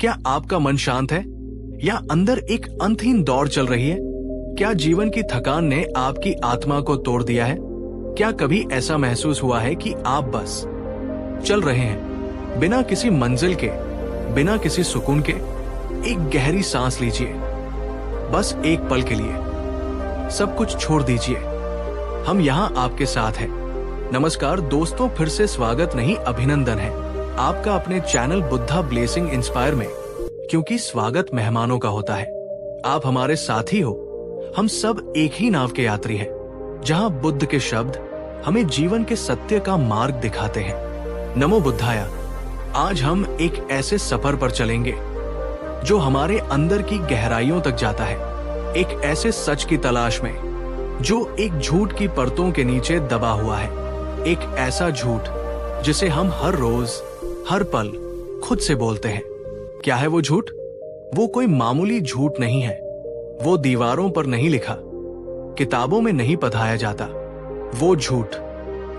क्या आपका मन शांत है या अंदर एक अंतहीन दौड़ चल रही है? क्या जीवन की थकान ने आपकी आत्मा को तोड़ दिया है? क्या कभी ऐसा महसूस हुआ है कि आप बस चल रहे हैं बिना किसी मंजिल के, बिना किसी सुकून के? एक गहरी सांस लीजिए, बस एक पल के लिए सब कुछ छोड़ दीजिए। हम यहाँ आपके साथ हैं। नमस्कार दोस्तों, फिर से स्वागत नहीं अभिनंदन है आपका अपने चैनल बुद्धा ब्लेसिंग इंस्पायर में, क्योंकि स्वागत मेहमानों का होता है। आप हमारे साथी हो। हम सब एक ही नाव के यात्री हैं, जहां बुद्ध के शब्द हमें जीवन के सत्य का मार्ग दिखाते हैं। नमो बुद्धाया। आज हम एक ऐसे सफर पर चलेंगे जो हमारे अंदर की गहराइयों तक जाता है, एक ऐसे सच की तलाश में जो एक झूठ की परतों के नीचे दबा हुआ है। एक ऐसा झूठ जिसे हम हर रोज, हर पल खुद से बोलते हैं। क्या है वो झूठ? वो कोई मामूली झूठ नहीं है। वो दीवारों पर नहीं लिखा, किताबों में नहीं पढ़ाया जाता। वो झूठ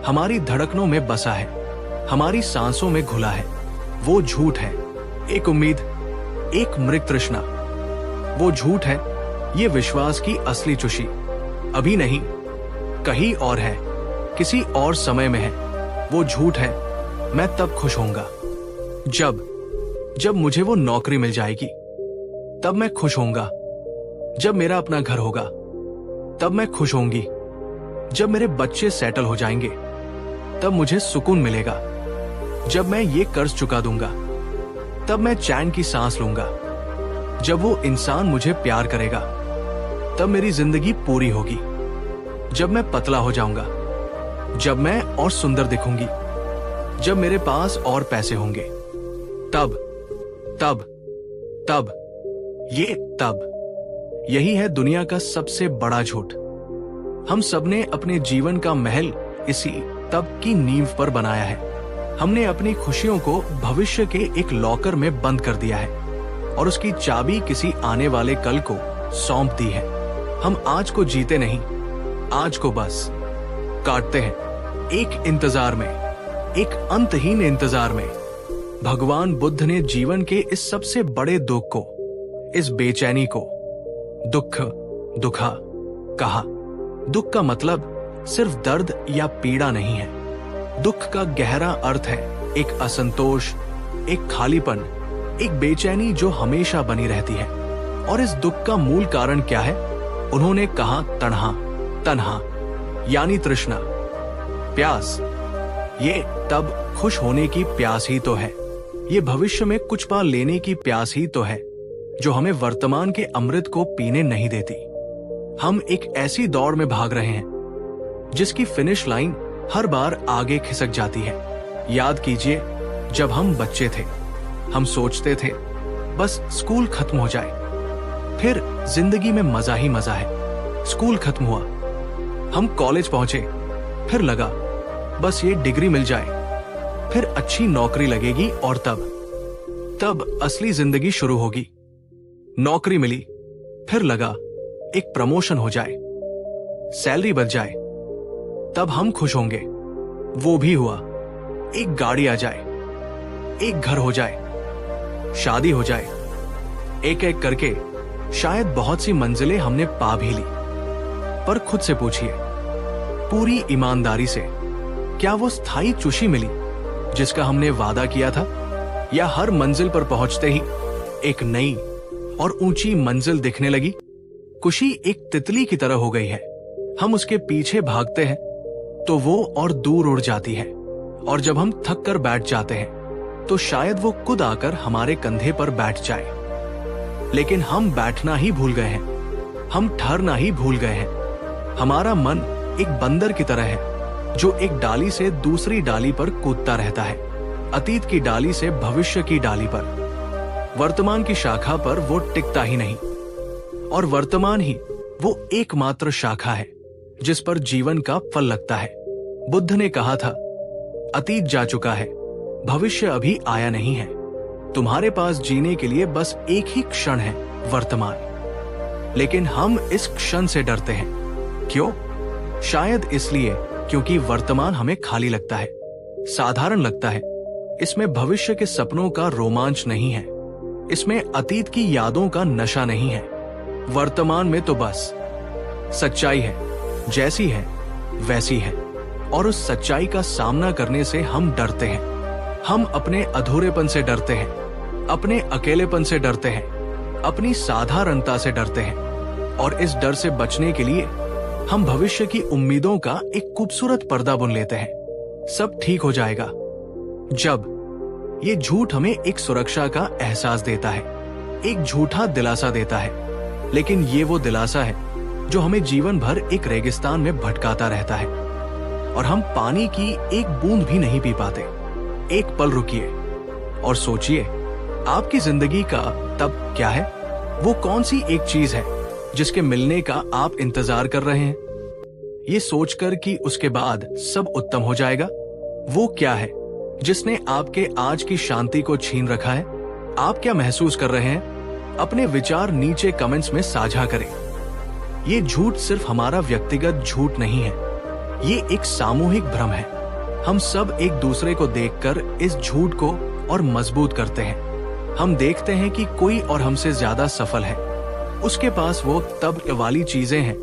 हमारी धड़कनों में बसा है, हमारी सांसों में घुला है। वो झूठ है एक उम्मीद, एक मृग तृष्णा। वो झूठ है ये विश्वास की असली खुशी अभी नहीं, कहीं और है, किसी और समय में है। वो झूठ है मैं तब खुश होऊंगा जब मुझे वो नौकरी मिल जाएगी, तब मैं खुश होऊंगा। जब मेरा अपना घर होगा, तब मैं खुश होऊंगी। जब मेरे बच्चे सेटल हो जाएंगे, तब मुझे सुकून मिलेगा। जब मैं ये कर्ज चुका दूंगा, तब मैं चैन की सांस लूंगा। जब वो इंसान मुझे प्यार करेगा, तब मेरी जिंदगी पूरी होगी। जब मैं पतला हो जाऊंगा, जब मैं और सुंदर दिखूंगी, जब मेरे पास और पैसे होंगे, तब तब तब ये तब। यही है दुनिया का सबसे बड़ा झूठ। हम सबने अपने जीवन का महल इसी तब की नींव पर बनाया है। हमने अपनी खुशियों को भविष्य के एक लॉकर में बंद कर दिया है और उसकी चाबी किसी आने वाले कल को सौंप दी है। हम आज को जीते नहीं, आज को बस काटते हैं, एक इंतजार में, एक अंतहीन इंतजार में। भगवान बुद्ध ने जीवन के इस सबसे बड़े दुख को, इस बेचैनी को दुखा कहा। दुख का मतलब सिर्फ दर्द या पीड़ा नहीं है। दुख का गहरा अर्थ है एक असंतोष, एक खालीपन, एक बेचैनी जो हमेशा बनी रहती है। और इस दुख का मूल कारण क्या है? उन्होंने कहा तन्हा यानी तृष्णा, प्यास। ये तब खुश होने की प्यास ही तो है। ये भविष्य में कुछ पा लेने की प्यास ही तो है जो हमें वर्तमान के अमृत को पीने नहीं देती। हम एक ऐसी दौड़ में भाग रहे हैं जिसकी फिनिश लाइन हर बार आगे खिसक जाती है। याद कीजिए, जब हम बच्चे थे, हम सोचते थे बस स्कूल खत्म हो जाए, फिर जिंदगी में मजा ही मजा है। स्कूल खत्म हुआ, हम कॉलेज पहुंचे, फिर लगा बस ये डिग्री मिल जाए, फिर अच्छी नौकरी लगेगी और तब असली जिंदगी शुरू होगी। नौकरी मिली, फिर लगा एक प्रमोशन हो जाए, सैलरी बढ़ जाए, तब हम खुश होंगे। वो भी हुआ, एक गाड़ी आ जाए, एक घर हो जाए, शादी हो जाए। एक एक करके शायद बहुत सी मंजिलें हमने पा भी ली। पर खुद से पूछिए पूरी ईमानदारी से, क्या वो स्थायी खुशी मिली जिसका हमने वादा किया था? या हर मंजिल पर पहुंचते ही एक नई और ऊंची मंजिल दिखने लगी? खुशी एक तितली की तरह हो गई है। हम उसके पीछे भागते हैं तो वो और दूर उड़ जाती है, और जब हम थक कर बैठ जाते हैं तो शायद वो खुद आकर हमारे कंधे पर बैठ जाए। लेकिन हम बैठना ही भूल गए हैं, हम ठहरना ही भूल गए हैं। हमारा मन एक बंदर की तरह है जो एक डाली से दूसरी डाली पर कूदता रहता है, अतीत की डाली से भविष्य की डाली पर। वर्तमान की शाखा पर वो टिकता ही नहीं, और वर्तमान ही वो एकमात्र शाखा है जिस पर जीवन का फल लगता है। बुद्ध ने कहा था, अतीत जा चुका है, भविष्य अभी आया नहीं है। तुम्हारे पास जीने के लिए बस एक ही क्षण है, वर्तमान। लेकिन हम इस क्षण से डरते हैं। क्यों? शायद इसलिए क्योंकि वर्तमान हमें खाली लगता है, साधारण लगता है। इसमें भविष्य के सपनों का रोमांच नहीं है। इसमें अतीत की यादों का नशा नहीं है। वर्तमान में तो बस सच्चाई है, जैसी है वैसी है, और उस सच्चाई का सामना करने से हम डरते हैं। हम अपने अधूरेपन से डरते हैं, अपने अकेलेपन से डरते हैं, अपनी साधारणता से डरते हैं, और इस डर से बचने के लिए हम भविष्य की उम्मीदों का एक खूबसूरत पर्दा बुन लेते हैं। सब ठीक हो जाएगा। जब ये झूठ हमें एक सुरक्षा का एहसास देता है, एक झूठा दिलासा देता है, लेकिन ये वो दिलासा है जो हमें जीवन भर एक रेगिस्तान में भटकाता रहता है, और हम पानी की एक बूंद भी नहीं पी पाते। एक पल रुकिए और सोचिए, आपकी जिंदगी का तब क्या है? वो कौन सी एक चीज है जिसके मिलने का आप इंतजार कर रहे हैं, ये सोचकर कि उसके बाद सब उत्तम हो जाएगा? वो क्या है जिसने आपके आज की शांति को छीन रखा है? आप क्या महसूस कर रहे हैं? अपने विचार नीचे कमेंट्स में साझा करें। ये झूठ सिर्फ हमारा व्यक्तिगत झूठ नहीं है, ये एक सामूहिक भ्रम है। हम सब एक दूसरे को देखकर इस झूठ को और मजबूत करते हैं। हम देखते हैं कि कोई और हमसे ज्यादा सफल है, उसके पास वो तब वाली चीजें हैं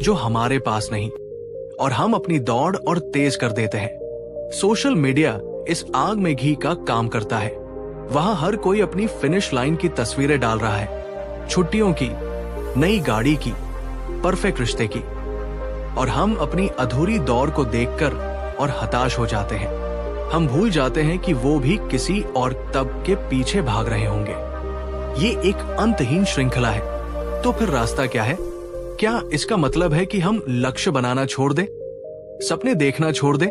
जो हमारे पास नहीं, और हम अपनी दौड़ और तेज कर देते हैं। सोशल मीडिया इस आग में घी का काम करता है। वहां हर कोई अपनी फिनिश लाइन की तस्वीरें डाल रहा है, छुट्टियों की, नई गाड़ी की, परफेक्ट रिश्ते की, और हम अपनी अधूरी दौड़ को देखकर और हताश हो जाते हैं। हम भूल जाते हैं कि वो भी किसी और तब के पीछे भाग रहे होंगे। ये एक अंतहीन श्रृंखला है। तो फिर रास्ता क्या है? क्या इसका मतलब है कि हम लक्ष्य बनाना छोड़ दें, सपने देखना छोड़ दें?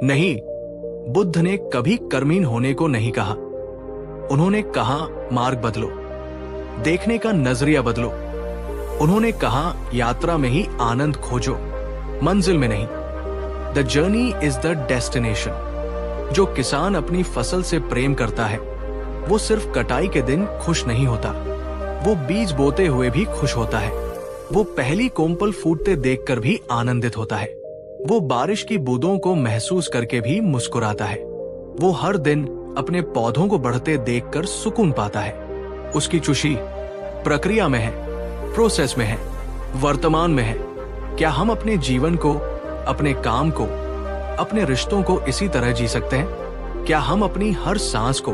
नहीं, बुद्ध ने कभी कर्महीन होने को नहीं कहा। उन्होंने कहा मार्ग बदलो, देखने का नजरिया बदलो। उन्होंने कहा यात्रा में ही आनंद खोजो, मंजिल में नहीं। The journey is the destination. जो किसान अपनी फसल से प्रेम करता है, वो सिर्फ कटाई के दिन खुश नहीं होता, वो बीज बोते हुए भी खुश होता है। वो पहली कोंपल फूटते देखकर भी आनंदित होता है। वो बारिश की बूंदों को महसूस करके भी मुस्कुराता है। वो हर दिन अपने पौधों को बढ़ते देखकर सुकून पाता है। उसकी खुशी प्रक्रिया में है, प्रोसेस में है, वर्तमान में है। क्या हम अपने जीवन को, अपने काम को, अपने रिश्तों को इसी तरह जी सकते हैं? क्या हम अपनी हर सांस को,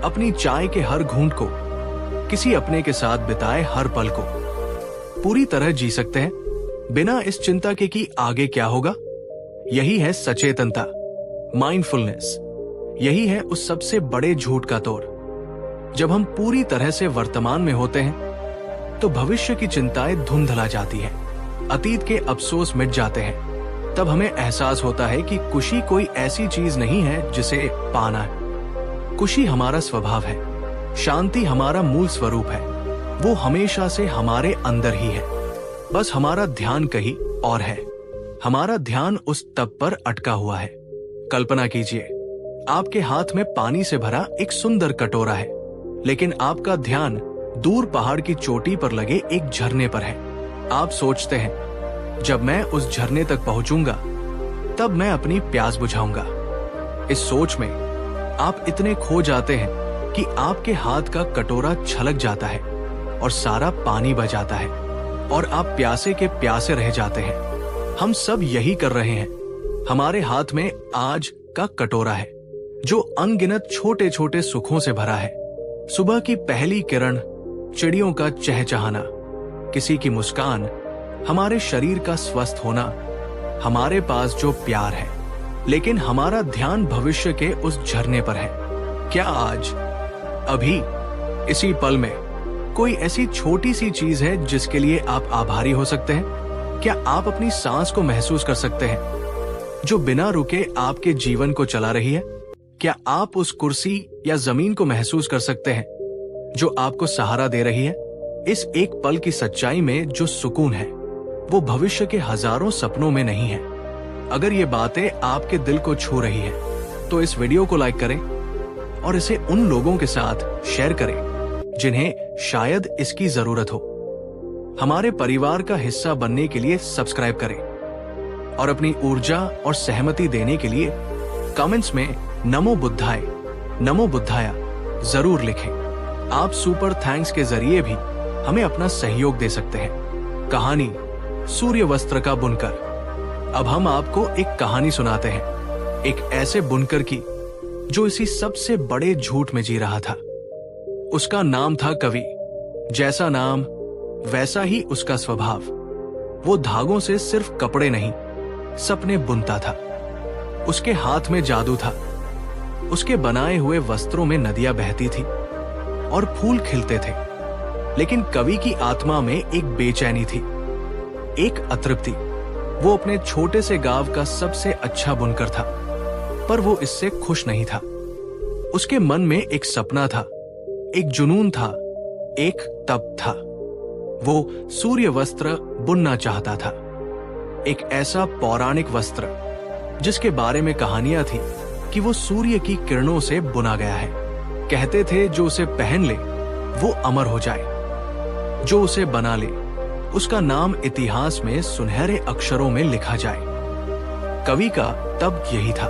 अपनी चाय के हर घूंट को, किसी अपने के साथ बिताए हर पल को पूरी तरह जी सकते हैं, बिना इस चिंता के कि आगे क्या होगा? यही है सचेतनता, माइंडफुलनेस। यही है उस सबसे बड़े झूठ का तोड़। जब हम पूरी तरह से वर्तमान में होते हैं तो भविष्य की चिंताएं धुंधला जाती है, अतीत के अफसोस मिट जाते हैं। तब हमें एहसास होता है कि खुशी कोई ऐसी चीज नहीं है जिसे पाना है। खुशी हमारा स्वभाव है, शांति हमारा मूल स्वरूप है। वो हमेशा से हमारे अंदर ही है, बस हमारा ध्यान कहीं और है। हमारा ध्यान उस तप पर अटका हुआ है। कल्पना कीजिए, आपके हाथ में पानी से भरा एक सुंदर कटोरा है, लेकिन आपका ध्यान दूर पहाड़ की चोटी पर लगे एक झरने पर है। आप सोचते हैं, जब मैं उस झरने तक पहुंचूंगा तब मैं अपनी प्यास बुझाऊंगा। इस सोच में आप इतने खो जाते हैं कि आपके हाथ का कटोरा छलक जाता है और सारा पानी बह जाता है, और आप प्यासे के प्यासे रह जाते हैं। हम सब यही कर रहे हैं। हमारे हाथ में आज का कटोरा है जो अनगिनत छोटे छोटे सुखों से भरा है। सुबह की पहली किरण, चिड़ियों का चहचहाना, किसी की मुस्कान, हमारे शरीर का स्वस्थ होना, हमारे पास जो प्यार है। लेकिन हमारा ध्यान भविष्य के उस झरने पर है। क्या आज, अभी, इसी पल में कोई ऐसी छोटी सी चीज है जिसके लिए आप आभारी हो सकते हैं? क्या आप अपनी सांस को महसूस कर सकते हैं जो बिना रुके आपके जीवन को चला रही है? क्या आप उस कुर्सी या जमीन को महसूस कर सकते हैं जो आपको सहारा दे रही है? इस एक पल की सच्चाई में जो सुकून है वो भविष्य के हजारों सपनों में नहीं है। अगर ये बातें आपके दिल को छू रही है तो इस वीडियो को लाइक करें और इसे उन लोगों के साथ शेयर करें जिन्हें शायद इसकी जरूरत हो। हमारे परिवार का हिस्सा बनने के लिए सब्सक्राइब करें और अपनी ऊर्जा और सहमति देने के लिए कमेंट्स में नमो बुद्धाय, नमो बुद्धाया जरूर लिखें। आप सुपर थैंक्स के जरिए भी हमें अपना सहयोग दे सकते हैं। कहानी सूर्य वस्त्र का बुनकर। अब हम आपको एक कहानी सुनाते हैं, एक ऐसे बुनकर की जो इसी सबसे बड़े झूठ में जी रहा था। उसका नाम था कवि। जैसा नाम वैसा ही उसका स्वभाव। वो धागों से सिर्फ कपड़े नहीं, सपने बुनता था। उसके हाथ में जादू था। उसके बनाए हुए वस्त्रों में नदियां बहती थी और फूल खिलते थे। लेकिन कवि की आत्मा में एक बेचैनी थी, एक अतृप्ति। वो अपने छोटे से गांव का सबसे अच्छा बुनकर था, पर वो इससे खुश नहीं था। उसके मन में एक सपना था, एक जुनून था, एक तप था। वो सूर्य वस्त्र बुनना चाहता था। एक ऐसा पौराणिक वस्त्र जिसके बारे में कहानियां थी कि वो सूर्य की किरणों से बुना गया है। कहते थे जो उसे पहन ले वो अमर हो जाए, जो उसे बना ले उसका नाम इतिहास में सुनहरे अक्षरों में लिखा जाए। कवि का तब यही था,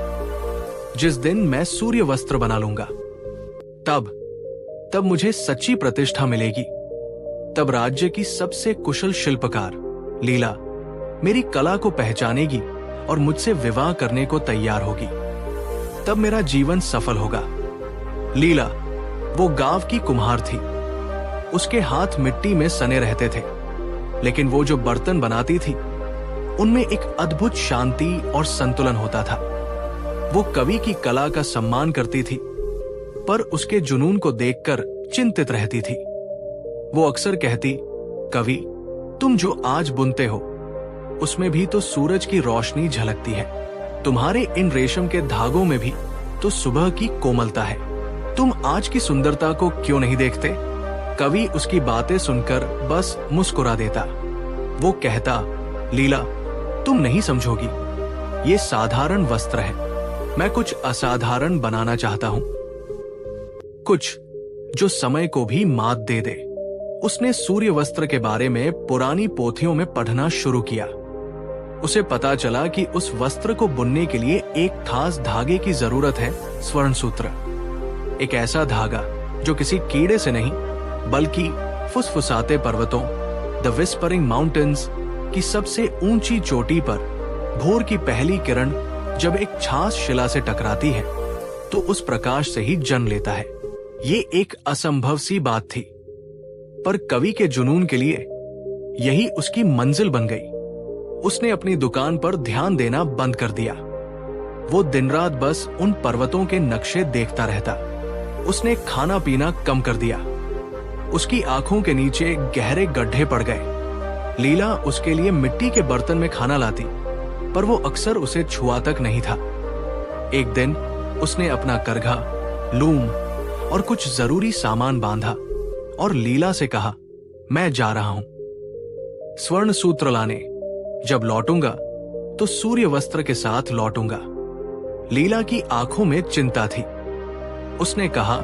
जिस दिन मैं सूर्य वस्त्र बना लूंगा तब मुझे सच्ची प्रतिष्ठा मिलेगी। तब राज्य की सबसे कुशल शिल्पकार लीला मेरी कला को पहचानेगी और मुझसे विवाह करने को तैयार होगी। तब मेरा जीवन सफल होगा। लीला वो गांव की कुम्हार थी। उसके हाथ मिट्टी में सने रहते थे, लेकिन वो जो बर्तन बनाती थी उनमें एक अद्भुत शांति और संतुलन होता था। वो कवि की कला का सम्मान करती थी, पर उसके जुनून को देखकर चिंतित रहती थी। वो अक्सर कहती, कवि तुम जो आज बुनते हो उसमें भी तो सूरज की रोशनी झलकती है। तुम्हारे इन रेशम के धागों में भी तो सुबह की कोमलता है। तुम आज की सुंदरता को क्यों नहीं देखते? कवि उसकी बातें सुनकर बस मुस्कुरा देता। वो कहता, लीला तुम नहीं समझोगी, ये साधारण वस्त्र है। मैं कुछ असाधारण बनाना चाहता हूं, कुछ जो समय को भी मात दे दे। उसने सूर्य वस्त्र के बारे में पुरानी पोथियों में पढ़ना शुरू किया। उसे पता चला कि उस वस्त्र को बुनने के लिए एक खास धागे की जरूरत है, स्वर्ण सूत्र। एक ऐसा धागा जो किसी कीड़े से नहीं बल्कि फुसफुसाते पर्वतों, द विस्परिंग माउंटेन्स की सबसे ऊंची चोटी पर भोर की पहली किरण जब एक छाछ शिला से टकराती है तो उस प्रकाश से ही जन्म लेता है। ये एक असंभव सी बात थी, पर कवि के जुनून के लिए यही उसकी मंजिल बन गई। उसने अपनी दुकान पर ध्यान देना बंद कर दिया। वो दिन रात बस उन पर्वतों के नक्शे देखता रहता। उसने खाना पीना कम कर दिया। उसकी आंखों के नीचे गहरे गड्ढे पड़ गए। लीला उसके लिए मिट्टी के बर्तन में खाना लाती, पर वो अक्सर उसे छुआ तक नहीं था। एक दिन उसने अपना करघा, लूम और कुछ जरूरी सामान बांधा और लीला से कहा, मैं जा रहा हूं स्वर्ण सूत्र लाने। जब लौटूंगा तो सूर्य वस्त्र के साथ लौटूंगा। लीला की आंखों में चिंता थी। उसने कहा,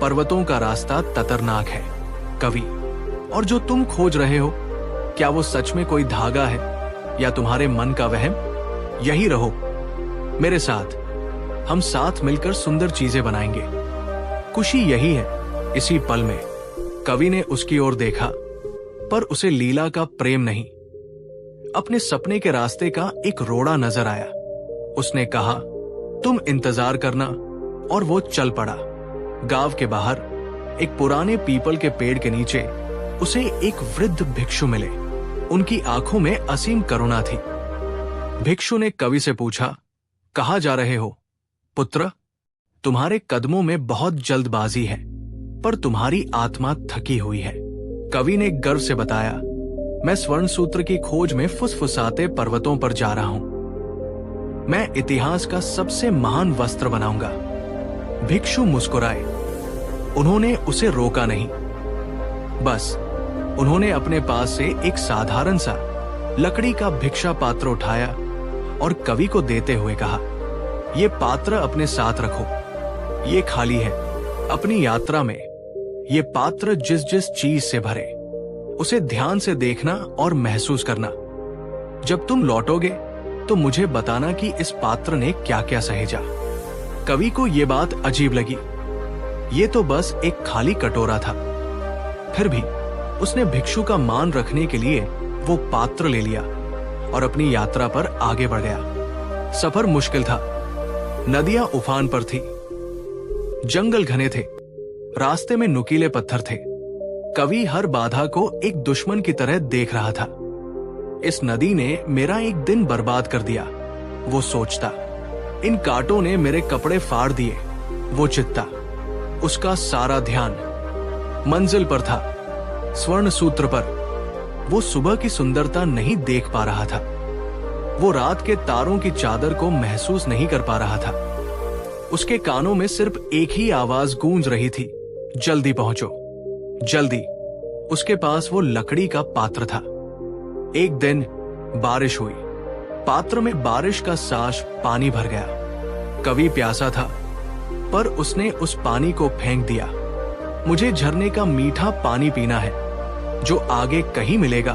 पर्वतों का रास्ता खतरनाक है कवि, और जो तुम खोज रहे हो क्या वो सच में कोई धागा है या तुम्हारे मन का वहम? यही रहो मेरे साथ, हम साथ मिलकर सुंदर चीजें बनाएंगे। खुशी यही है। इसी पल में कवि ने उसकी ओर देखा, पर उसे लीला का प्रेम नहीं, अपने सपने के रास्ते का एक रोड़ा नजर आया। उसने कहा, तुम इंतजार करना, और वो चल पड़ा। गांव के बाहर एक पुराने पीपल के पेड़ के नीचे उसे एक वृद्ध भिक्षु मिले। उनकी आंखों में असीम करुणा थी। भिक्षु ने कवि से पूछा, कहाँ जा रहे हो पुत्र? तुम्हारे कदमों में बहुत जल्दबाजी है, पर तुम्हारी आत्मा थकी हुई है। कवि ने गर्व से बताया, मैं स्वर्ण सूत्र की खोज में फुसफुसाते पर्वतों पर जा रहा हूं। मैं इतिहास का सबसे महान वस्त्र बनाऊंगा। भिक्षु मुस्कुराए। उन्होंने उसे रोका नहीं, बस उन्होंने अपने पास से एक साधारण सा लकड़ी का भिक्षा पात्र उठाया और कवि को देते हुए कहा, ये पात्र अपने साथ रखो, ये खाली है। अपनी यात्रा में ये पात्र जिस जिस चीज से भरे उसे ध्यान से देखना और महसूस करना। जब तुम लौटोगे तो मुझे बताना कि इस पात्र ने क्या क्या सहेजा। कवि को ये बात अजीब लगी। ये तो बस एक खाली कटोरा था। फिर भी उसने भिक्षु का मान रखने के लिए वो पात्र ले लिया और अपनी यात्रा पर आगे बढ़ गया। सफर मुश्किल था, नदियां उफान पर थी, जंगल घने थे, रास्ते में नुकीले पत्थर थे। कवि हर बाधा को एक दुश्मन की तरह देख रहा था। इस नदी ने मेरा एक दिन बर्बाद कर दिया, वो सोचता। इन कांटों ने मेरे कपड़े फाड़ दिए, वो चित्ता। उसका सारा ध्यान मंजिल पर था, स्वर्ण सूत्र पर। वो सुबह की सुंदरता नहीं देख पा रहा था, वो रात के तारों की चादर को महसूस नहीं कर पा रहा था। उसके कानों में सिर्फ एक ही आवाज गूंज रही थी, जल्दी पहुंचो, जल्दी। उसके पास वो लकड़ी का पात्र था। एक दिन बारिश हुई, पात्र में बारिश का साश पानी भर गया। कवि प्यासा था, पर उसने उस पानी को फेंक दिया। मुझे झरने का मीठा पानी पीना है, जो आगे कहीं मिलेगा,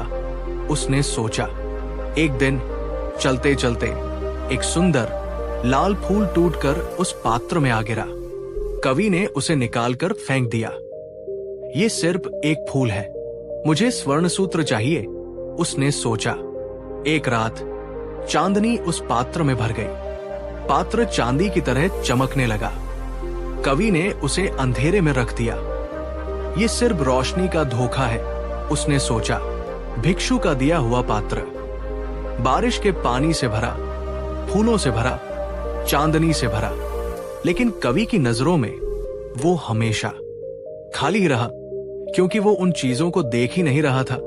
उसने सोचा। एक दिन चलते चलते एक सुंदर लाल फूल टूटकर उस पात्र में आ गिरा। कवि ने उसे निकालकर फेंक दिया। ये सिर्फ एक फूल है, मुझे स्वर्ण सूत्र चाहिए, उसने सोचा। एक रात चांदनी उस पात्र में भर गई। पात्र चांदी की तरह चमकने लगा। कवि ने उसे अंधेरे में रख दिया। ये सिर्फ रोशनी का धोखा है, उसने सोचा। भिक्षु का दिया हुआ पात्र बारिश के पानी से भरा, फूलों से भरा, चांदनी से भरा, लेकिन कवि की नजरों में वो हमेशा खाली रहा, क्योंकि वो उन चीजों को देख ही नहीं रहा था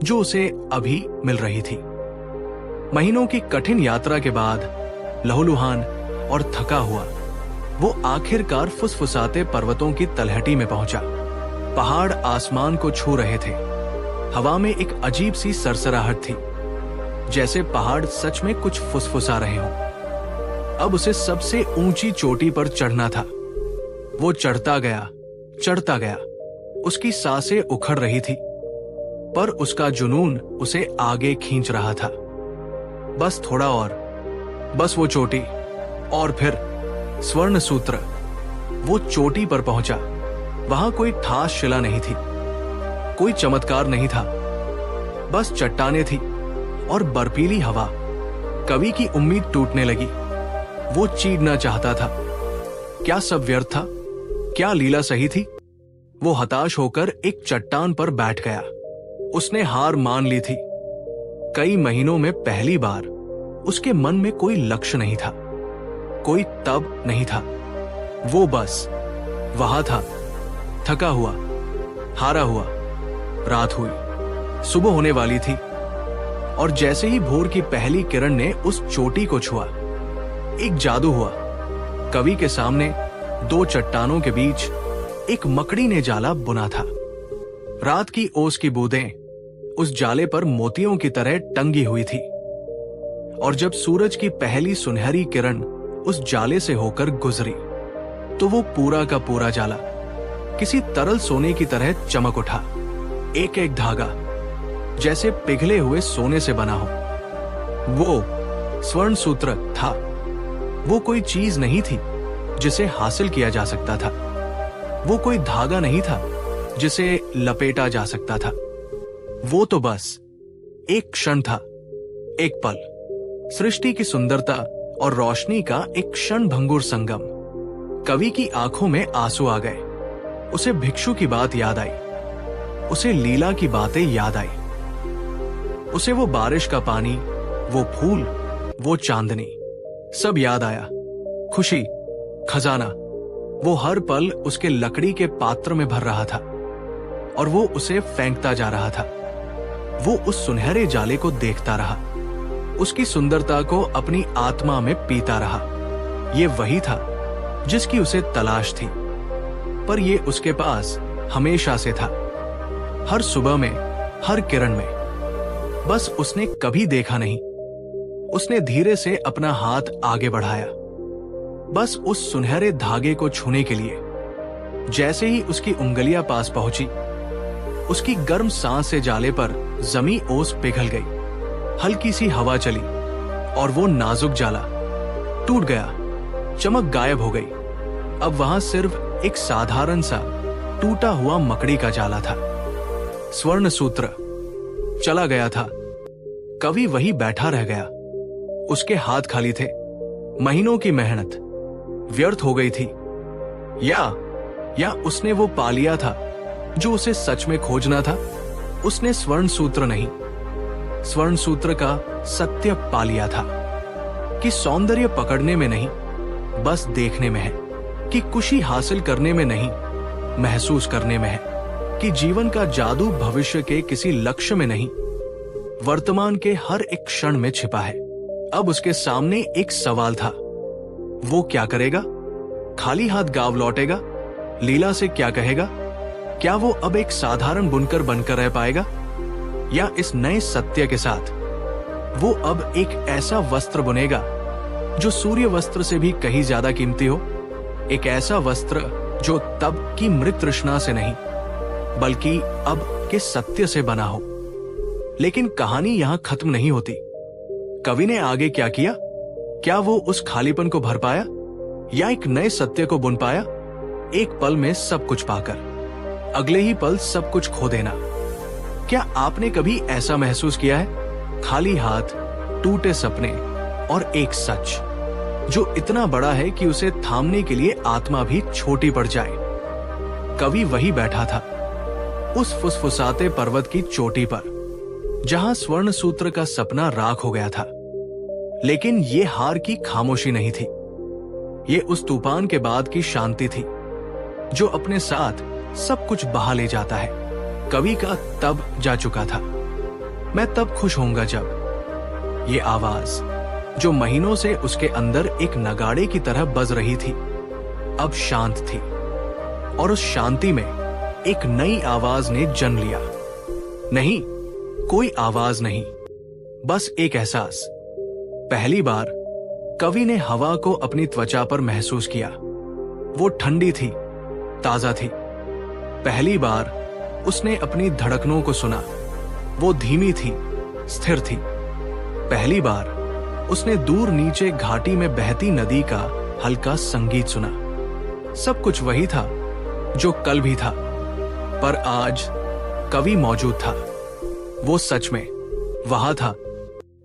जो उसे अभी मिल रही थी। महीनों की कठिन यात्रा के बाद लहूलुहान और थका हुआ वो आखिरकार फुसफुसाते पर्वतों की तलहटी में पहुंचा। पहाड़ आसमान को छू रहे थे। हवा में एक अजीब सी सरसराहट थी, जैसे पहाड़ सच में कुछ फुसफुसा रहे हों। अब उसे सबसे ऊंची चोटी पर चढ़ना था। वो चढ़ता गया, चढ़ता गया। उसकी सांसें उखड़ रही थी, पर उसका जुनून उसे आगे खींच रहा था। बस थोड़ा और, बस वो चोटी, और फिर स्वर्ण सूत्र। वो चोटी पर पहुंचा। वहां कोई ठास शिला नहीं थी, कोई चमत्कार नहीं था, बस चट्टानें थी और बर्फीली हवा। कवि की उम्मीद टूटने लगी। वो चीरना चाहता था। क्या सब व्यर्थ था? क्या लीला सही थी? वो हताश होकर एक चट्टान पर बैठ गया। उसने हार मान ली थी। कई महीनों में पहली बार उसके मन में कोई लक्ष्य नहीं था, कोई तब नहीं था। वो बस वहां था, थका हुआ, हारा हुआ। रात हुई, सुबह होने वाली थी, और जैसे ही भोर की पहली किरण ने उस चोटी को छुआ, एक जादू हुआ। कवि के सामने दो चट्टानों के बीच एक मकड़ी ने जाला बुना था। रात की ओस की बूंदें उस जाले पर मोतियों की तरह टंगी हुई थी, और जब सूरज की पहली सुनहरी किरण उस जाले से होकर गुजरी, तो वो पूरा का पूरा जाला किसी तरल सोने की तरह चमक उठा। एक एक धागा जैसे पिघले हुए सोने से बना हो। वो स्वर्ण सूत्र था। वो कोई चीज नहीं थी जिसे हासिल किया जा सकता था। वो कोई धागा नहीं था जिसे लपेटा जा सकता था। वो तो बस एक क्षण था, एक पल, सृष्टि की सुंदरता और रोशनी का एक क्षण भंगुर संगम। कवि की आंखों में आंसू आ गए। उसे भिक्षु की बात याद आई, उसे लीला की बातें याद आई, उसे वो बारिश का पानी, वो फूल, वो चांदनी, सब याद आया। खुशी, खजाना, वो हर पल उसके लकड़ी के पात्र में भर रहा था, और वो उसे फेंकता जा रहा था। वो उस सुनहरे जाले को देखता रहा, उसकी सुंदरता को अपनी आत्मा में पीता रहा। ये वही था जिसकी उसे तलाश थी, पर ये उसके पास हमेशा से था। हर सुबह में, हर किरण में। बस उसने कभी देखा नहीं। उसने धीरे से अपना हाथ आगे बढ़ाया, बस उस सुनहरे धागे को छूने के लिए। जैसे ही उसकी उंगलियां पास पहुंची, उसकी गर्म सांस से जाले पर जमी ओस पिघल गई। हल्की सी हवा चली और वो नाजुक जाला टूट गया। चमक गायब हो गई। अब वहां सिर्फ एक साधारण सा टूटा हुआ मकड़ी का जाला था। स्वर्ण सूत्र चला गया था। कवि वही बैठा रह गया। उसके हाथ खाली थे। महीनों की मेहनत व्यर्थ हो गई थी। या उसने वो पा लिया था जो उसे सच में खोजना था। उसने स्वर्ण सूत्र नहीं, स्वर्ण सूत्र का सत्य पा लिया था कि सौंदर्य पकड़ने में नहीं, बस देखने में है। कि खुशी हासिल करने में नहीं, महसूस करने में है। कि जीवन का जादू भविष्य के किसी लक्ष्य में नहीं, वर्तमान के हर एक क्षण में छिपा है। अब उसके सामने एक सवाल था। वो क्या करेगा? खाली हाथ गांव लौटेगा? लीला से क्या कहेगा? क्या वो अब एक साधारण बुनकर बनकर रह पाएगा? या इस नए सत्य के साथ वो अब एक ऐसा वस्त्र बुनेगा जो सूर्य वस्त्र से भी कहीं ज्यादा कीमती हो? एक ऐसा वस्त्र जो तब की मृत तृष्णा से नहीं, बल्कि अब के सत्य से बना हो। लेकिन कहानी यहां खत्म नहीं होती। कवि ने आगे क्या किया? क्या वो उस खालीपन को भर पाया या एक नए सत्य को बुन पाया? एक पल में सब कुछ पाकर अगले ही पल सब कुछ खो देना। क्या आपने कभी ऐसा महसूस किया है? खाली हाथ, टूटे सपने और एक सच जो इतना बड़ा है कि उसे थामने के लिए आत्मा भी छोटी पड़ जाए। कवि वही बैठा था, उस फुसफुसाते पर्वत की चोटी पर, जहां स्वर्ण सूत्र का सपना राख हो गया था। लेकिन ये हार की खामोशी नहीं थी, ये उस तूफान के बाद की शांति थी जो अपने साथ सब कुछ बहा ले जाता है। कवि का तब जा चुका था। मैं तब खुश होऊंगा जब ये आवाज जो महीनों से उसके अंदर एक नगाड़े की तरह बज रही थी, अब शांत थी। और उस शांति में एक नई आवाज ने जन्म लिया। नहीं, कोई आवाज नहीं, बस एक एहसास। पहली बार कवि ने हवा को अपनी त्वचा पर महसूस किया। वो ठंडी थी, ताजा थी। पहली बार उसने अपनी धड़कनों को सुना। वो धीमी थी, स्थिर थी। पहली बार उसने दूर नीचे घाटी में बहती नदी का हल्का संगीत सुना। सब कुछ वही था जो कल भी था, पर आज कवि मौजूद था। वो सच में वहां था।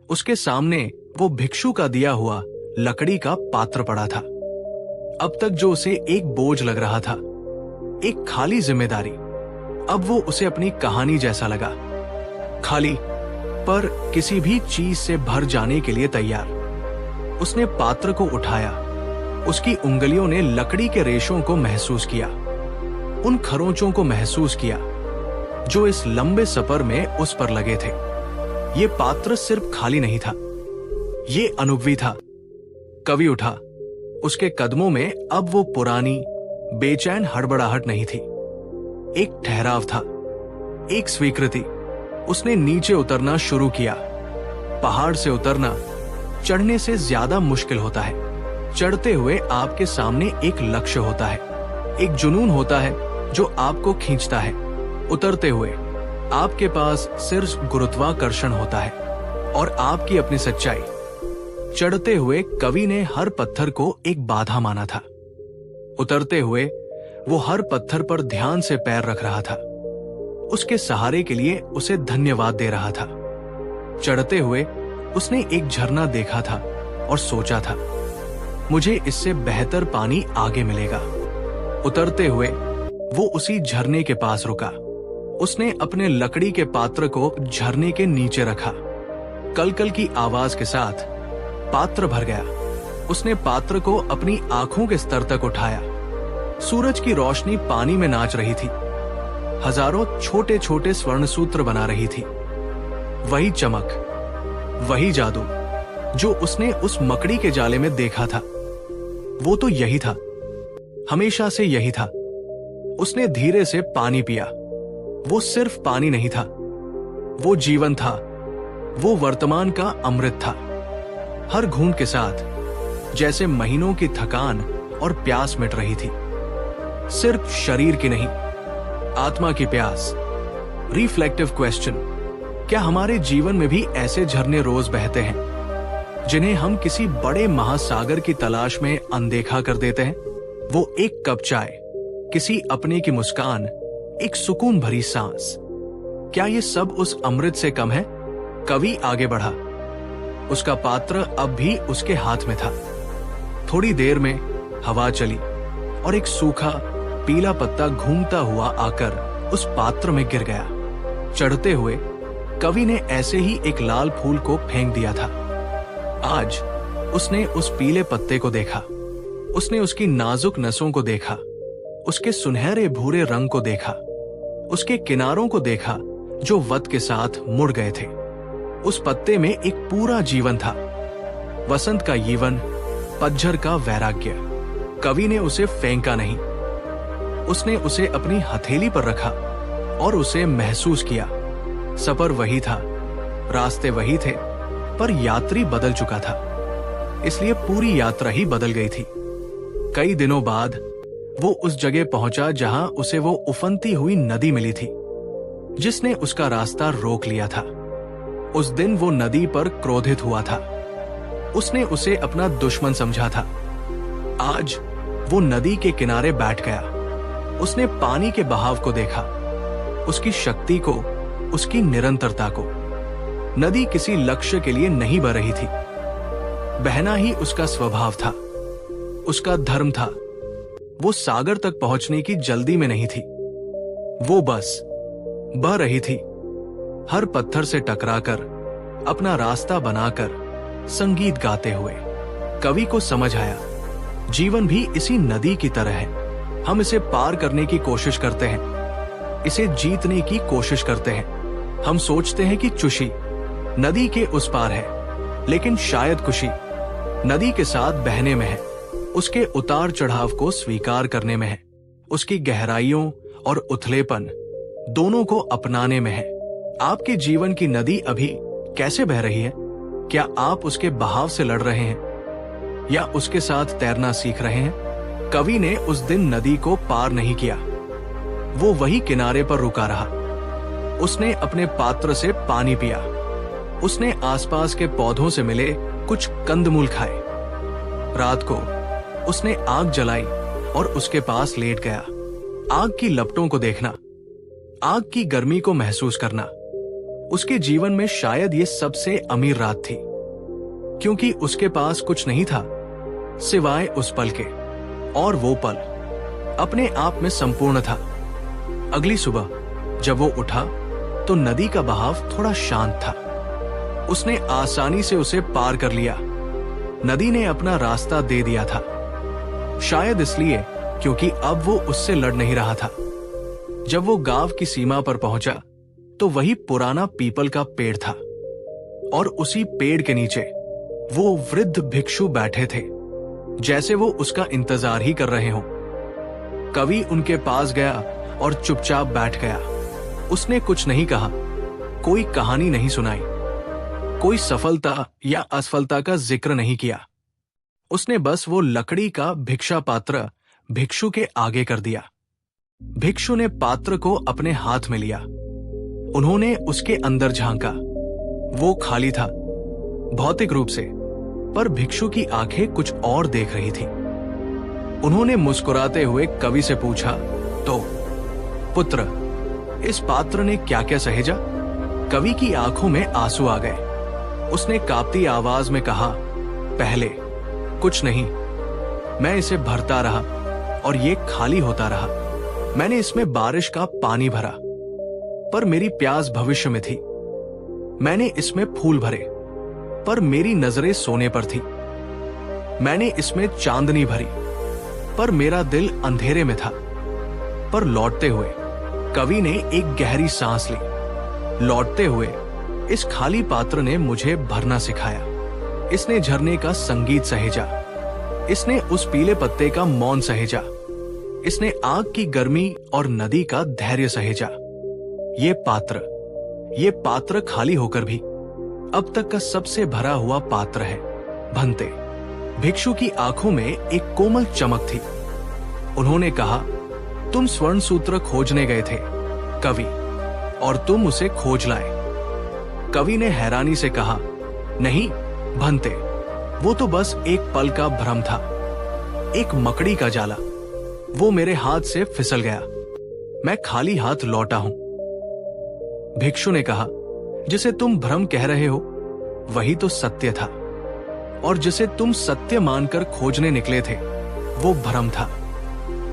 उसके सामने वो भिक्षु का दिया हुआ लकड़ी का पात्र पड़ा था। अब तक जो उसे एक बोझ लग रहा था, एक खाली जिम्मेदारी, अब वो उसे अपनी कहानी जैसा लगा। खाली, पर किसी भी चीज से भर जाने के लिए तैयार। उसने पात्र को उठाया। उसकी उंगलियों ने लकड़ी के रेशों को महसूस किया, उन खरोंचों को महसूस किया जो इस लंबे सफर में उस पर लगे थे। ये पात्र सिर्फ खाली नहीं था, ये अनुभवी था। कवि उठा। उसके कदमों में अब वो पुरानी बेचैन हड़बड़ाहट नहीं थी, एक ठहराव था, एक स्वीकृति। उसने नीचे उतरना शुरू किया। पहाड़ से उतरना चढ़ने से ज्यादा मुश्किल होता है। चढ़ते हुए आपके सामने एक लक्ष्य होता है, एक जुनून होता है जो आपको खींचता है। उतरते हुए आपके पास सिर्फ गुरुत्वाकर्षण होता है और आपकी अपनी सच्चाई। चढ़ते हुए कवि ने हर पत्थर को एक बाधा माना था। उतरते हुए वो हर पत्थर पर ध्यान से पैर रख रहा था, उसके सहारे के लिए उसे धन्यवाद दे रहा था। चढ़ते हुए उसने एक झरना देखा था और सोचा था, मुझे इससे बेहतर पानी आगे मिलेगा। उतरते हुए वो उसी झरने के पास रुका। उसने अपने लकड़ी के पात्र को झरने के नीचे रखा। कलकल की आवाज के साथ पात्र भर गया। उसने पात्र को अपनी आंखों के स्तर तक उठाया। सूरज की रोशनी पानी में नाच रही थी, हजारों छोटे छोटे स्वर्ण सूत्र बना रही थी। वही चमक, वही जादू जो उसने उस मकड़ी के जाले में देखा था, वो तो यही था, हमेशा से यही था। उसने धीरे से पानी पिया। वो सिर्फ पानी नहीं था, वो जीवन था, वो वर्तमान का अमृत था। हर घूंट के साथ जैसे महीनों की थकान और प्यास मिट रही थी। सिर्फ शरीर की नहीं, आत्मा की प्यास। रिफ्लेक्टिव क्वेश्चन, क्या हमारे जीवन में भी ऐसे झरने रोज बहते हैं जिन्हें हम किसी बड़े महासागर की तलाश में अनदेखा कर देते हैं? वो एक कप चाय, किसी अपने की मुस्कान, एक सुकून भरी सांस। क्या ये सब उस अमृत से कम है? कवि आगे बढ़ा। उसका पात्र अब भी उसके हाथ में था। थोड़ी देर में हवा चली और एक सूखा पीला पत्ता घूमता हुआ आकर उस पात्र में गिर गया। चढ़ते हुए कवि ने ऐसे ही एक लाल फूल को फेंक दिया था। आज उसने उस पीले पत्ते को देखा, उसने उसकी नाजुक नसों को देखा, उसके सुनहरे भूरे रंग को देखा, उसके किनारों को देखा जो वत के साथ मुड़ गए थे। उस पत्ते में एक पूरा जीवन था, वसंत का यीवन, पतझड़ का वैराग्य। कवि ने उसे फेंका नहीं, उसने उसे अपनी हथेली पर रखा और उसे महसूस किया। सफर वही था, रास्ते वही थे, पर यात्री बदल चुका था, इसलिए पूरी यात्रा ही बदल गई थी। कई दिनों बाद वो उस जगह पहुंचा जहां उसे वो उफनती हुई नदी मिली थी, जिसने उसका रास्ता रोक लिया था। उस दिन वो नदी पर क्रोधित हुआ था, उसने उसे अपना दुश्मन समझा था। आज वो नदी के किनारे बैठ गया, उसने पानी के बहाव को देखा, उसकी शक्ति को, उसकी निरंतरता को। नदी किसी लक्ष्य के लिए नहीं बह रही थी, बहना ही उसका स्वभाव था, उसका धर्म था। वो सागर तक पहुंचने की जल्दी में नहीं थी, वो बस बह रही थी, हर पत्थर से टकराकर, अपना रास्ता बनाकर, संगीत गाते हुए। कवि को समझ आया, जीवन भी इसी नदी की तरह है। हम इसे पार करने की कोशिश करते हैं, इसे जीतने की कोशिश करते हैं। हम सोचते हैं कि चुशी नदी के उस पार है, लेकिन शायद खुशी नदी के साथ बहने में है, उसके उतार चढ़ाव को स्वीकार करने में है, उसकी गहराइयों और उथलेपन दोनों को अपनाने में है। आपके जीवन की नदी अभी कैसे बह रही है? क्या आप उसके बहाव से लड़ रहे हैं या उसके साथ तैरना सीख रहे हैं? कवि ने उस दिन नदी को पार नहीं किया, वो वही किनारे पर रुका रहा। उसने अपने पात्र से पानी पिया, उसने आसपास के पौधों से मिले कुछ कंदमूल खाए। रात को उसने आग जलाई और उसके पास लेट गया। आग की लपटों को देखना, आग की गर्मी को महसूस करना। उसके जीवन में शायद ये सबसे अमीर रात थी, क्योंकि उसके पास कुछ नहीं था सिवाय उस पल के, और वो पल अपने आप में संपूर्ण था। अगली सुबह जब वो उठा तो नदी का बहाव थोड़ा शांत था, उसने आसानी से उसे पार कर लिया। नदी ने अपना रास्ता दे दिया था, शायद इसलिए क्योंकि अब वो उससे लड़ नहीं रहा था। जब वो गांव की सीमा पर पहुंचा तो वही पुराना पीपल का पेड़ था, और उसी पेड़ के नीचे वो वृद्ध भिक्षु बैठे थे, जैसे वो उसका इंतजार ही कर रहे हों। कवि उनके पास गया और चुपचाप बैठ गया। उसने कुछ नहीं कहा, कोई कहानी नहीं सुनाई, कोई सफलता या असफलता का जिक्र नहीं किया। उसने बस वो लकड़ी का भिक्षा पात्र भिक्षु के आगे कर दिया। भिक्षु ने पात्र को अपने हाथ में लिया, उन्होंने उसके अंदर झांका। वो खाली था भौतिक रूप से, पर भिक्षु की आंखें कुछ और देख रही थी। उन्होंने मुस्कुराते हुए कवि से पूछा, तो पुत्र, इस पात्र ने क्या क्या सहेजा? कवि की आंखों में आंसू आ गए। उसने कांपती आवाज में कहा, पहले कुछ नहीं, मैं इसे भरता रहा और ये खाली होता रहा। मैंने इसमें बारिश का पानी भरा, पर मेरी प्यास भविष्य में थी। मैंने इसमें फूल भरे, पर मेरी नजरें सोने पर थी। मैंने इसमें चांदनी भरी, पर मेरा दिल अंधेरे में था। पर लौटते हुए कवि ने एक गहरी सांस ली। लौटते हुए इस खाली पात्र ने मुझे भरना सिखाया। इसने झरने का संगीत सहेजा, इसने उस पीले पत्ते का मौन सहेजा, इसने आग की गर्मी और नदी का धैर्य सहेजा। ये पात्र खाली होकर भी अब तक का सबसे भरा हुआ पात्र है। भंते भिक्षु की आंखों में एक कोमल चमक थी। उन्होंने कहा, तुम स्वर्ण सूत्र खोजने गए थे कवि, और तुम उसे खोज लाए। कवि ने हैरानी से कहा, नहीं भंते, वो तो बस एक पल का भ्रम था, एक मकड़ी का जाला। वो मेरे हाथ से फिसल गया। मैं खाली हाथ लौटा हूं। भिक्षु ने कहा, जिसे तुम भ्रम कह रहे हो वही तो सत्य था, और जिसे तुम सत्य मानकर खोजने निकले थे वो भ्रम था।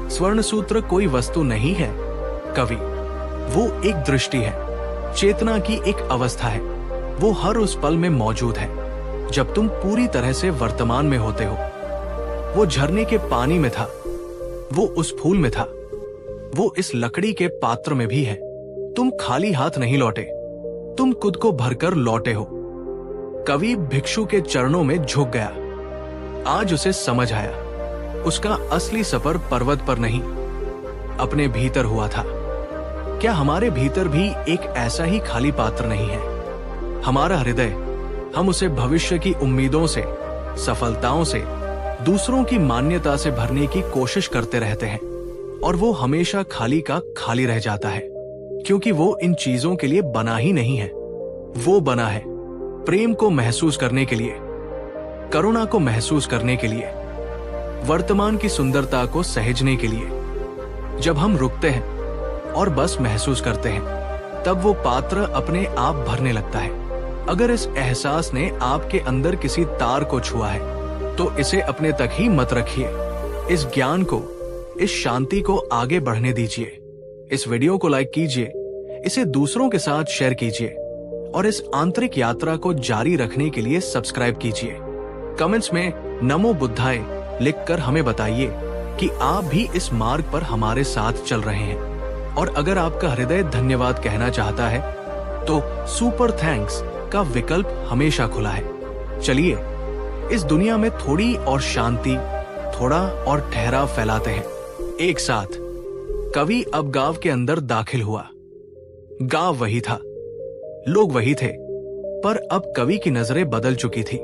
स्वर्ण सूत्र कोई वस्तु नहीं है कवि, वो एक दृष्टि है, चेतना की एक अवस्था है। वो हर उस पल में मौजूद है जब तुम पूरी तरह से वर्तमान में होते हो। वो झरने के पानी में था, वो उस फूल में था, वो इस लकड़ी के पात्र में भी है। तुम खाली हाथ नहीं लौटे, तुम खुद को भरकर लौटे हो। कवि भिक्षु के चरणों में झुक गया। आज उसे समझ आया, उसका असली सफर पर्वत पर नहीं, अपने भीतर हुआ था। क्या हमारे भीतर भी एक ऐसा ही खाली पात्र नहीं है? हमारा हृदय, हम उसे भविष्य की उम्मीदों से, सफलताओं से, दूसरों की मान्यता से भरने की कोशिश करते रहते हैं, और वो हमेशा खाली का खाली रह जाता है, क्योंकि वो इन चीजों के लिए बना ही नहीं है। वो बना है प्रेम को महसूस करने के लिए, करुणा को महसूस करने के लिए, वर्तमान की सुंदरता को सहेजने के लिए। जब हम रुकते हैं और बस महसूस करते हैं, तब वो पात्र अपने आप भरने लगता है। अगर इस एहसास ने आपके अंदर किसी तार को छुआ है तो इसे अपने तक ही मत रखिए। इस ज्ञान को, इस शांति को आगे बढ़ने दीजिए। इस वीडियो को लाइक कीजिए, इसे दूसरों के साथ शेयर कीजिए, और इस आंतरिक यात्रा को जारी रखने के लिए सब्सक्राइब कीजिए। कमेंट्स में नमो बुद्धाय लिखकर हमें बताइए कि आप भी इस मार्ग पर हमारे साथ चल रहे हैं। और अगर आपका हृदय धन्यवाद कहना चाहता है तो सुपर थैंक्स का विकल्प हमेशा खुला है। चलिए इस दुनिया में थोड़ी और शांति, थोड़ा और ठहराव फैलाते हैं एक साथ। कवि अब गांव के अंदर दाखिल हुआ। गांव वही था, लोग वही थे, पर अब कवि की नजरें बदल चुकी थी।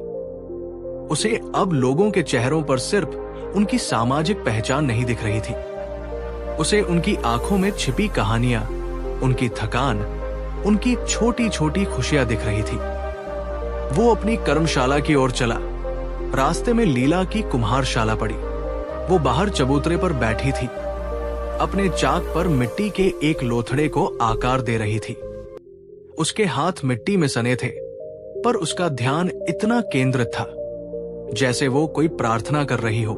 उसे अब लोगों के चेहरों पर सिर्फ उनकी सामाजिक पहचान नहीं दिख रही थी, उसे उनकी आंखों में छिपी कहानियां, उनकी थकान, उनकी छोटी छोटी खुशियां दिख रही थी। वो अपनी कर्मशाला की ओर चला। रास्ते में लीला की कुम्हारशाला पड़ी। वो बाहर चबूतरे पर बैठी थी, अपने चाक पर मिट्टी के एक लोथड़े को आकार दे रही थी। उसके हाथ मिट्टी में सने थे, पर उसका ध्यान इतना केंद्रित था जैसे वो कोई प्रार्थना कर रही हो।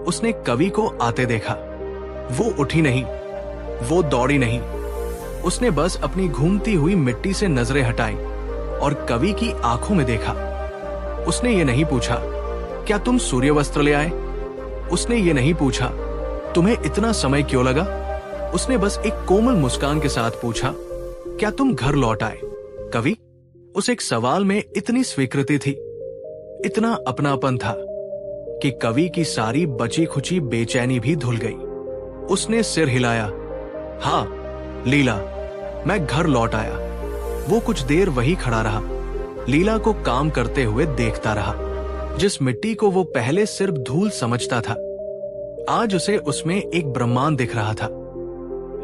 उसने कवि को आते देखा। वो उठी नहीं, वो दौड़ी नहीं, उसने बस अपनी घूमती हुई मिट्टी से नजरें हटाई और कवि की आंखों में देखा। उसने ये नहीं पूछा, क्या तुम सूर्य वस्त्र ले आए? उसने ये नहीं पूछा, तुम्हें इतना समय क्यों लगा? उसने बस एक कोमल मुस्कान के साथ पूछा, क्या तुम घर लौट आए? कवि, उस एक सवाल में इतनी स्वीकृति थी, इतना अपनापन था कि कवि की सारी बची खुची बेचैनी भी धुल गई। उसने सिर हिलाया, हाँ लीला, मैं घर लौट आया। वो कुछ देर वही खड़ा रहा, लीला को काम करते हुए देखता रहा। जिस मिट्टी को वो पहले सिर्फ धूल समझता था, आज उसे उसमें एक ब्रह्मांड दिख रहा था।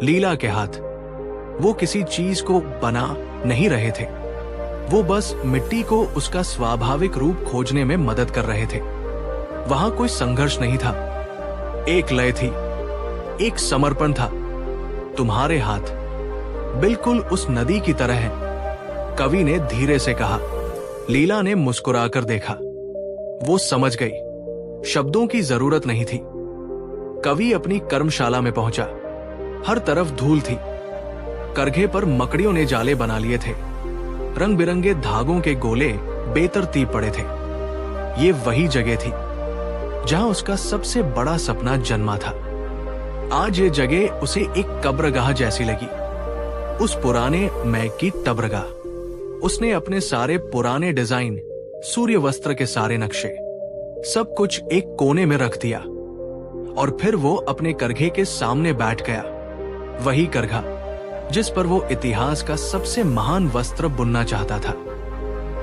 लीला के हाथ, वो किसी चीज को बना नहीं रहे थे, वो बस मिट्टी को उसका स्वाभाविक रूप खोजने में मदद कर रहे थे। वहां कोई संघर्ष नहीं था, एक लय थी, एक समर्पण था। तुम्हारे हाथ बिल्कुल उस नदी की तरह हैं, कवि ने धीरे से कहा। लीला ने मुस्कुराकर देखा। वो समझ गई, शब्दों की जरूरत नहीं थी। कवि अपनी कर्मशाला में पहुंचा। हर तरफ धूल थी, करघे पर मकड़ियों ने जाले बना लिए थे, रंग बिरंगे धागों के गोले बेतरतीब पड़े थे। ये वही जगह थी जहां उसका सबसे बड़ा सपना जन्मा था। आज ये जगह उसे एक कब्रगाह जैसी लगी, उस पुराने मैक की तबरगाह। उसने अपने सारे पुराने डिजाइन, सूर्य वस्त्र के सारे नक्शे, सब कुछ एक कोने में रख दिया, और फिर वो अपने करघे के सामने बैठ गया। वही करघा जिस पर वो इतिहास का सबसे महान वस्त्र बुनना चाहता था,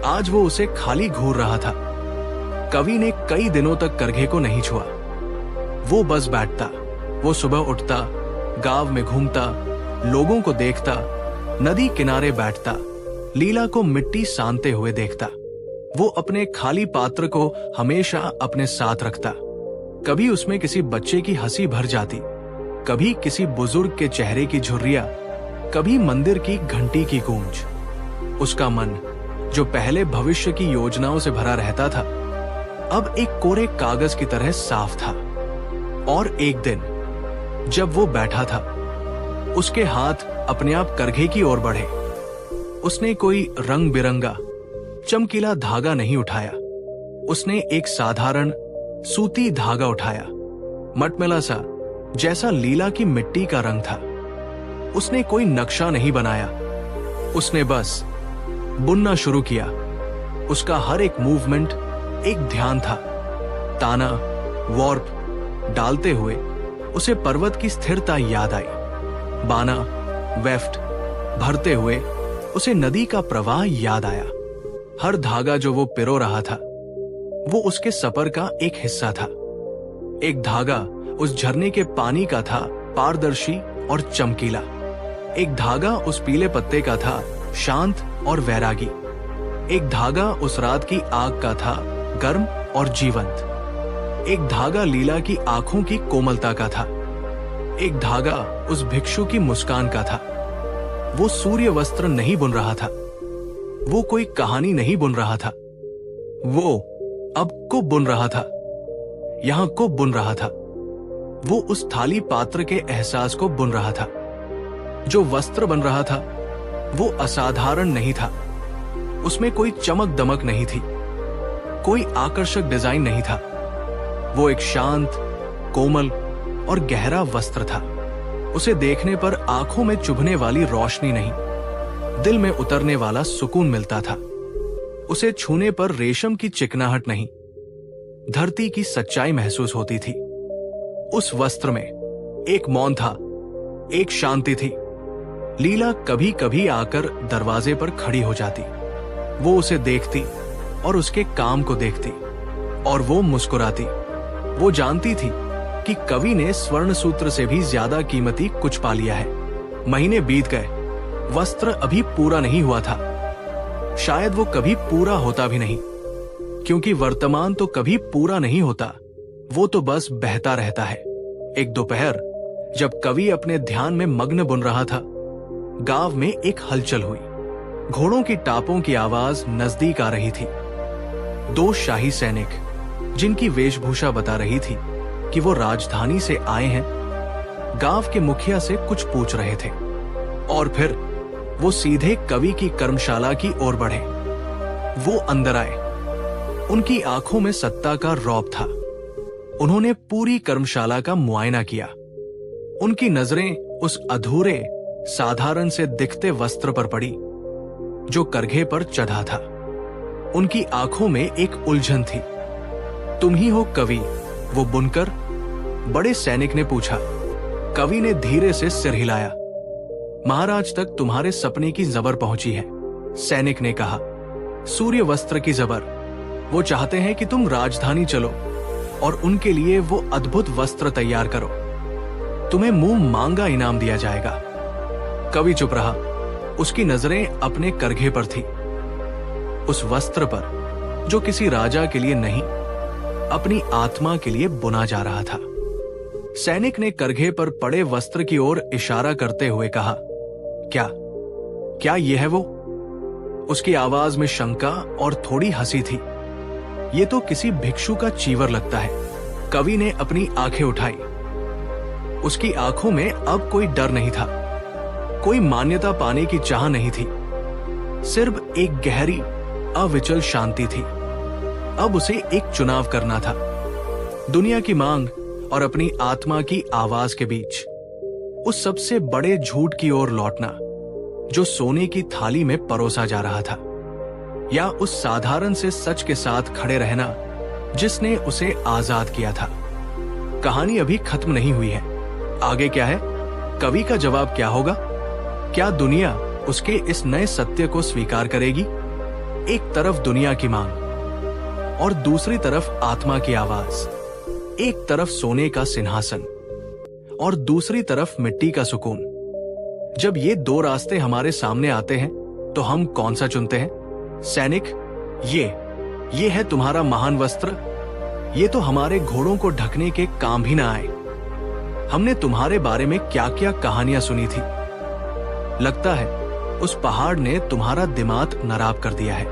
आज वो उसे खाली घूर रहा था। कवि ने कई दिनों तक करघे को नहीं छुआ। वो बस बैठता, वो सुबह उठता, गांव में घूमता, लोगों को देखता, नदी किनारे बैठता, लीला को मिट्टी सानते हुए देखता। वो अपने खाली पात्र को हमेशा अपने साथ रखता। कभी उसमें किसी बच्चे की हंसी भर जाती, कभी किसी बुजुर्ग के चेहरे की झुर्रियां, कभी मंदिर की घंटी की गूंज। उसका मन, जो पहले भविष्य की योजनाओं से भरा रहता था, अब एक कोरे कागज की तरह साफ था। और एक दिन जब वो बैठा था, उसके हाथ अपने आप करघे की ओर बढ़े। उसने कोई रंग बिरंगा चमकीला धागा नहीं उठाया, उसने एक साधारण सूती धागा उठाया, मटमैला सा, जैसा लीला की मिट्टी का रंग था। उसने कोई नक्शा नहीं बनाया, उसने बस बुनना शुरू किया। उसका हर एक मूवमेंट एक ध्यान था। ताना, वॉर्प डालते हुए उसे पर्वत की स्थिरता याद आई। बाना, वेफ्ट भरते हुए उसे नदी का प्रवाह याद आया। हर धागा जो वो पिरो रहा था, वो उसके सफर का एक हिस्सा था। एक धागा उस झरने के पानी का था, पारदर्शी और चमकीला। एक धागा उस पीले पत्ते का था, शांत और वैरागी। एक धागा उस रात की आग का था, गर्म और जीवंत। एक धागा लीला की आंखों की कोमलता का था। एक धागा उस भिक्षु की मुस्कान का था। वो सूर्य वस्त्र नहीं बुन रहा था, वो कोई कहानी नहीं बुन रहा था, वो अब को बुन रहा था, यहां को बुन रहा था। वो उस थाली पात्र के एहसास को बुन रहा था। जो वस्त्र बन रहा था वो असाधारण नहीं था। उसमें कोई चमक दमक नहीं थी, कोई आकर्षक डिजाइन नहीं था। वो एक शांत, कोमल और गहरा वस्त्र था। उसे देखने पर आंखों में चुभने वाली रोशनी नहीं, दिल में उतरने वाला सुकून मिलता था। उसे छूने पर रेशम की चिकनाहट नहीं, धरती की सच्चाई महसूस होती थी। उस वस्त्र में एक मौन था, एक शांति थी। लीला कभी कभी आकर दरवाजे पर खड़ी हो जाती। वो उसे देखती और उसके काम को देखती, और वो मुस्कुराती। वो जानती थी कि कवि ने स्वर्ण सूत्र से भी ज्यादा कीमती कुछ पा लिया है। महीने बीत गए, वस्त्र अभी पूरा नहीं हुआ था। शायद वो कभी पूरा होता भी नहीं, क्योंकि वर्तमान तो कभी पूरा नहीं होता, वो तो बस बहता रहता है। एक दोपहर जब कवि अपने ध्यान में मग्न बुन रहा था, गांव में एक हलचल हुई। घोड़ों की टापों की आवाज नजदीक आ रही थी। दो शाही सैनिक, जिनकी वेशभूषा बता रही थी कि वो राजधानी से आए हैं, गांव के मुखिया से कुछ पूछ रहे थे। और फिर वो सीधे कवि की कर्मशाला की ओर बढ़े। वो अंदर आए। उनकी आंखों में सत्ता का रौब था। उन्होंने पूरी कर्मशाला का मुआयना किया। उनकी नजरें उस अधूरे, साधारण से दिखते वस्त्र पर पड़ी जो करघे पर चढ़ा था। उनकी आंखों में एक उलझन थी। तुम ही हो कवि, वो बुनकर? बड़े सैनिक ने पूछा। कवि ने धीरे से सिर हिलाया। महाराज तक तुम्हारे सपने की जबर पहुंची है, सैनिक ने कहा। सूर्य वस्त्र की जबर। वो चाहते हैं कि तुम राजधानी चलो और उनके लिए वो अद्भुत वस्त्र तैयार करो। तुम्हें मुंह मांगा इनाम दिया जाएगा। कवि चुप रहा। उसकी नजरें अपने करघे पर थी, उस वस्त्र पर जो किसी राजा के लिए नहीं, अपनी आत्मा के लिए बुना जा रहा था। सैनिक ने करघे पर पड़े वस्त्र की ओर इशारा करते हुए कहा, क्या ये है वो? उसकी आवाज में शंका और थोड़ी हंसी थी। ये तो किसी भिक्षु का चीवर लगता है। कवि ने अपनी आंखें उठाई। उसकी आंखों में अब कोई डर नहीं था, कोई मान्यता पाने की चाह नहीं थी, सिर्फ एक गहरी, अविचल शांति थी। अब उसे एक चुनाव करना था, दुनिया की मांग और अपनी आत्मा की आवाज के बीच। उस सबसे बड़े झूठ की ओर लौटना जो सोने की थाली में परोसा जा रहा था, या उस साधारण से सच के साथ खड़े रहना जिसने उसे आजाद किया था। कहानी अभी खत्म नहीं हुई है। आगे क्या है? कवि का जवाब क्या होगा? क्या दुनिया उसके इस नए सत्य को स्वीकार करेगी? एक तरफ दुनिया की मांग और दूसरी तरफ आत्मा की आवाज। एक तरफ सोने का सिंहासन और दूसरी तरफ मिट्टी का सुकून। जब ये दो रास्ते हमारे सामने आते हैं तो हम कौन सा चुनते हैं? सैनिक, ये है तुम्हारा महान वस्त्र, ये तो हमारे घोड़ों को ढकने के काम भी ना आए। हमने तुम्हारे बारे में क्या क्या कहानियां सुनी थी। लगता है उस पहाड़ ने तुम्हारा दिमाग नराब कर दिया है।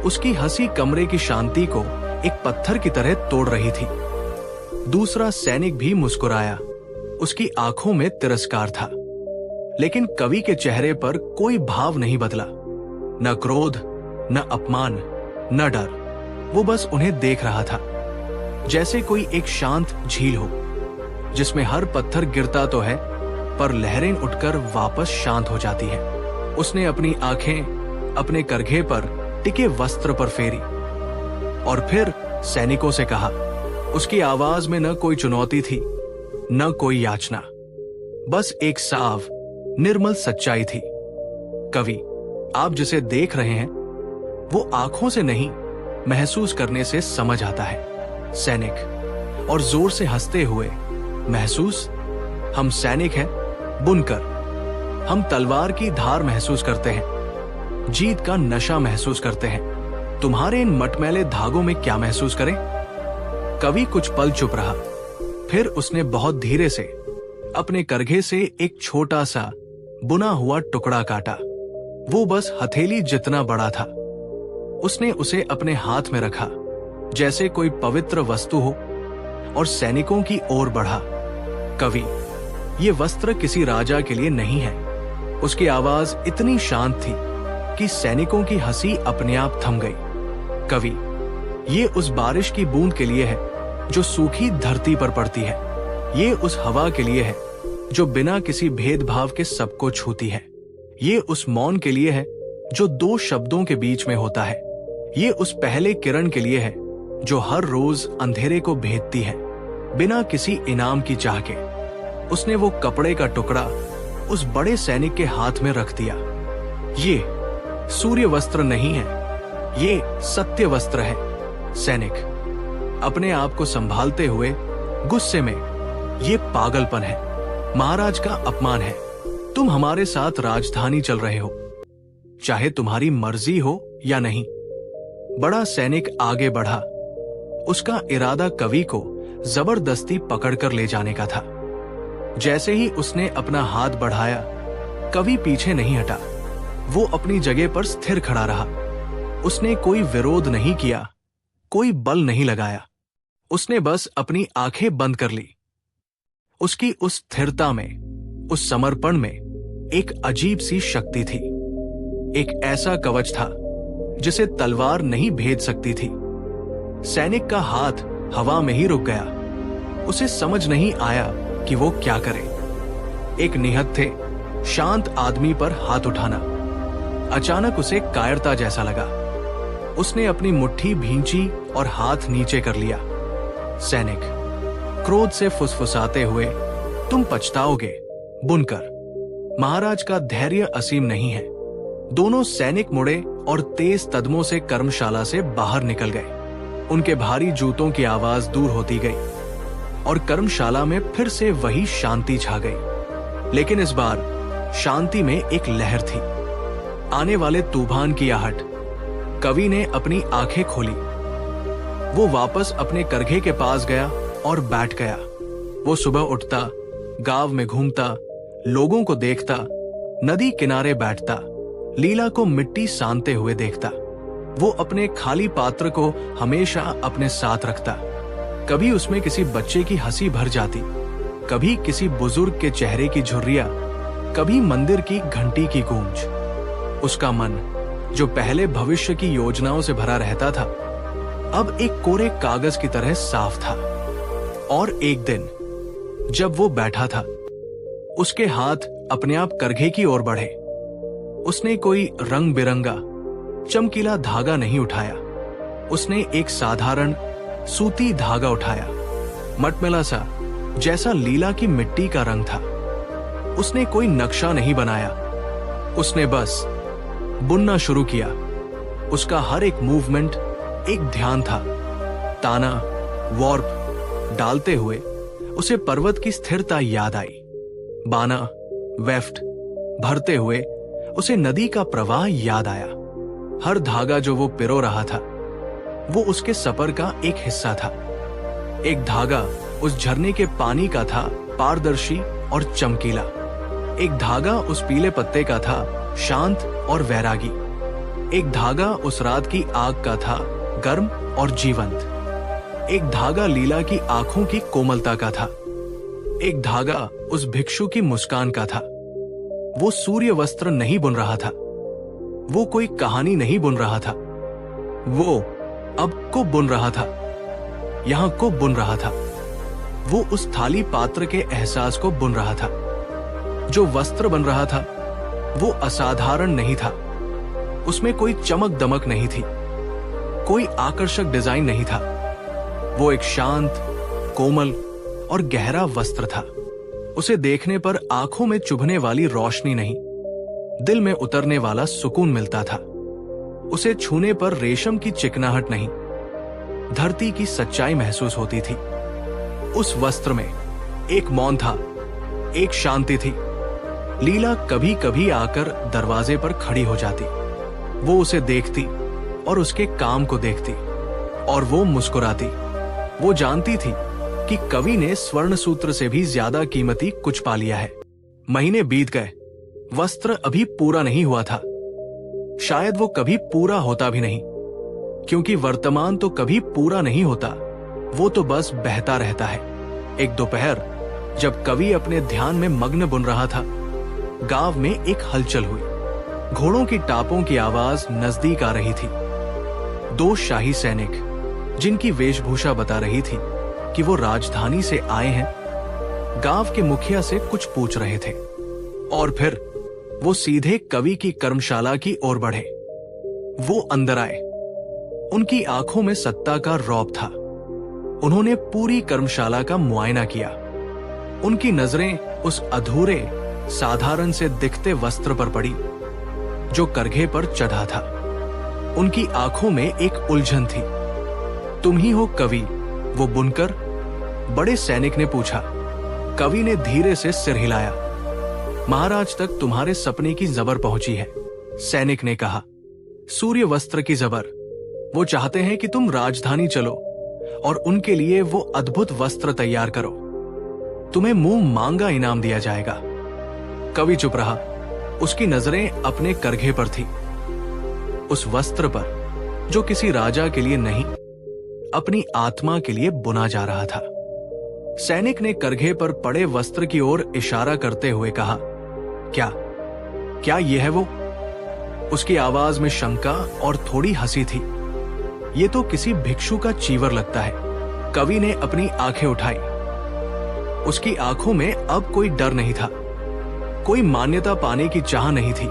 उसकी हंसी कमरे की शांति को एक पत्थर की तरह तोड़ रही थी। दूसरा सैनिक भी मुस्कुराया। उसकी आंखों में तिरस्कार था, लेकिन कवि के चेहरे पर कोई भाव नहीं बदला। न क्रोध, न अपमान, न डर। वो बस उन्हें देख रहा था, जैसे कोई एक शांत झील हो जिसमें हर पत्थर गिरता तो है पर लहरें उठकर वापस शांत हो जाती है। उसने अपनी आंखें अपने करघे पर टिके वस्त्र पर फेरी और फिर सैनिकों से कहा। उसकी आवाज में न कोई चुनौती थी, न कोई याचना, बस एक साफ निर्मल सच्चाई थी। कवि, आप जिसे देख रहे हैं वो आंखों से नहीं, महसूस करने से समझ आता है। सैनिक और जोर से हंसते हुए, महसूस? हम सैनिक हैं, बुनकर। हम तलवार की धार महसूस करते हैं, जीत का नशा महसूस करते हैं। तुम्हारे इन मटमैले धागों में क्या महसूस करें? कवि कुछ पल चुप रहा, फिर उसने बहुत धीरे से अपने करघे से एक छोटा सा बुना हुआ टुकड़ा काटा। वो बस हथेली जितना बड़ा था। उसने उसे अपने हाथ में रखा जैसे कोई पवित्र वस्तु हो और सैनिकों की ओर बढ़ा। कवि, ये वस्त्र किसी राजा के लिए नहीं है। उसकी आवाज इतनी शांत थी कि सैनिकों की हंसी अपने आप थम गई। कवि, ये उस बारिश की बूंद के लिए है जो सूखी धरती पर पड़ती है। ये उस हवा के लिए है जो बिना किसी भेदभाव के सबको छूती है। ये उस मौन के लिए है जो दो शब्दों के बीच में होता है। ये उस पहले किरण के लिए है जो हर रोज अंधेरे को भेदती है बिना किसी इनाम की चाह के। उसने वो कपड़े का टुकड़ा उस बड़े सैनिक के हाथ में रख दिया। ये सूर्य वस्त्र नहीं है, ये सत्य वस्त्र है। सैनिक, अपने आप को संभालते हुए गुस्से में, ये पागलपन है, महाराज का अपमान है। तुम हमारे साथ राजधानी चल रहे हो, चाहे तुम्हारी मर्जी हो या नहीं। बड़ा सैनिक आगे बढ़ा। उसका इरादा कवि को जबरदस्ती पकड़कर ले जाने का था। जैसे ही उसने अपना हाथ बढ़ाया, कवि पीछे नहीं हटा। वो अपनी जगह पर स्थिर खड़ा रहा। उसने कोई विरोध नहीं किया, कोई बल नहीं लगाया। उसने बस अपनी आंखें बंद कर ली। उसकी उस स्थिरता में, उस समर्पण में एक अजीब सी शक्ति थी। एक ऐसा कवच था जिसे तलवार नहीं भेद सकती थी। सैनिक का हाथ हवा में ही रुक गया। उसे समझ नहीं आया कि वो क्या करे। एक निहत्थे, शांत आदमी पर हाथ उठाना अचानक उसे कायरता जैसा लगा। उसने अपनी मुट्ठी भींची और हाथ नीचे कर लिया। सैनिक क्रोध से फुसफुसाते हुए, तुम पछताओगे, बुनकर। महाराज का धैर्य असीम नहीं है। दोनों सैनिक मुड़े और तेज कदमों से कर्मशाला से बाहर निकल गए। उनके भारी जूतों की आवाज दूर होती गई और कर्मशाला में फिर से वही शांति छा गई। लेकिन इस बार शांति में एक लहर थी, आने वाले तूफान की आहट। कवि ने अपनी आंखें खोली। वो वापस अपने करघे के पास गया और बैठ गया। वो सुबह उठता, गांव में घूमता, लोगों को देखता, नदी किनारे बैठता, लीला को मिट्टी सानते हुए देखता। वो अपने खाली पात्र को हमेशा अपने साथ रखता। कभी उसमें किसी बच्चे की हंसी भर जाती, कभी किसी बुजुर्ग के चेहरे की झुर्रियां, कभी मंदिर की घंटी की गूंज। उसका मन, जो पहले भविष्य की योजनाओं से भरा रहता था, अब एक कोरे कागज की तरह साफ था। और एक दिन जब वो बैठा था, उसके हाथ अपने आप करघे की ओर बढ़े। उसने कोई रंग बिरंगा चमकीला धागा नहीं उठाया। उसने एक साधारण सूती धागा उठाया, मटमैला सा, जैसा लीला की मिट्टी का रंग था। उसने कोई नक्शा नहीं बनाया, उसने बस बुनना शुरू किया। उसका हर एक मूवमेंट एक ध्यान था। ताना, वॉर्प डालते हुए उसे पर्वत की स्थिरता याद आई। बाना, वेफ्ट भरते हुए उसे नदी का प्रवाह याद आया। हर धागा जो वो पिरो रहा था, वो उसके सफर का एक हिस्सा था। एक धागा उस झरने के पानी का था, पारदर्शी और चमकीला। एक धागा उस पीले पत्ते का था, शांत और वैरागी। एक धागा उस रात की आग का था, गर्म और जीवंत। एक धागा लीला की आंखों की कोमलता का था। एक धागा उस भिक्षु की मुस्कान का था। वो सूर्य वस्त्र नहीं बुन रहा था, वो कोई कहानी नहीं बुन रहा था, वो अब को बुन रहा था, यहां को बुन रहा था। वो उस थाली पात्र के एहसास को बुन रहा था। जो वस्त्र बन रहा था वो असाधारण नहीं था। उसमें कोई चमक दमक नहीं थी, कोई आकर्षक डिजाइन नहीं था। वो एक शांत, कोमल और गहरा वस्त्र था। उसे देखने पर आंखों में चुभने वाली रोशनी नहीं, दिल में उतरने वाला सुकून मिलता था। उसे छूने पर रेशम की चिकनाहट नहीं, धरती की सच्चाई महसूस होती थी। उस वस्त्र में एक मौन था, एक शांति थी। लीला कभी कभी आकर दरवाजे पर खड़ी हो जाती। वो उसे देखती और उसके काम को देखती, और वो मुस्कुराती। वो जानती थी कि कवि ने स्वर्ण सूत्र से भी ज्यादा कीमती कुछ पा लिया है। महीने बीत गए, वस्त्र अभी पूरा नहीं हुआ था। शायद वो कभी पूरा होता भी नहीं, क्योंकि वर्तमान तो कभी पूरा नहीं होता, वो तो बस बहता रहता है। एक दोपहर जब कवि अपने ध्यान में मग्न बुन रहा था, गांव में एक हलचल हुई। घोड़ों की टापों की आवाज नजदीक आ रही थी। दो शाही सैनिक, जिनकी वेशभूषा बता रही थी कि वो राजधानी से आए हैं, गांव के मुखिया से कुछ पूछ रहे थे। और फिर वो सीधे कवि की कर्मशाला की ओर बढ़े। वो अंदर आए। उनकी आंखों में सत्ता का रौब था। उन्होंने पूरी कर्मशाला का मुआयना किया। उनकी नजरें उस अधूरे, साधारण से दिखते वस्त्र पर पड़ी जो करघे पर चढ़ा था। उनकी आंखों में एक उलझन थी। तुम ही हो कवि, वो बुनकर? बड़े सैनिक ने पूछा। कवि ने धीरे से सिर हिलाया। महाराज तक तुम्हारे सपने की जबर पहुंची है, सैनिक ने कहा। सूर्य वस्त्र की जबर। वो चाहते हैं कि तुम राजधानी चलो और उनके लिए वो अद्भुत वस्त्र तैयार करो। तुम्हें मुंह मांगा इनाम दिया जाएगा। कवि चुप रहा। उसकी नजरें अपने करघे पर थी, उस वस्त्र पर जो किसी राजा के लिए नहीं, अपनी आत्मा के लिए बुना जा रहा था। सैनिक ने करघे पर पड़े वस्त्र की ओर इशारा करते हुए कहा, क्या यह है वो? उसकी आवाज में शंका और थोड़ी हंसी थी। ये तो किसी भिक्षु का चीवर लगता है। कवि ने अपनी आंखें उठाई। उसकी आंखों में अब कोई डर नहीं था, कोई मान्यता पाने की चाह नहीं थी,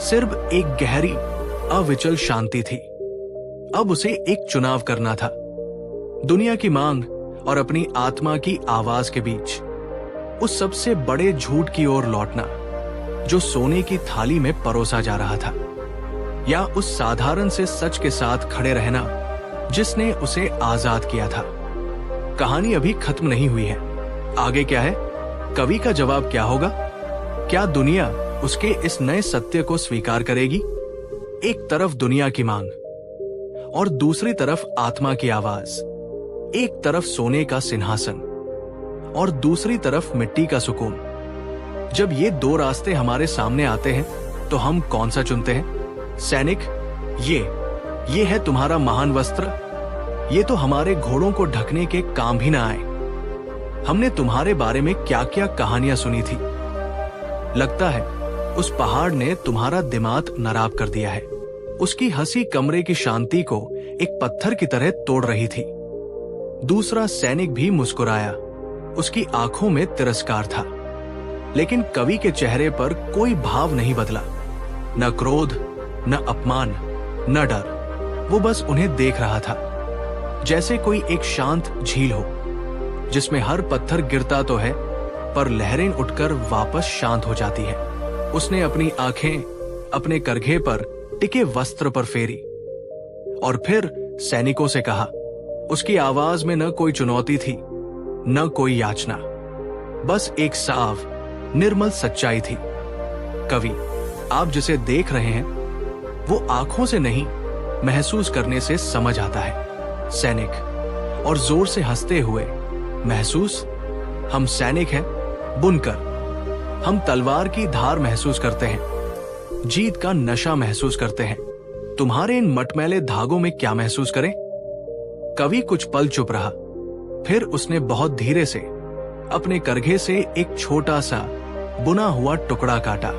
सिर्फ एक गहरी, अविचल शांति थी। अब उसे एक चुनाव करना था, दुनिया की मांग और अपनी आत्मा की आवाज के बीच उस सबसे बड़े झूठ की ओर लौटना जो सोने की थाली में परोसा जा रहा था, या उस साधारण से सच के साथ खड़े रहना जिसने उसे आजाद किया था। कहानी अभी खत्म नहीं हुई है। आगे क्या है? कवि का जवाब क्या होगा? क्या दुनिया उसके इस नए सत्य को स्वीकार करेगी? एक तरफ दुनिया की मांग और दूसरी तरफ आत्मा की आवाज। एक तरफ सोने का सिंहासन और दूसरी तरफ मिट्टी का सुकून। जब ये दो रास्ते हमारे सामने आते हैं तो हम कौन सा चुनते हैं? सैनिक, ये है तुम्हारा महान वस्त्र। ये तो हमारे घोड़ों को ढकने के काम भी ना आए। हमने तुम्हारे बारे में क्या क्या कहानियां सुनी थी। लगता है उस पहाड़ ने तुम्हारा दिमाग नराब कर दिया है। उसकी हंसी कमरे की शांति को एक पत्थर की तरह तोड़ रही थी। दूसरा सैनिक भी मुस्कुराया। उसकी आंखों में तिरस्कार था, लेकिन कवि के चेहरे पर कोई भाव नहीं बदला, न क्रोध, न अपमान, न डर। वो बस उन्हें देख रहा था, जैसे कोई एक शांत झील हो जिसमें हर पत्थर गिरता तो है पर लहरें उठकर वापस शांत हो जाती है। उसने अपनी आंखें अपने करघे पर टिके वस्त्र पर फेरी और फिर सैनिकों से कहा। उसकी आवाज में न कोई चुनौती थी, न कोई याचना, बस एक साफ, निर्मल सच्चाई थी। कवि, आप जिसे देख रहे हैं वो आंखों से नहीं, महसूस करने से समझ आता है। सैनिक, और जोर से हंसते हुए, महसूस, हम सैनिक हैं, बुनकर। हम तलवार की धार महसूस करते हैं, जीत का नशा महसूस करते हैं। तुम्हारे इन मटमैले धागों में क्या महसूस करें? कवि कुछ पल चुप रहा, फिर उसने बहुत धीरे से अपने करघे से एक छोटा सा बुना हुआ टुकड़ा काटा।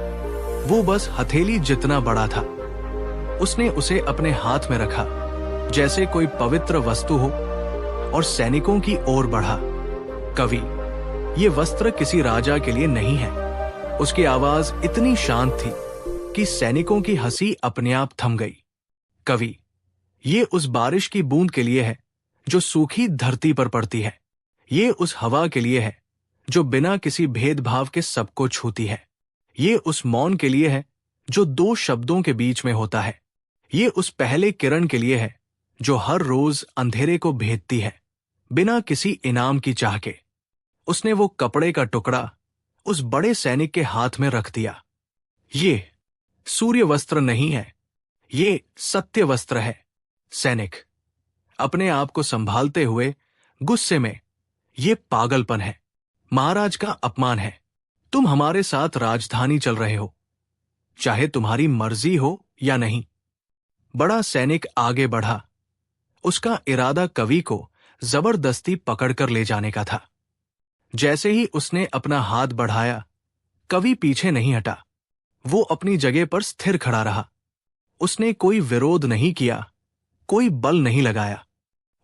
वो बस हथेली जितना बड़ा था। उसने उसे अपने हाथ में रखा जैसे कोई पवित्र वस्तु हो और सैनिकों की ओर बढ़ा। कवि, ये वस्त्र किसी राजा के लिए नहीं है। उसकी आवाज इतनी शांत थी कि सैनिकों की हंसी अपने आप थम गई। कवि, ये उस बारिश की बूंद के लिए है जो सूखी धरती पर पड़ती है। ये उस हवा के लिए है जो बिना किसी भेदभाव के सबको छूती है। ये उस मौन के लिए है जो दो शब्दों के बीच में होता है। ये उस पहले किरण के लिए है जो हर रोज अंधेरे को भेदती है, बिना किसी इनाम की चाह के। उसने वो कपड़े का टुकड़ा उस बड़े सैनिक के हाथ में रख दिया। ये सूर्य वस्त्र नहीं है, ये सत्य वस्त्र है। सैनिक, अपने आप को संभालते हुए गुस्से में, ये पागलपन है, महाराज का अपमान है। तुम हमारे साथ राजधानी चल रहे हो, चाहे तुम्हारी मर्जी हो या नहीं। बड़ा सैनिक आगे बढ़ा। उसका इरादा कवि को जबरदस्ती पकड़कर ले जाने का था। जैसे ही उसने अपना हाथ बढ़ाया, कवि पीछे नहीं हटा। वो अपनी जगह पर स्थिर खड़ा रहा। उसने कोई विरोध नहीं किया, कोई बल नहीं लगाया।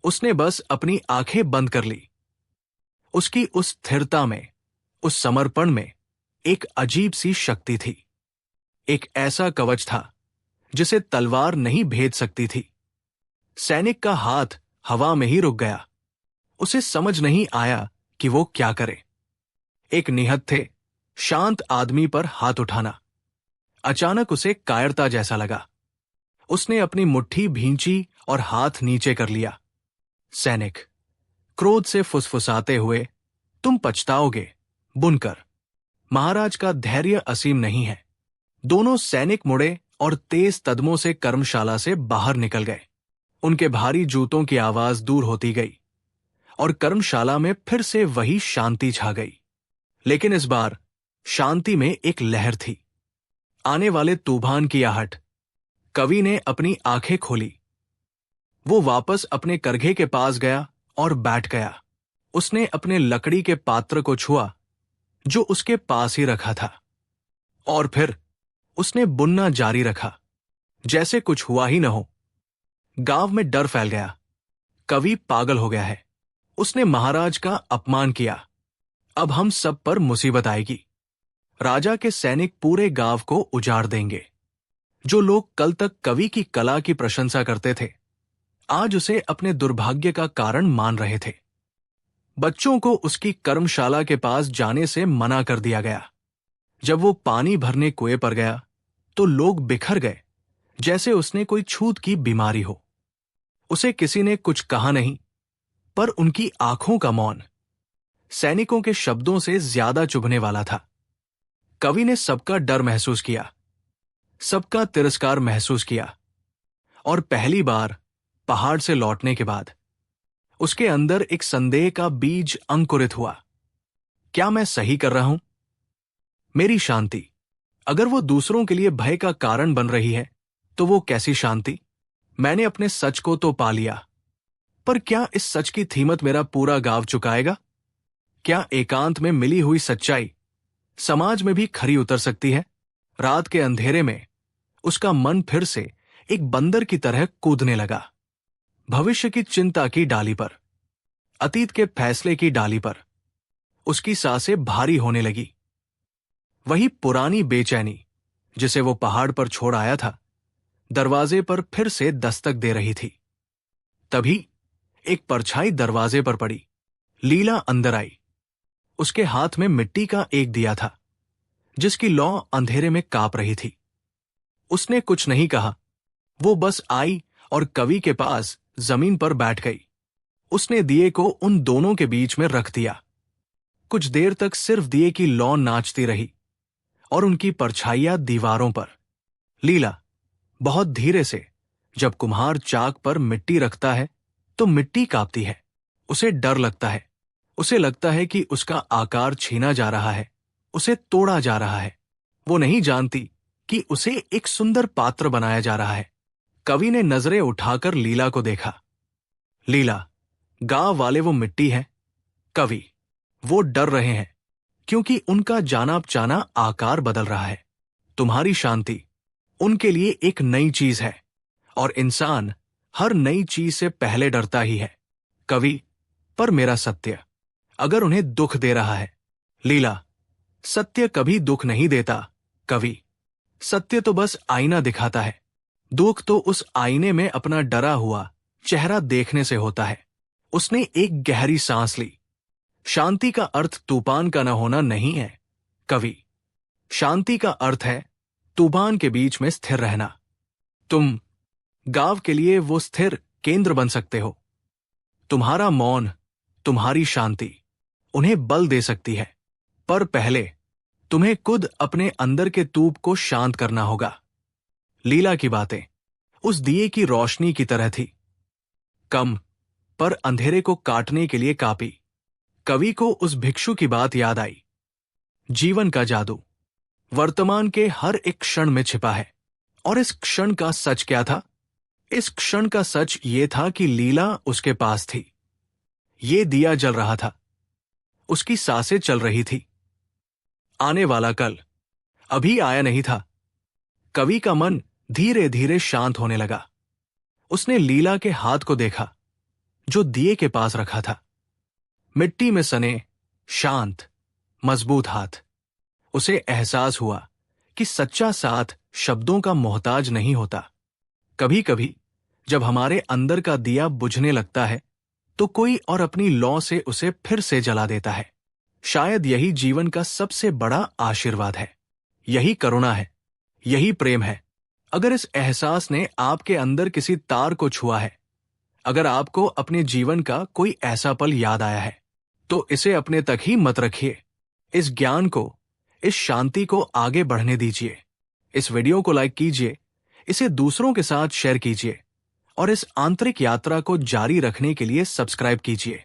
उसने बस अपनी आंखें बंद कर ली। उसकी उस स्थिरता में, उस समर्पण में एक अजीब सी शक्ति थी। एक ऐसा कवच था जिसे तलवार नहीं भेद सकती थी। सैनिक का हाथ हवा में ही रुक गया। उसे समझ नहीं आया कि वो क्या करे। एक निहत्थे, शांत आदमी पर हाथ उठाना अचानक उसे कायरता जैसा लगा। उसने अपनी मुट्ठी भींची और हाथ नीचे कर लिया। सैनिक, क्रोध से फुसफुसाते हुए, तुम पछताओगे, बुनकर। महाराज का धैर्य असीम नहीं है। दोनों सैनिक मुड़े और तेज कदमों से कर्मशाला से बाहर निकल गए। उनके भारी जूतों की आवाज दूर होती गई और कर्मशाला में फिर से वही शांति छा गई। लेकिन इस बार शांति में एक लहर थी, आने वाले तूफान की आहट। कवि ने अपनी आंखें खोली। वो वापस अपने करघे के पास गया और बैठ गया। उसने अपने लकड़ी के पात्र को छुआ जो उसके पास ही रखा था, और फिर उसने बुनना जारी रखा जैसे कुछ हुआ ही न हो। गांव में डर फैल गया। कवि पागल हो गया है। उसने महाराज का अपमान किया। अब हम सब पर मुसीबत आएगी। राजा के सैनिक पूरे गांव को उजाड़ देंगे। जो लोग कल तक कवि की कला की प्रशंसा करते थे, आज उसे अपने दुर्भाग्य का कारण मान रहे थे। बच्चों को उसकी कर्मशाला के पास जाने से मना कर दिया गया। जब वो पानी भरने कुएं पर गया तो लोग बिखर गए जैसे उसने कोई छूत की बीमारी हो। उसे किसी ने कुछ कहा नहीं, पर उनकी आंखों का मौन सैनिकों के शब्दों से ज्यादा चुभने वाला था। कवि ने सबका डर महसूस किया, सबका तिरस्कार महसूस किया, और पहली बार पहाड़ से लौटने के बाद उसके अंदर एक संदेह का बीज अंकुरित हुआ। क्या मैं सही कर रहा हूं? मेरी शांति, अगर वो दूसरों के लिए भय का कारण बन रही है, तो वो कैसी शांति? मैंने अपने सच को तो पा लिया, पर क्या इस सच की कीमत मेरा पूरा गांव चुकाएगा? क्या एकांत में मिली हुई सच्चाई समाज में भी खरी उतर सकती है? रात के अंधेरे में उसका मन फिर से एक बंदर की तरह कूदने लगा। भविष्य की चिंता की डाली पर, अतीत के फैसले की डाली पर उसकी सांसें भारी होने लगी। वही पुरानी बेचैनी जिसे वो पहाड़ पर छोड़ आया था, दरवाजे पर फिर से दस्तक दे रही थी। तभी एक परछाई दरवाजे पर पड़ी। लीला अंदर आई। उसके हाथ में मिट्टी का एक दिया था जिसकी लौ अंधेरे में कांप रही थी। उसने कुछ नहीं कहा, वो बस आई और कवि के पास जमीन पर बैठ गई। उसने दिए को उन दोनों के बीच में रख दिया। कुछ देर तक सिर्फ दिए की लौ नाचती रही और उनकी परछाइयां दीवारों पर। लीला, बहुत धीरे से, जब कुम्हार चाक पर मिट्टी रखता है तो मिट्टी कांपती है। उसे डर लगता है। उसे लगता है कि उसका आकार छीना जा रहा है, उसे तोड़ा जा रहा है। वो नहीं जानती कि उसे एक सुंदर पात्र बनाया जा रहा है। कवि ने नजरें उठाकर लीला को देखा। लीला, गांव वाले वो मिट्टी है। कवि, वो डर रहे हैं क्योंकि उनका जाना पहचाना आकार बदल रहा है। तुम्हारी शांति उनके लिए एक नई चीज है, और इंसान हर नई चीज से पहले डरता ही है। कवि, पर मेरा सत्य अगर उन्हें दुख दे रहा है। लीला, सत्य कभी दुख नहीं देता। कवि, सत्य तो बस आईना दिखाता है। दुख तो उस आईने में अपना डरा हुआ चेहरा देखने से होता है। उसने एक गहरी सांस ली। शांति का अर्थ तूफान का न होना नहीं है। कवि, शांति का अर्थ है तूफान के बीच में स्थिर रहना। तुम गांव के लिए वो स्थिर केंद्र बन सकते हो। तुम्हारा मौन, तुम्हारी शांति उन्हें बल दे सकती है, पर पहले तुम्हें खुद अपने अंदर के तूप को शांत करना होगा। लीला की बातें उस दिए की रोशनी की तरह थी, कम पर अंधेरे को काटने के लिए कापी। कवि को उस भिक्षु की बात याद आई। जीवन का जादू वर्तमान के हर एक क्षण में छिपा है। और इस क्षण का सच क्या था? इस क्षण का सच ये था कि लीला उसके पास थी। ये दिया जल रहा था, उसकी सांसें चल रही थी। आने वाला कल अभी आया नहीं था। कवि का मन धीरे धीरे शांत होने लगा। उसने लीला के हाथ को देखा जो दिए के पास रखा था। मिट्टी में सने, शांत, मजबूत हाथ। उसे एहसास हुआ कि सच्चा साथ शब्दों का मोहताज नहीं होता। कभी कभी जब हमारे अंदर का दिया बुझने लगता है तो कोई और अपनी लौ से उसे फिर से जला देता है। शायद यही जीवन का सबसे बड़ा आशीर्वाद है। यही करुणा है, यही प्रेम है। अगर इस एहसास ने आपके अंदर किसी तार को छुआ है, अगर आपको अपने जीवन का कोई ऐसा पल याद आया है, तो इसे अपने तक ही मत रखिए। इस ज्ञान को, इस शांति को आगे बढ़ने दीजिए। इस वीडियो को लाइक कीजिए, इसे दूसरों के साथ शेयर कीजिए और इस आंतरिक यात्रा को जारी रखने के लिए सब्सक्राइब कीजिए।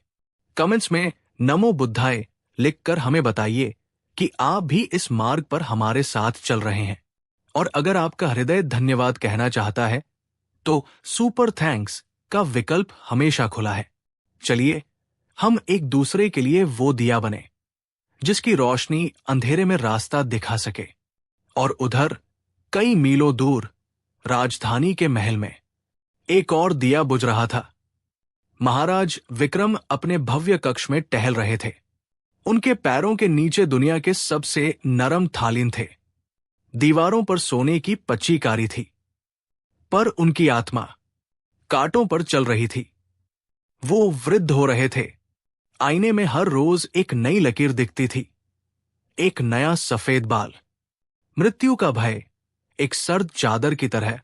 कमेंट्स में नमो बुद्धाय लिखकर हमें बताइए कि आप भी इस मार्ग पर हमारे साथ चल रहे हैं। और अगर आपका हृदय धन्यवाद कहना चाहता है तो सुपर थैंक्स का विकल्प हमेशा खुला है। चलिए हम एक दूसरे के लिए वो दिया बने जिसकी रोशनी अंधेरे में रास्ता दिखा सके। और उधर कई मीलों दूर राजधानी के महल में एक और दिया बुझ रहा था। महाराज विक्रम अपने भव्य कक्ष में टहल रहे थे। उनके पैरों के नीचे दुनिया के सबसे नरम थालिन थे। दीवारों पर सोने की पच्ची कारी थी, पर उनकी आत्मा कांटों पर चल रही थी। वो वृद्ध हो रहे थे। आईने में हर रोज एक नई लकीर दिखती थी, एक नया सफेद बाल। मृत्यु का भय एक सर्द चादर की तरह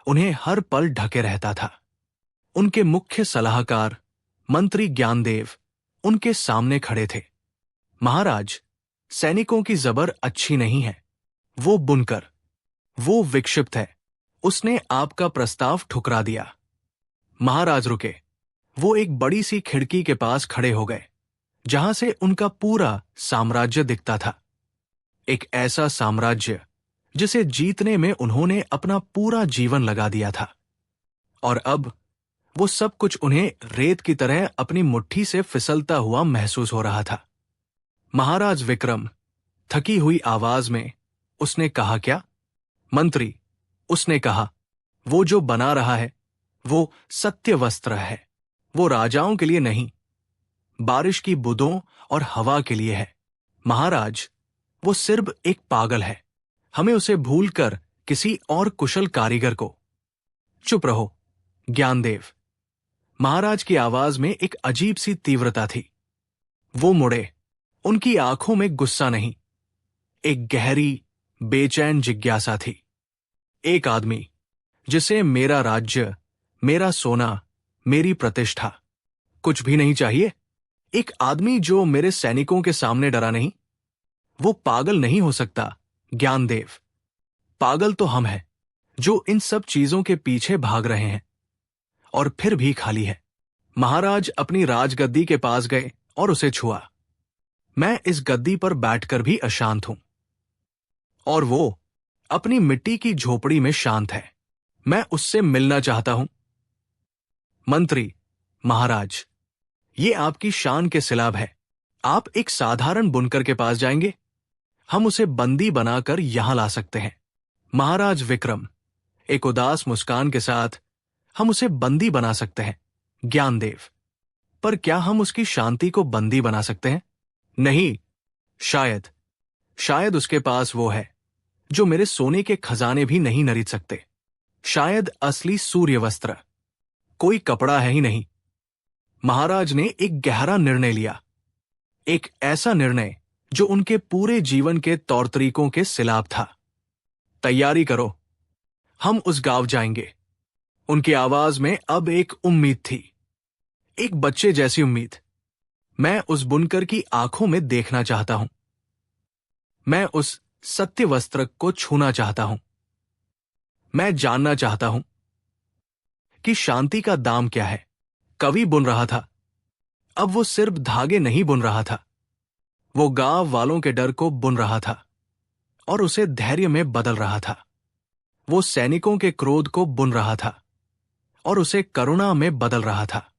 उन्हें हर पल ढके रहता था। उनके मुख्य सलाहकार मंत्री ज्ञानदेव उनके सामने खड़े थे। महाराज, सैनिकों की जबर अच्छी नहीं है। वो बुनकर, वो विक्षिप्त है। उसने आपका प्रस्ताव ठुकरा दिया। महाराज रुके। वो एक बड़ी सी खिड़की के पास खड़े हो गए जहां से उनका पूरा साम्राज्य दिखता था। एक ऐसा साम्राज्य जिसे जीतने में उन्होंने अपना पूरा जीवन लगा दिया था। और अब वो सब कुछ उन्हें रेत की तरह अपनी मुट्ठी से फिसलता हुआ महसूस हो रहा था। महाराज विक्रम, थकी हुई आवाज में उसने कहा, क्या? मंत्री, उसने कहा, वो जो बना रहा है वो सत्य वस्त्र है। वो राजाओं के लिए नहीं, बारिश की बूंदों और हवा के लिए है। महाराज, वो सिर्फ एक पागल है। हमें उसे भूलकर किसी और कुशल कारीगर को। चुप रहो ज्ञानदेव। महाराज की आवाज में एक अजीब सी तीव्रता थी। वो मुड़े। उनकी आंखों में गुस्सा नहीं, एक गहरी बेचैन जिज्ञासा थी। एक आदमी जिसे मेरा राज्य, मेरा सोना, मेरी प्रतिष्ठा कुछ भी नहीं चाहिए। एक आदमी जो मेरे सैनिकों के सामने डरा नहीं। वो पागल नहीं हो सकता ज्ञानदेव। पागल तो हम हैं जो इन सब चीजों के पीछे भाग रहे हैं और फिर भी खाली है। महाराज अपनी राजगद्दी के पास गए और उसे छुआ। मैं इस गद्दी पर बैठकर भी अशांत हूं, और वो अपनी मिट्टी की झोपड़ी में शांत है। मैं उससे मिलना चाहता हूं। मंत्री, महाराज, ये आपकी शान के सिलाब है। आप एक साधारण बुनकर के पास जाएंगे? हम उसे बंदी बनाकर यहां ला सकते हैं। महाराज विक्रम, एक उदास मुस्कान के साथ, हम उसे बंदी बना सकते हैं ज्ञानदेव। पर क्या हम उसकी शांति को बंदी बना सकते हैं? नहीं। शायद उसके पास वो है जो मेरे सोने के खजाने भी नहीं नरीद सकते। शायद असली सूर्य वस्त्र। कोई कपड़ा है ही नहीं। महाराज ने एक गहरा निर्णय लिया, एक ऐसा निर्णय जो उनके पूरे जीवन के तौर तरीकों के सिलाब था। तैयारी करो, हम उस गांव जाएंगे। उनकी आवाज में अब एक उम्मीद थी, एक बच्चे जैसी उम्मीद। मैं उस बुनकर की आंखों में देखना चाहता हूं। मैं उस सत्य वस्त्र को छूना चाहता हूं। मैं जानना चाहता हूं कि शांति का दाम क्या है। कवि बुन रहा था। अब वो सिर्फ धागे नहीं बुन रहा था, वो गांव वालों के डर को बुन रहा था और उसे धैर्य में बदल रहा था। वो सैनिकों के क्रोध को बुन रहा था और उसे करुणा में बदल रहा था।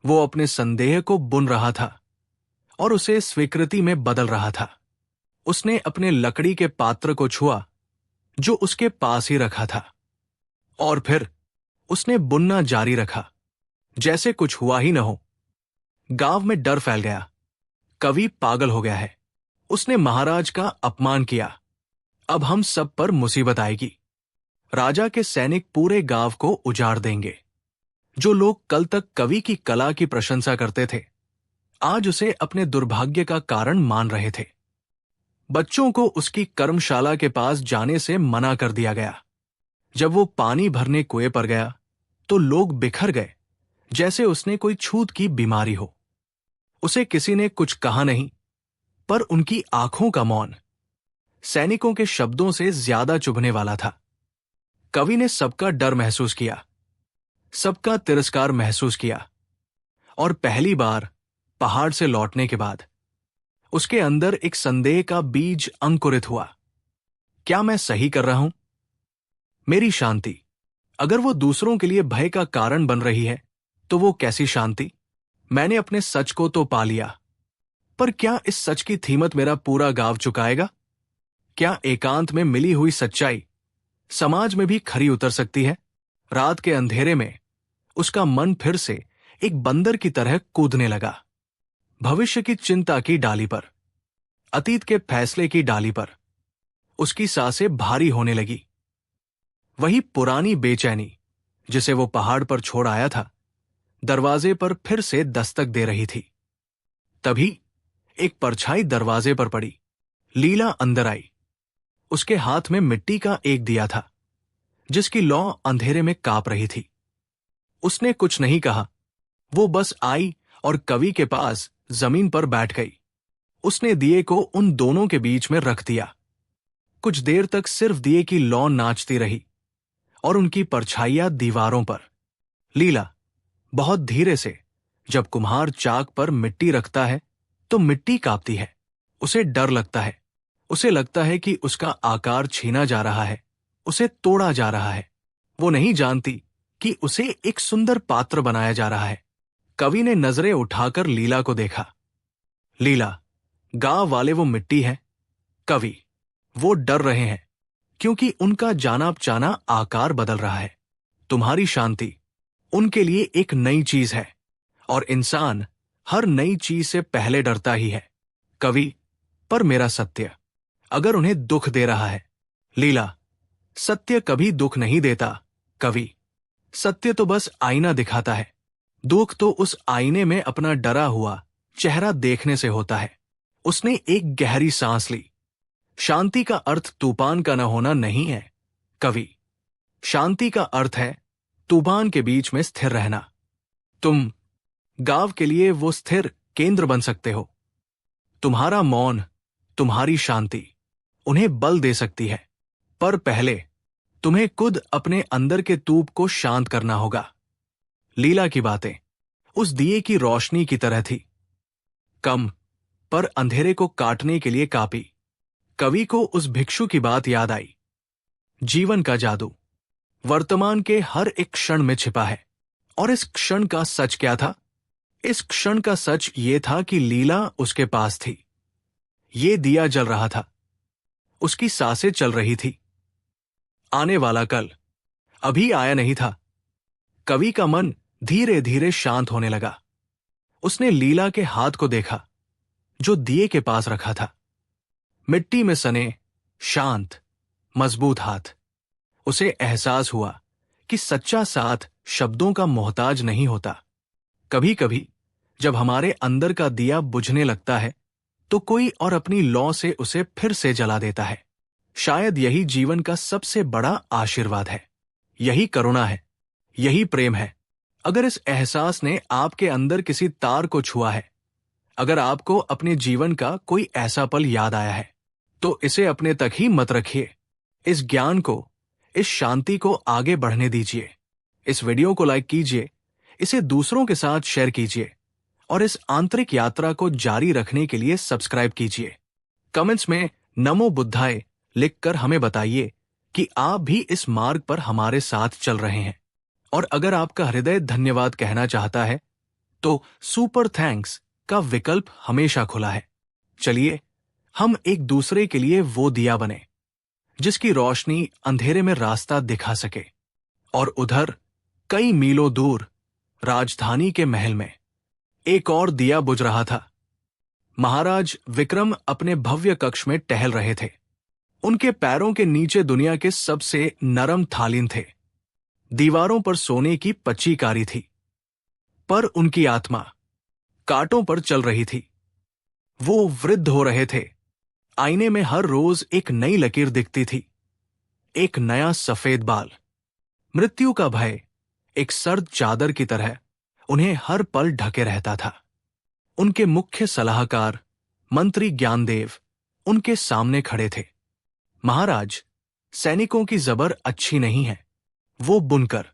वो अपने संदेह को बुन रहा था और उसे स्वीकृति में बदल रहा था। उसने अपने लकड़ी के पात्र को छुआ जो उसके पास ही रखा था, और फिर उसने बुनना जारी रखा जैसे कुछ हुआ ही न हो। गांव में डर फैल गया। कवि पागल हो गया है। उसने महाराज का अपमान किया। अब हम सब पर मुसीबत आएगी। राजा के सैनिक पूरे गांव को उजाड़ देंगे। जो लोग कल तक कवि की कला की प्रशंसा करते थे, आज उसे अपने दुर्भाग्य का कारण मान रहे थे। बच्चों को उसकी कर्मशाला के पास जाने से मना कर दिया गया। जब वो पानी भरने कुएं पर गया तो लोग बिखर गए जैसे उसने कोई छूत की बीमारी हो। उसे किसी ने कुछ कहा नहीं, पर उनकी आंखों का मौन सैनिकों के शब्दों से ज्यादा चुभने वाला था। कवि ने सबका डर महसूस किया, सबका तिरस्कार महसूस किया, और पहली बार पहाड़ से लौटने के बाद उसके अंदर एक संदेह का बीज अंकुरित हुआ। क्या मैं सही कर रहा हूं? मेरी शांति, अगर वो दूसरों के लिए भय का कारण बन रही है, तो वो कैसी शांति? मैंने अपने सच को तो पा लिया, पर क्या इस सच की कीमत मेरा पूरा गांव चुकाएगा? क्या एकांत में मिली हुई सच्चाई समाज में भी खरी उतर सकती है? रात के अंधेरे में उसका मन फिर से एक बंदर की तरह कूदने लगा। भविष्य की चिंता की डाली पर, अतीत के फैसले की डाली पर उसकी सांसें भारी होने लगी। वही पुरानी बेचैनी जिसे वो पहाड़ पर छोड़ आया था, दरवाजे पर फिर से दस्तक दे रही थी। तभी एक परछाई दरवाजे पर पड़ी। लीला अंदर आई। उसके हाथ में मिट्टी का एक दिया था जिसकी लौ अंधेरे में कांप रही थी। उसने कुछ नहीं कहा, वो बस आई और कवि के पास जमीन पर बैठ गई। उसने दिए को उन दोनों के बीच में रख दिया। कुछ देर तक सिर्फ दिए की लौ नाचती रही और उनकी परछाइयां दीवारों पर। लीला, बहुत धीरे से। जब कुम्हार चाक पर मिट्टी रखता है तो मिट्टी कांपती है। उसे डर लगता है। उसे लगता है कि उसका आकार छीना जा रहा है, उसे तोड़ा जा रहा है। वो नहीं जानती कि उसे एक सुंदर पात्र बनाया जा रहा है। कवि ने नजरें उठाकर लीला को देखा। लीला, गांव वाले वो मिट्टी है। कवि, वो डर रहे हैं क्योंकि उनका जाना पहचाना आकार बदल रहा है। तुम्हारी शांति उनके लिए एक नई चीज है, और इंसान हर नई चीज से पहले डरता ही है। कवि, पर मेरा सत्य अगर उन्हें दुख दे रहा है। लीला, सत्य कभी दुख नहीं देता। कवि, सत्य तो बस आईना दिखाता है। दुख तो उस आईने में अपना डरा हुआ चेहरा देखने से होता है। उसने एक गहरी सांस ली। शांति का अर्थ तूफान का न होना नहीं है कवि। शांति का अर्थ है तूफान के बीच में स्थिर रहना। तुम गांव के लिए वो स्थिर केंद्र बन सकते हो। तुम्हारा मौन, तुम्हारी शांति उन्हें बल दे सकती है, पर पहले तुम्हें खुद अपने अंदर के तूप को शांत करना होगा। लीला की बातें उस दिए की रोशनी की तरह थी, कम पर अंधेरे को काटने के लिए काफी। कवि को उस भिक्षु की बात याद आई। जीवन का जादू वर्तमान के हर एक क्षण में छिपा है। और इस क्षण का सच क्या था? इस क्षण का सच ये था कि लीला उसके पास थी। ये दिया जल रहा था, उसकी सांसें चल रही थी। आने वाला कल अभी आया नहीं था। कवि का मन धीरे धीरे शांत होने लगा। उसने लीला के हाथ को देखा, जो दिए के पास रखा था। मिट्टी में सने, शांत, मजबूत हाथ। उसे एहसास हुआ कि सच्चा साथ शब्दों का मोहताज नहीं होता। कभी कभी जब हमारे अंदर का दिया बुझने लगता है, तो कोई और अपनी लौ से उसे फिर से जला देता है। शायद यही जीवन का सबसे बड़ा आशीर्वाद है। यही करुणा है, यही प्रेम है। अगर इस एहसास ने आपके अंदर किसी तार को छुआ है, अगर आपको अपने जीवन का कोई ऐसा पल याद आया है, तो इसे अपने तक ही मत रखिए। इस ज्ञान को, इस शांति को आगे बढ़ने दीजिए। इस वीडियो को लाइक कीजिए, इसे दूसरों के साथ शेयर कीजिए और इस आंतरिक यात्रा को जारी रखने के लिए सब्सक्राइब कीजिए। कमेंट्स में नमो बुद्धाय लिखकर हमें बताइए कि आप भी इस मार्ग पर हमारे साथ चल रहे हैं। और अगर आपका हृदय धन्यवाद कहना चाहता है, तो सुपर थैंक्स का विकल्प हमेशा खुला है। चलिए हम एक दूसरे के लिए वो दिया बने जिसकी रोशनी अंधेरे में रास्ता दिखा सके। और उधर कई मीलों दूर राजधानी के महल में एक और दिया बुझ रहा था। महाराज विक्रम अपने भव्य कक्ष में टहल रहे थे। उनके पैरों के नीचे दुनिया के सबसे नरम थालिन थे। दीवारों पर सोने की पच्चीकारी थी, पर उनकी आत्मा कांटों पर चल रही थी। वो वृद्ध हो रहे थे। आईने में हर रोज एक नई लकीर दिखती थी, एक नया सफेद बाल। मृत्यु का भय एक सर्द चादर की तरह उन्हें हर पल ढके रहता था। उनके मुख्य सलाहकार मंत्री ज्ञानदेव उनके सामने खड़े थे। महाराज, सैनिकों की जबर अच्छी नहीं है, वो बुनकर,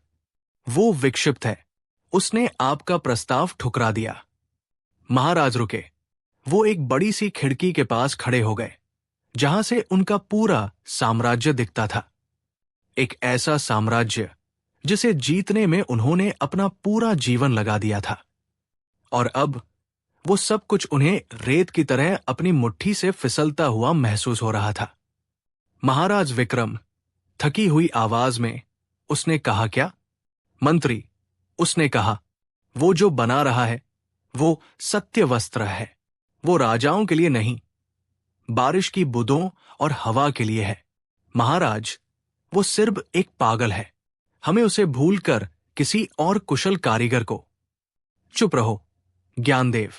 वो विक्षिप्त है। उसने आपका प्रस्ताव ठुकरा दिया। महाराज रुके। वो एक बड़ी सी खिड़की के पास खड़े हो गए, जहां से उनका पूरा साम्राज्य दिखता था। एक ऐसा साम्राज्य जिसे जीतने में उन्होंने अपना पूरा जीवन लगा दिया था। और अब वो सब कुछ उन्हें रेत की तरह अपनी मुट्ठी से फिसलता हुआ महसूस हो रहा था। महाराज विक्रम, थकी हुई आवाज में उसने कहा, क्या? मंत्री, उसने कहा, वो जो बना रहा है वो सत्य वस्त्र है। वो राजाओं के लिए नहीं, बारिश की बूंदों और हवा के लिए है। महाराज, वो सिर्फ एक पागल है। हमें उसे भूलकर किसी और कुशल कारीगर को। चुप रहो ज्ञानदेव।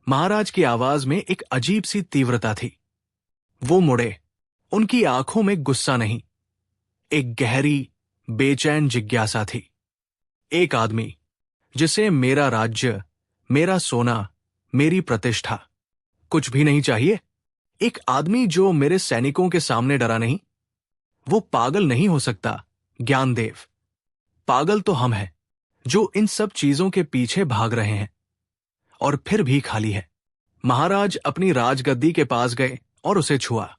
महाराज की आवाज में एक अजीब सी तीव्रता थी। वो मुड़े। उनकी आंखों में गुस्सा नहीं, एक गहरी बेचैन जिज्ञासा थी। एक आदमी जिसे मेरा राज्य, मेरा सोना, मेरी प्रतिष्ठा कुछ भी नहीं चाहिए। एक आदमी जो मेरे सैनिकों के सामने डरा नहीं। वो पागल नहीं हो सकता ज्ञानदेव। पागल तो हम हैं, जो इन सब चीजों के पीछे भाग रहे हैं और फिर भी खाली है। महाराज अपनी राजगद्दी के पास गए और उसे छुआ।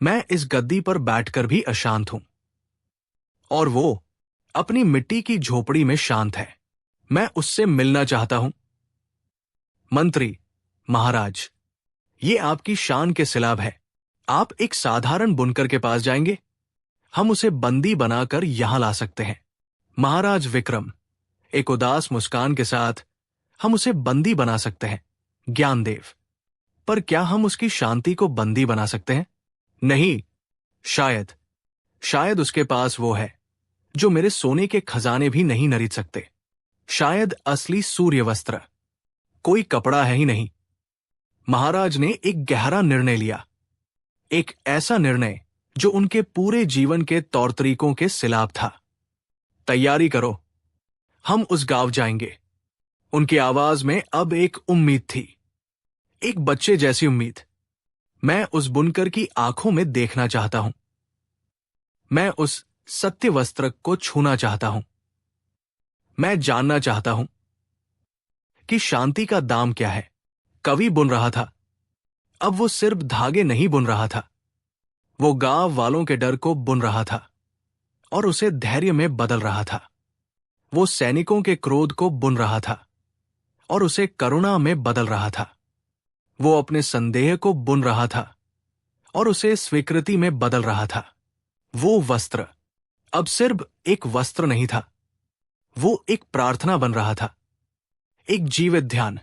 मैं इस गद्दी पर बैठकर भी अशांत हूं, और वो अपनी मिट्टी की झोपड़ी में शांत है। मैं उससे मिलना चाहता हूं। मंत्री, महाराज, ये आपकी शान के सिलाब है। आप एक साधारण बुनकर के पास जाएंगे, हम उसे बंदी बनाकर यहां ला सकते हैं। महाराज विक्रम, एक उदास मुस्कान के साथ, हम उसे बंदी बना सकते हैं ज्ञानदेव, पर क्या हम उसकी शांति को बंदी बना सकते हैं? नहीं। शायद उसके पास वो है जो मेरे सोने के खजाने भी नहीं नरीद सकते। शायद असली सूर्य वस्त्र कोई कपड़ा है ही नहीं। महाराज ने एक गहरा निर्णय लिया, एक ऐसा निर्णय जो उनके पूरे जीवन के तौर तरीकों के सिलाब था। तैयारी करो, हम उस गांव जाएंगे। उनकी आवाज में अब एक उम्मीद थी, एक बच्चे जैसी उम्मीद। मैं उस बुनकर की आंखों में देखना चाहता हूं। मैं उस सत्य वस्त्र को छूना चाहता हूं। मैं जानना चाहता हूं कि शांति का दाम क्या है। कवि बुन रहा था। अब वो सिर्फ धागे नहीं बुन रहा था, वो गांव वालों के डर को बुन रहा था और उसे धैर्य में बदल रहा था। वो सैनिकों के क्रोध को बुन रहा था और उसे करुणा में बदल रहा था। वो अपने संदेह को बुन रहा था और उसे स्वीकृति में बदल रहा था। वो वस्त्र अब सिर्फ एक वस्त्र नहीं था, वो एक प्रार्थना बन रहा था, एक जीवित ध्यान।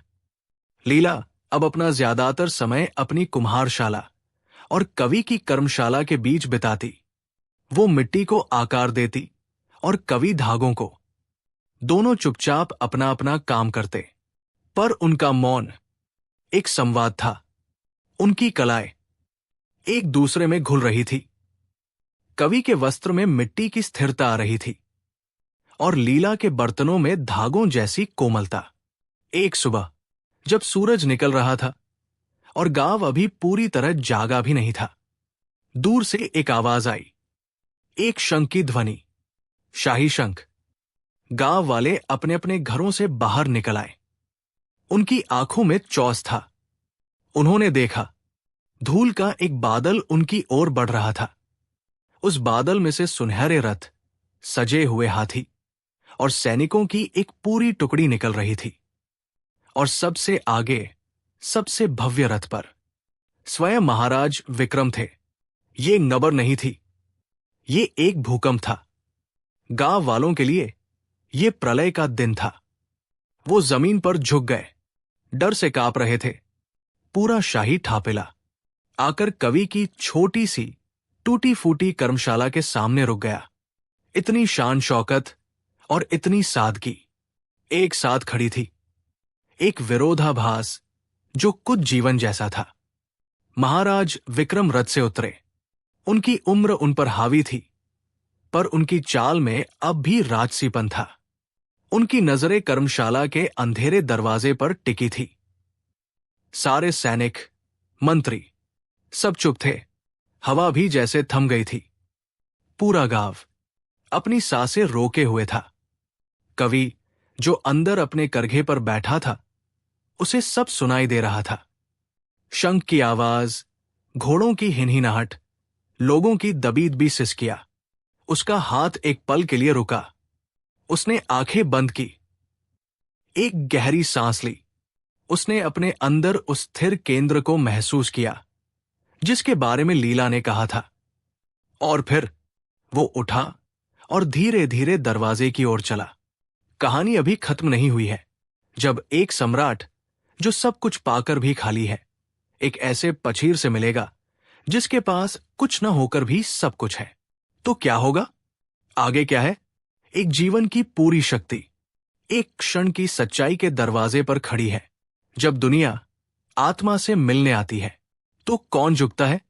लीला अब अपना ज्यादातर समय अपनी कुम्हारशाला और कवि की कर्मशाला के बीच बिताती। वो मिट्टी को आकार देती और कवि धागों को। दोनों चुपचाप अपना अपना काम करते, पर उनका मौन एक संवाद था। उनकी कलाएं एक दूसरे में घुल रही थी। कवि के वस्त्र में मिट्टी की स्थिरता आ रही थी और लीला के बर्तनों में धागों जैसी कोमलता। एक सुबह जब सूरज निकल रहा था और गांव अभी पूरी तरह जागा भी नहीं था, दूर से एक आवाज आई, एक शंख की ध्वनि, शाही शंख। गांव वाले अपने अपने घरों से बाहर निकल आए। उनकी आंखों में चौस था। उन्होंने देखा, धूल का एक बादल उनकी ओर बढ़ रहा था। उस बादल में से सुनहरे रथ, सजे हुए हाथी और सैनिकों की एक पूरी टुकड़ी निकल रही थी। और सबसे आगे, सबसे भव्य रथ पर स्वयं महाराज विक्रम थे। ये नबर नहीं थी, ये एक भूकंप था। गांव वालों के लिए ये प्रलय का दिन था। वो जमीन पर झुक गए, डर से कांप रहे थे। पूरा शाही ठापेला आकर कवि की छोटी सी टूटी फूटी कर्मशाला के सामने रुक गया। इतनी शान शौकत और इतनी सादगी एक साथ खड़ी थी, एक विरोधाभास जो कुछ जीवन जैसा था। महाराज विक्रम रथ से उतरे। उनकी उम्र उन पर हावी थी, पर उनकी चाल में अब भी राजसीपन था। उनकी नजरें कर्मशाला के अंधेरे दरवाजे पर टिकी थी। सारे सैनिक, मंत्री सब चुप थे। हवा भी जैसे थम गई थी। पूरा गांव अपनी सांसें रोके हुए था। कवि जो अंदर अपने करघे पर बैठा था, उसे सब सुनाई दे रहा था। शंख की आवाज, घोड़ों की हिनहिनाहट, लोगों की दबीदबी सिसकियां। उसका हाथ एक पल के लिए रुका। उसने आंखें बंद की, एक गहरी सांस ली। उसने अपने अंदर उस स्थिर केंद्र को महसूस किया जिसके बारे में लीला ने कहा था। और फिर वो उठा और धीरे धीरे दरवाजे की ओर चला। कहानी अभी खत्म नहीं हुई है। जब एक सम्राट जो सब कुछ पाकर भी खाली है, एक ऐसे पचीर से मिलेगा जिसके पास कुछ न होकर भी सब कुछ है, तो क्या होगा? आगे क्या है? एक जीवन की पूरी शक्ति एक क्षण की सच्चाई के दरवाजे पर खड़ी है। जब दुनिया आत्मा से मिलने आती है, तो कौन झुकता है?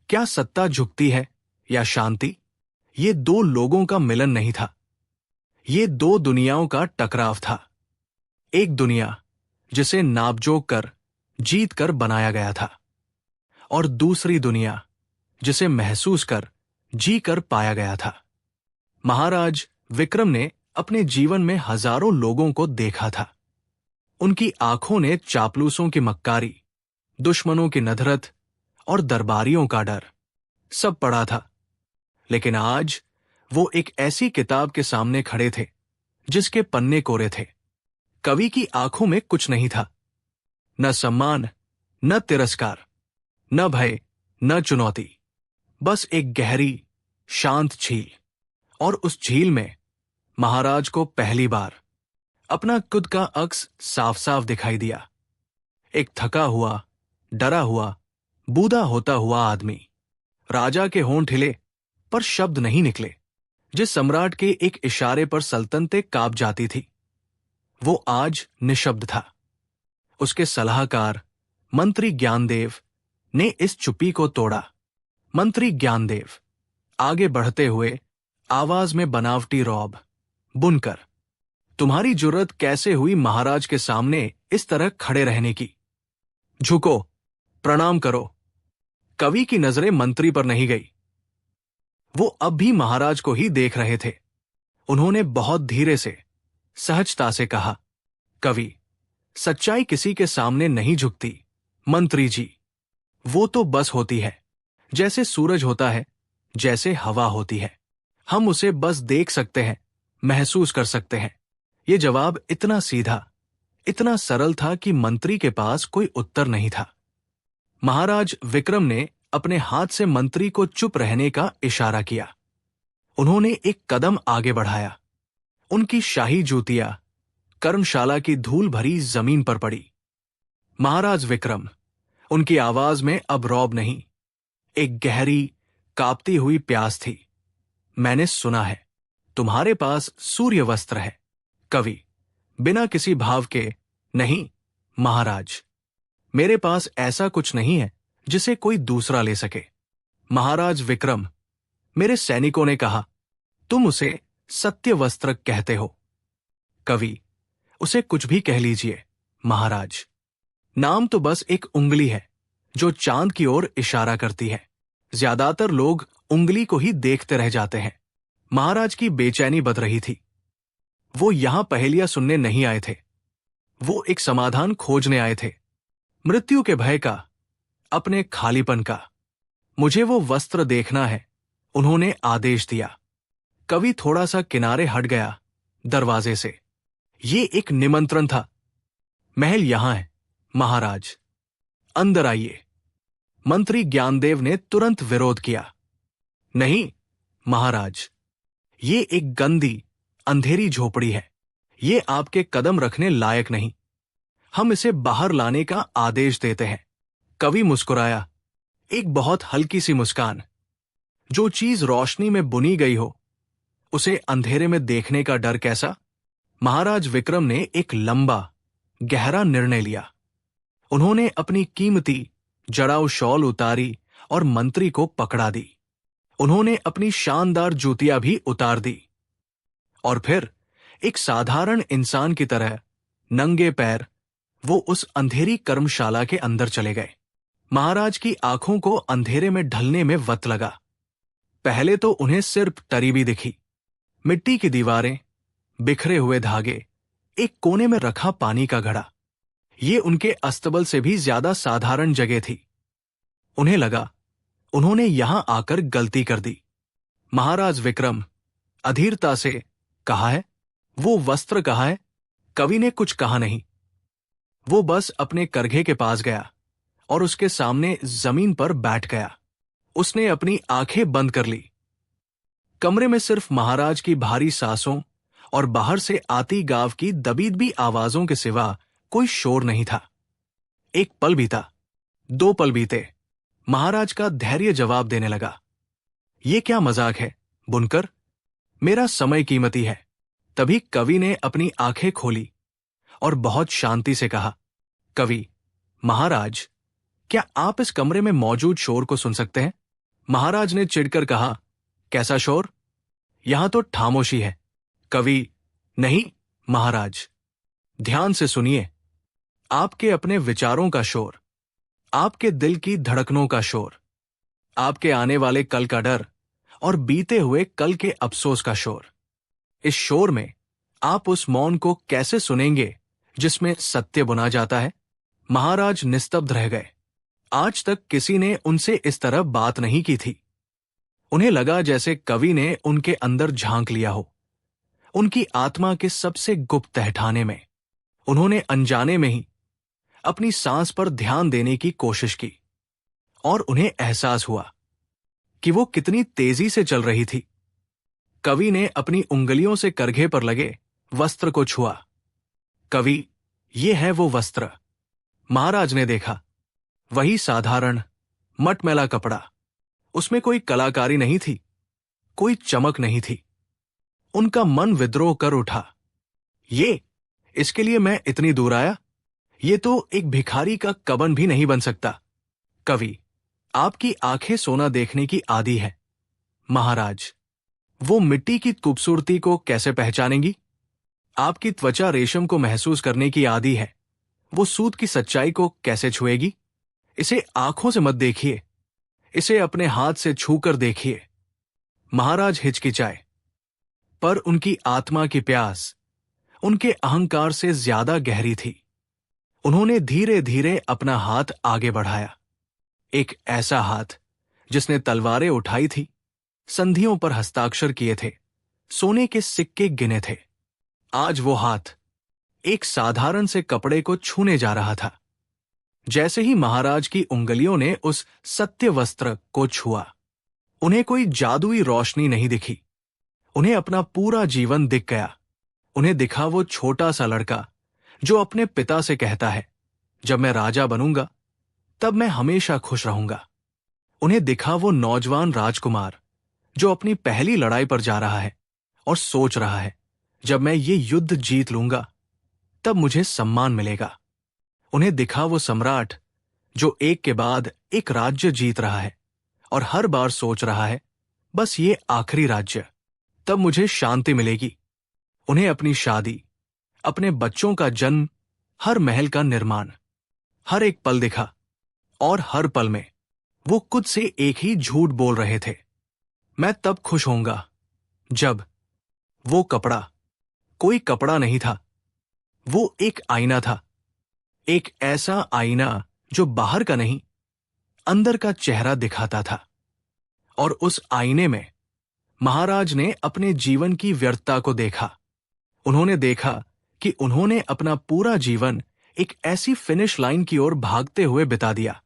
क्या सत्ता झुकती है या शांति? ये दो लोगों का मिलन नहीं था, ये दो दुनियाओं का टकराव था। एक दुनिया जिसे नापजोक कर, जीत कर बनाया गया था, और दूसरी दुनिया जिसे महसूस कर, जी कर पाया गया था। महाराज विक्रम ने अपने जीवन में हजारों लोगों को देखा था। उनकी आंखों ने चापलूसों की मक्कारी, दुश्मनों की नधरत और दरबारियों का डर सब पढ़ा था। लेकिन आज वो एक ऐसी किताब के सामने खड़े थे जिसके पन्ने कोरे थे। कवि की आंखों में कुछ नहीं था, न सम्मान, न तिरस्कार, न भय, न चुनौती, बस एक गहरी शांत झील। और उस झील में महाराज को पहली बार अपना खुद का अक्स साफ साफ दिखाई दिया। एक थका हुआ, डरा हुआ, बूढ़ा होता हुआ आदमी। राजा के होंठ हिले पर शब्द नहीं निकले। जिस सम्राट के एक इशारे पर सल्तनतें कांप जाती थी, वो आज निशब्द था। उसके सलाहकार मंत्री ज्ञानदेव ने इस चुप्पी को तोड़ा। मंत्री ज्ञानदेव आगे बढ़ते हुए आवाज में बनावटी रौब बुनकर, तुम्हारी जुर्रत कैसे हुई महाराज के सामने इस तरह खड़े रहने की? झुको, प्रणाम करो। कवि की नजरें मंत्री पर नहीं गई। वो अब भी महाराज को ही देख रहे थे। उन्होंने बहुत धीरे से, सहजता से कहा, कवि, सच्चाई किसी के सामने नहीं झुकती मंत्री जी। वो तो बस होती है, जैसे सूरज होता है, जैसे हवा होती है। हम उसे बस देख सकते हैं, महसूस कर सकते हैं। ये जवाब इतना सीधा, इतना सरल था कि मंत्री के पास कोई उत्तर नहीं था। महाराज विक्रम ने अपने हाथ से मंत्री को चुप रहने का इशारा किया। उन्होंने एक कदम आगे बढ़ाया। उनकी शाही जूतियां कर्मशाला की धूल भरी जमीन पर पड़ी। महाराज विक्रम, उनकी आवाज में अब रौब नहीं, एक गहरी कांपती हुई प्यास थी। मैंने सुना है तुम्हारे पास सूर्य वस्त्र है। कवि, बिना किसी भाव के, नहीं महाराज, मेरे पास ऐसा कुछ नहीं है जिसे कोई दूसरा ले सके। महाराज विक्रम, मेरे सैनिकों ने कहा तुम उसे सत्य वस्त्र कहते हो। कवि, उसे कुछ भी कह लीजिए महाराज, नाम तो बस एक उंगली है जो चांद की ओर इशारा करती है। ज्यादातर लोग उंगली को ही देखते रह जाते हैं। महाराज की बेचैनी बढ़ रही थी। वो यहां पहेलियां सुनने नहीं आए थे, वो एक समाधान खोजने आए थे। मृत्यु के भय का, अपने खालीपन का। मुझे वो वस्त्र देखना है, उन्होंने आदेश दिया। कवि थोड़ा सा किनारे हट गया दरवाजे से। ये एक निमंत्रण था। महल यहां है महाराज, अंदर आइए। मंत्री ज्ञानदेव ने तुरंत विरोध किया। नहीं महाराज, ये एक गंदी अंधेरी झोपड़ी है, ये आपके कदम रखने लायक नहीं। हम इसे बाहर लाने का आदेश देते हैं। कवि मुस्कुराया, एक बहुत हल्की सी मुस्कान। जो चीज रोशनी में बुनी गई हो, उसे अंधेरे में देखने का डर कैसा? महाराज विक्रम ने एक लंबा गहरा निर्णय लिया। उन्होंने अपनी कीमती जड़ाऊ शॉल उतारी और मंत्री को पकड़ा दी। उन्होंने अपनी शानदार जूतियां भी उतार दी और फिर एक साधारण इंसान की तरह नंगे पैर वो उस अंधेरी कर्मशाला के अंदर चले गए। महाराज की आंखों को अंधेरे में ढलने में वक्त लगा। पहले तो उन्हें सिर्फ तरीबी दिखी, मिट्टी की दीवारें, बिखरे हुए धागे, एक कोने में रखा पानी का घड़ा। ये उनके अस्तबल से भी ज्यादा साधारण जगह थी। उन्हें लगा उन्होंने यहां आकर गलती कर दी। महाराज विक्रम अधीरता से, कहा है वो वस्त्र कहा है? कवि ने कुछ कहा नहीं। वो बस अपने करघे के पास गया और उसके सामने जमीन पर बैठ गया। उसने अपनी आंखें बंद कर ली। कमरे में सिर्फ महाराज की भारी सांसों और बाहर से आती गांव की दबीदबी आवाजों के सिवा कोई शोर नहीं था। एक पल बीता, 2 पल बीते। महाराज का धैर्य जवाब देने लगा। ये क्या मजाक है बुनकर, मेरा समय कीमती है। तभी कवि ने अपनी आंखें खोली और बहुत शांति से कहा, कवि, महाराज, क्या आप इस कमरे में मौजूद शोर को सुन सकते हैं? महाराज ने चिढ़कर कहा, कैसा शोर? यहां तो खामोशी है। कवि, नहीं महाराज, ध्यान से सुनिए। आपके अपने विचारों का शोर, आपके दिल की धड़कनों का शोर, आपके आने वाले कल का डर और बीते हुए कल के अफसोस का शोर। इस शोर में आप उस मौन को कैसे सुनेंगे जिसमें सत्य बुना जाता है? महाराज निस्तब्ध रह गए। आज तक किसी ने उनसे इस तरह बात नहीं की थी। उन्हें लगा जैसे कवि ने उनके अंदर झांक लिया हो, उनकी आत्मा के सबसे गुप्त तहखाने में। उन्होंने अनजाने में ही अपनी सांस पर ध्यान देने की कोशिश की और उन्हें एहसास हुआ कि वो कितनी तेजी से चल रही थी। कवि ने अपनी उंगलियों से करघे पर लगे वस्त्र को छुआ। कवि, ये है वो वस्त्र। महाराज ने देखा, वही साधारण मटमैला कपड़ा। उसमें कोई कलाकारी नहीं थी, कोई चमक नहीं थी। उनका मन विद्रोह कर उठा। ये, इसके लिए मैं इतनी दूर आया? ये तो एक भिखारी का कबन भी नहीं बन सकता। कवि, आपकी आंखें सोना देखने की आदी है। महाराज, वो मिट्टी की खूबसूरती को कैसे पहचानेंगी? आपकी त्वचा रेशम को महसूस करने की आदी है। वो सूत की सच्चाई को कैसे छुएगी? इसे आंखों से मत देखिए, इसे अपने हाथ से छूकर देखिए। महाराज हिचकिचाए, पर उनकी आत्मा की प्यास उनके अहंकार से ज्यादा गहरी थी। उन्होंने धीरे धीरे अपना हाथ आगे बढ़ाया, एक ऐसा हाथ जिसने तलवारें उठाई थी, संधियों पर हस्ताक्षर किए थे, सोने के सिक्के गिने थे। आज वो हाथ एक साधारण से कपड़े को छूने जा रहा था। जैसे ही महाराज की उंगलियों ने उस सत्य वस्त्र को छुआ, उन्हें कोई जादुई रोशनी नहीं दिखी, उन्हें अपना पूरा जीवन दिख गया। उन्हें दिखा वो छोटा सा लड़का जो अपने पिता से कहता है, जब मैं राजा बनूंगा तब मैं हमेशा खुश रहूंगा। उन्हें दिखा वो नौजवान राजकुमार जो अपनी पहली लड़ाई पर जा रहा है और सोच रहा है, जब मैं ये युद्ध जीत लूंगा तब मुझे सम्मान मिलेगा। उन्हें दिखा वो सम्राट जो एक के बाद एक राज्य जीत रहा है और हर बार सोच रहा है, बस ये आखिरी राज्य, तब मुझे शांति मिलेगी। उन्हें अपनी शादी, अपने बच्चों का जन्म, हर महल का निर्माण, हर एक पल दिखा, और हर पल में वो खुद से एक ही झूठ बोल रहे थे, मैं तब खुश होऊंगा जब। वो कपड़ा कोई कपड़ा नहीं था, वो एक आईना था, एक ऐसा आईना जो बाहर का नहीं, अंदर का चेहरा दिखाता था। और उस आईने में महाराज ने अपने जीवन की व्यर्थता को देखा। उन्होंने देखा कि उन्होंने अपना पूरा जीवन एक ऐसी फिनिश लाइन की ओर भागते हुए बिता दिया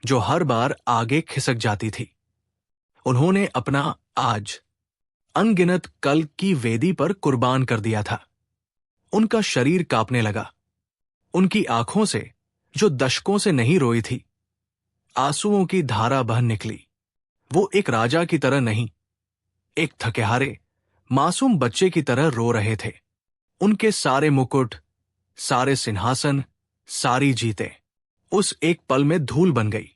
जो हर बार आगे खिसक जाती थी। उन्होंने अपना आज अनगिनत कल की वेदी पर कुर्बान कर दिया था। उनका शरीर कांपने लगा। उनकी आंखों से, जो दशकों से नहीं रोई थी, आंसुओं की धारा बह निकली। वो एक राजा की तरह नहीं, एक थकेहारे मासूम बच्चे की तरह रो रहे थे। उनके सारे मुकुट, सारे सिंहासन, सारी जीतें उस एक पल में धूल बन गई।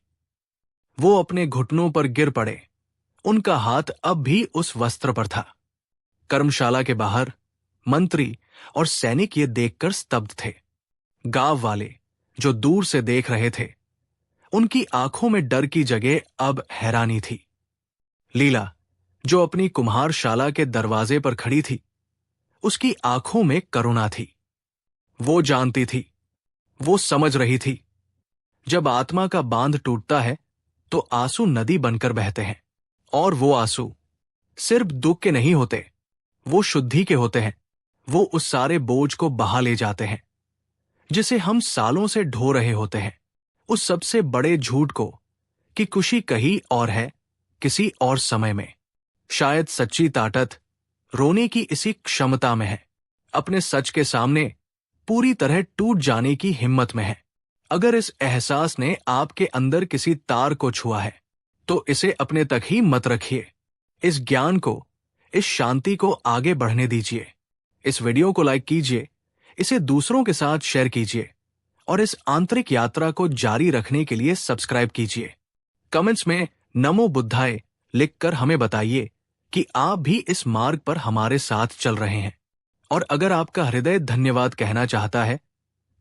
वो अपने घुटनों पर गिर पड़े। उनका हाथ अब भी उस वस्त्र पर था। कर्मशाला के बाहर मंत्री और सैनिक ये देखकर स्तब्ध थे। गांव वाले जो दूर से देख रहे थे, उनकी आंखों में डर की जगह अब हैरानी थी। लीला जो अपनी कुम्हारशाला के दरवाजे पर खड़ी थी, उसकी आंखों में करुणा थी। वो जानती थी, वो समझ रही थी, जब आत्मा का बांध टूटता है तो आंसू नदी बनकर बहते हैं, और वो आंसू सिर्फ दुख के नहीं होते, वो शुद्धि के होते हैं। वो उस सारे बोझ को बहा ले जाते हैं जिसे हम सालों से ढो रहे होते हैं, उस सबसे बड़े झूठ को कि खुशी कहीं और है, किसी और समय में। शायद सच्ची ताकत रोने की इसी क्षमता में है, अपने सच के सामने पूरी तरह टूट जाने की हिम्मत में है। अगर इस एहसास ने आपके अंदर किसी तार को छुआ है तो इसे अपने तक ही मत रखिए। इस ज्ञान को, इस शांति को आगे बढ़ने दीजिए। इस वीडियो को लाइक कीजिए, इसे दूसरों के साथ शेयर कीजिए और इस आंतरिक यात्रा को जारी रखने के लिए सब्सक्राइब कीजिए। कमेंट्स में नमो बुद्धाय लिखकर हमें बताइए कि आप भी इस मार्ग पर हमारे साथ चल रहे हैं। और अगर आपका हृदय धन्यवाद कहना चाहता है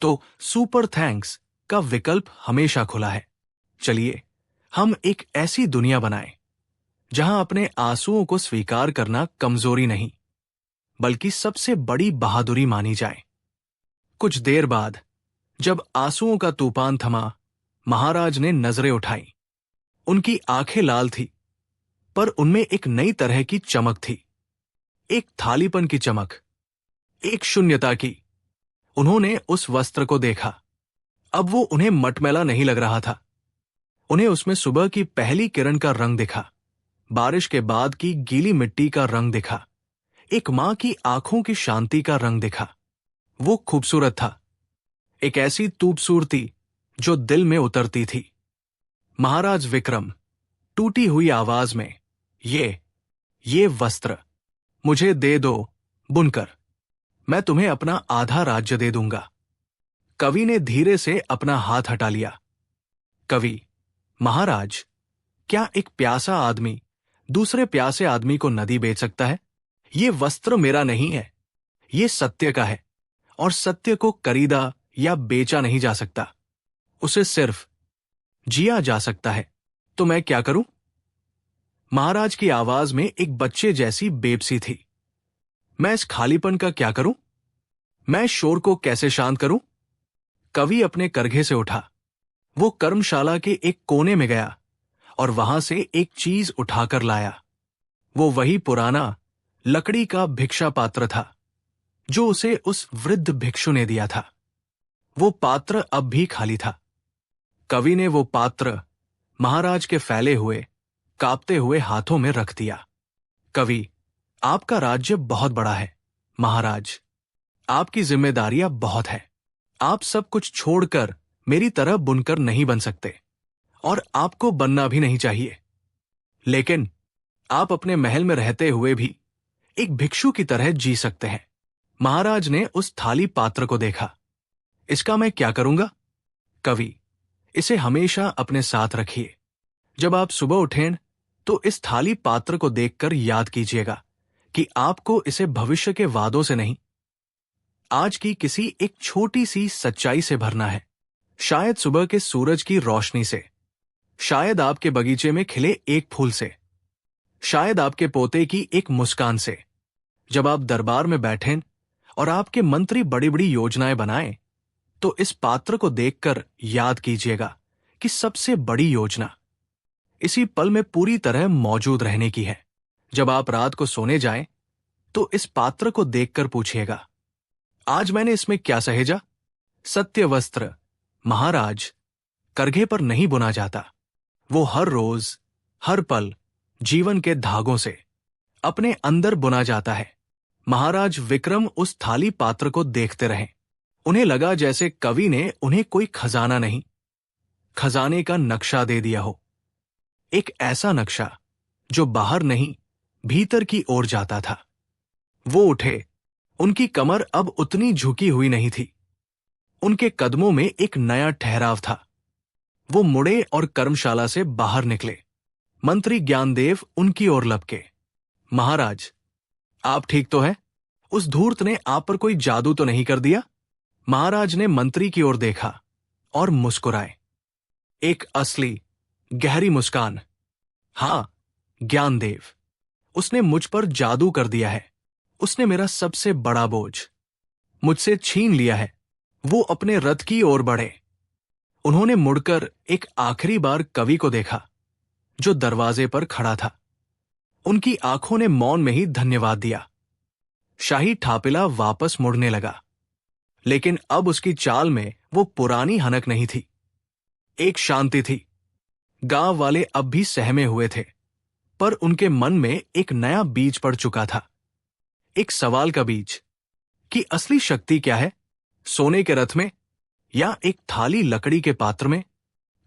तो सुपर थैंक्स का विकल्प हमेशा खुला है। चलिए हम एक ऐसी दुनिया बनाएं जहां अपने आंसुओं को स्वीकार करना कमजोरी नहीं, बल्कि सबसे बड़ी बहादुरी मानी जाए। कुछ देर बाद जब आंसुओं का तूफान थमा, महाराज ने नजरें उठाईं। उनकी आंखें लाल थी, पर उनमें एक नई तरह की चमक थी, एक थालीपन की चमक, एक शून्यता की। उन्होंने उस वस्त्र को देखा। अब वो उन्हें मटमैला नहीं लग रहा था। उन्हें उसमें सुबह की पहली किरण का रंग दिखा, बारिश के बाद की गीली मिट्टी का रंग दिखा, एक मां की आंखों की शांति का रंग दिखा। वो खूबसूरत था, एक ऐसी खूबसूरती जो दिल में उतरती थी। महाराज विक्रम टूटी हुई आवाज में, ये वस्त्र मुझे दे दो बुनकर, मैं तुम्हें अपना आधा राज्य दे दूंगा। कवि ने धीरे से अपना हाथ हटा लिया। कवि, महाराज, क्या एक प्यासा आदमी दूसरे प्यासे आदमी को नदी बेच सकता है? ये वस्त्र मेरा नहीं है, ये सत्य का है, और सत्य को खरीदा या बेचा नहीं जा सकता, उसे सिर्फ जिया जा सकता है। तो मैं क्या करूं? महाराज की आवाज में एक बच्चे जैसी बेबसी थी। मैं इस खालीपन का क्या करूं? मैं शोर को कैसे शांत करूं? कवि अपने करघे से उठा। वो कर्मशाला के एक कोने में गया और वहां से एक चीज उठाकर लाया। वो वही पुराना लकड़ी का भिक्षा पात्र था जो उसे उस वृद्ध भिक्षु ने दिया था। वो पात्र अब भी खाली था। कवि ने वो पात्र महाराज के फैले हुए कांपते हुए हाथों में रख दिया। कवि, आपका राज्य बहुत बड़ा है महाराज। आपकी जिम्मेदारियां बहुत है। आप सब कुछ छोड़कर मेरी तरह बुनकर नहीं बन सकते और आपको बनना भी नहीं चाहिए। लेकिन आप अपने महल में रहते हुए भी एक भिक्षु की तरह जी सकते हैं। महाराज ने उस थाली पात्र को देखा। इसका मैं क्या करूंगा? कवि, इसे हमेशा अपने साथ रखिए। जब आप सुबह उठें तो इस थाली पात्र को देखकर याद कीजिएगा कि आपको इसे भविष्य के वादों से नहीं, आज की किसी एक छोटी सी सच्चाई से भरना है। शायद सुबह के सूरज की रोशनी से, शायद आपके बगीचे में खिले एक फूल से, शायद आपके पोते की एक मुस्कान से। जब आप दरबार में बैठें और आपके मंत्री बड़ी बड़ी योजनाएं बनाएं, तो इस पात्र को देखकर याद कीजिएगा कि सबसे बड़ी योजना इसी पल में पूरी तरह मौजूद रहने की है। जब आप रात को सोने जाएं, तो इस पात्र को देखकर पूछिएगा, आज मैंने इसमें क्या सहेजा? सत्य वस्त्र महाराज करघे पर नहीं बुना जाता। वो हर रोज, हर पल जीवन के धागों से अपने अंदर बुना जाता है। महाराज विक्रम उस थाली पात्र को देखते रहे। उन्हें लगा जैसे कवि ने उन्हें कोई खजाना नहीं, खजाने का नक्शा दे दिया हो। एक ऐसा नक्शा जो बाहर नहीं, भीतर की ओर जाता था। वो उठे। उनकी कमर अब उतनी झुकी हुई नहीं थी। उनके कदमों में एक नया ठहराव था। वो मुड़े और कर्मशाला से बाहर निकले। मंत्री ज्ञानदेव उनकी ओर लपके। महाराज, आप ठीक तो हैं? उस धूर्त ने आप पर कोई जादू तो नहीं कर दिया? महाराज ने मंत्री की ओर देखा और मुस्कुराए। एक असली गहरी मुस्कान। हां ज्ञानदेव, उसने मुझ पर जादू कर दिया है। उसने मेरा सबसे बड़ा बोझ मुझसे छीन लिया है। वो अपने रथ की ओर बढ़े। उन्होंने मुड़कर एक आखिरी बार कवि को देखा जो दरवाजे पर खड़ा था। उनकी आंखों ने मौन में ही धन्यवाद दिया। शाही ठापिला वापस मुड़ने लगा, लेकिन अब उसकी चाल में वो पुरानी हनक नहीं थी। एक शांति थी। गांव वाले अब भी सहमे हुए थे, पर उनके मन में एक नया बीज पड़ चुका था। एक सवाल का बीज कि असली शक्ति क्या है, सोने के रथ में या एक थाली लकड़ी के पात्र में?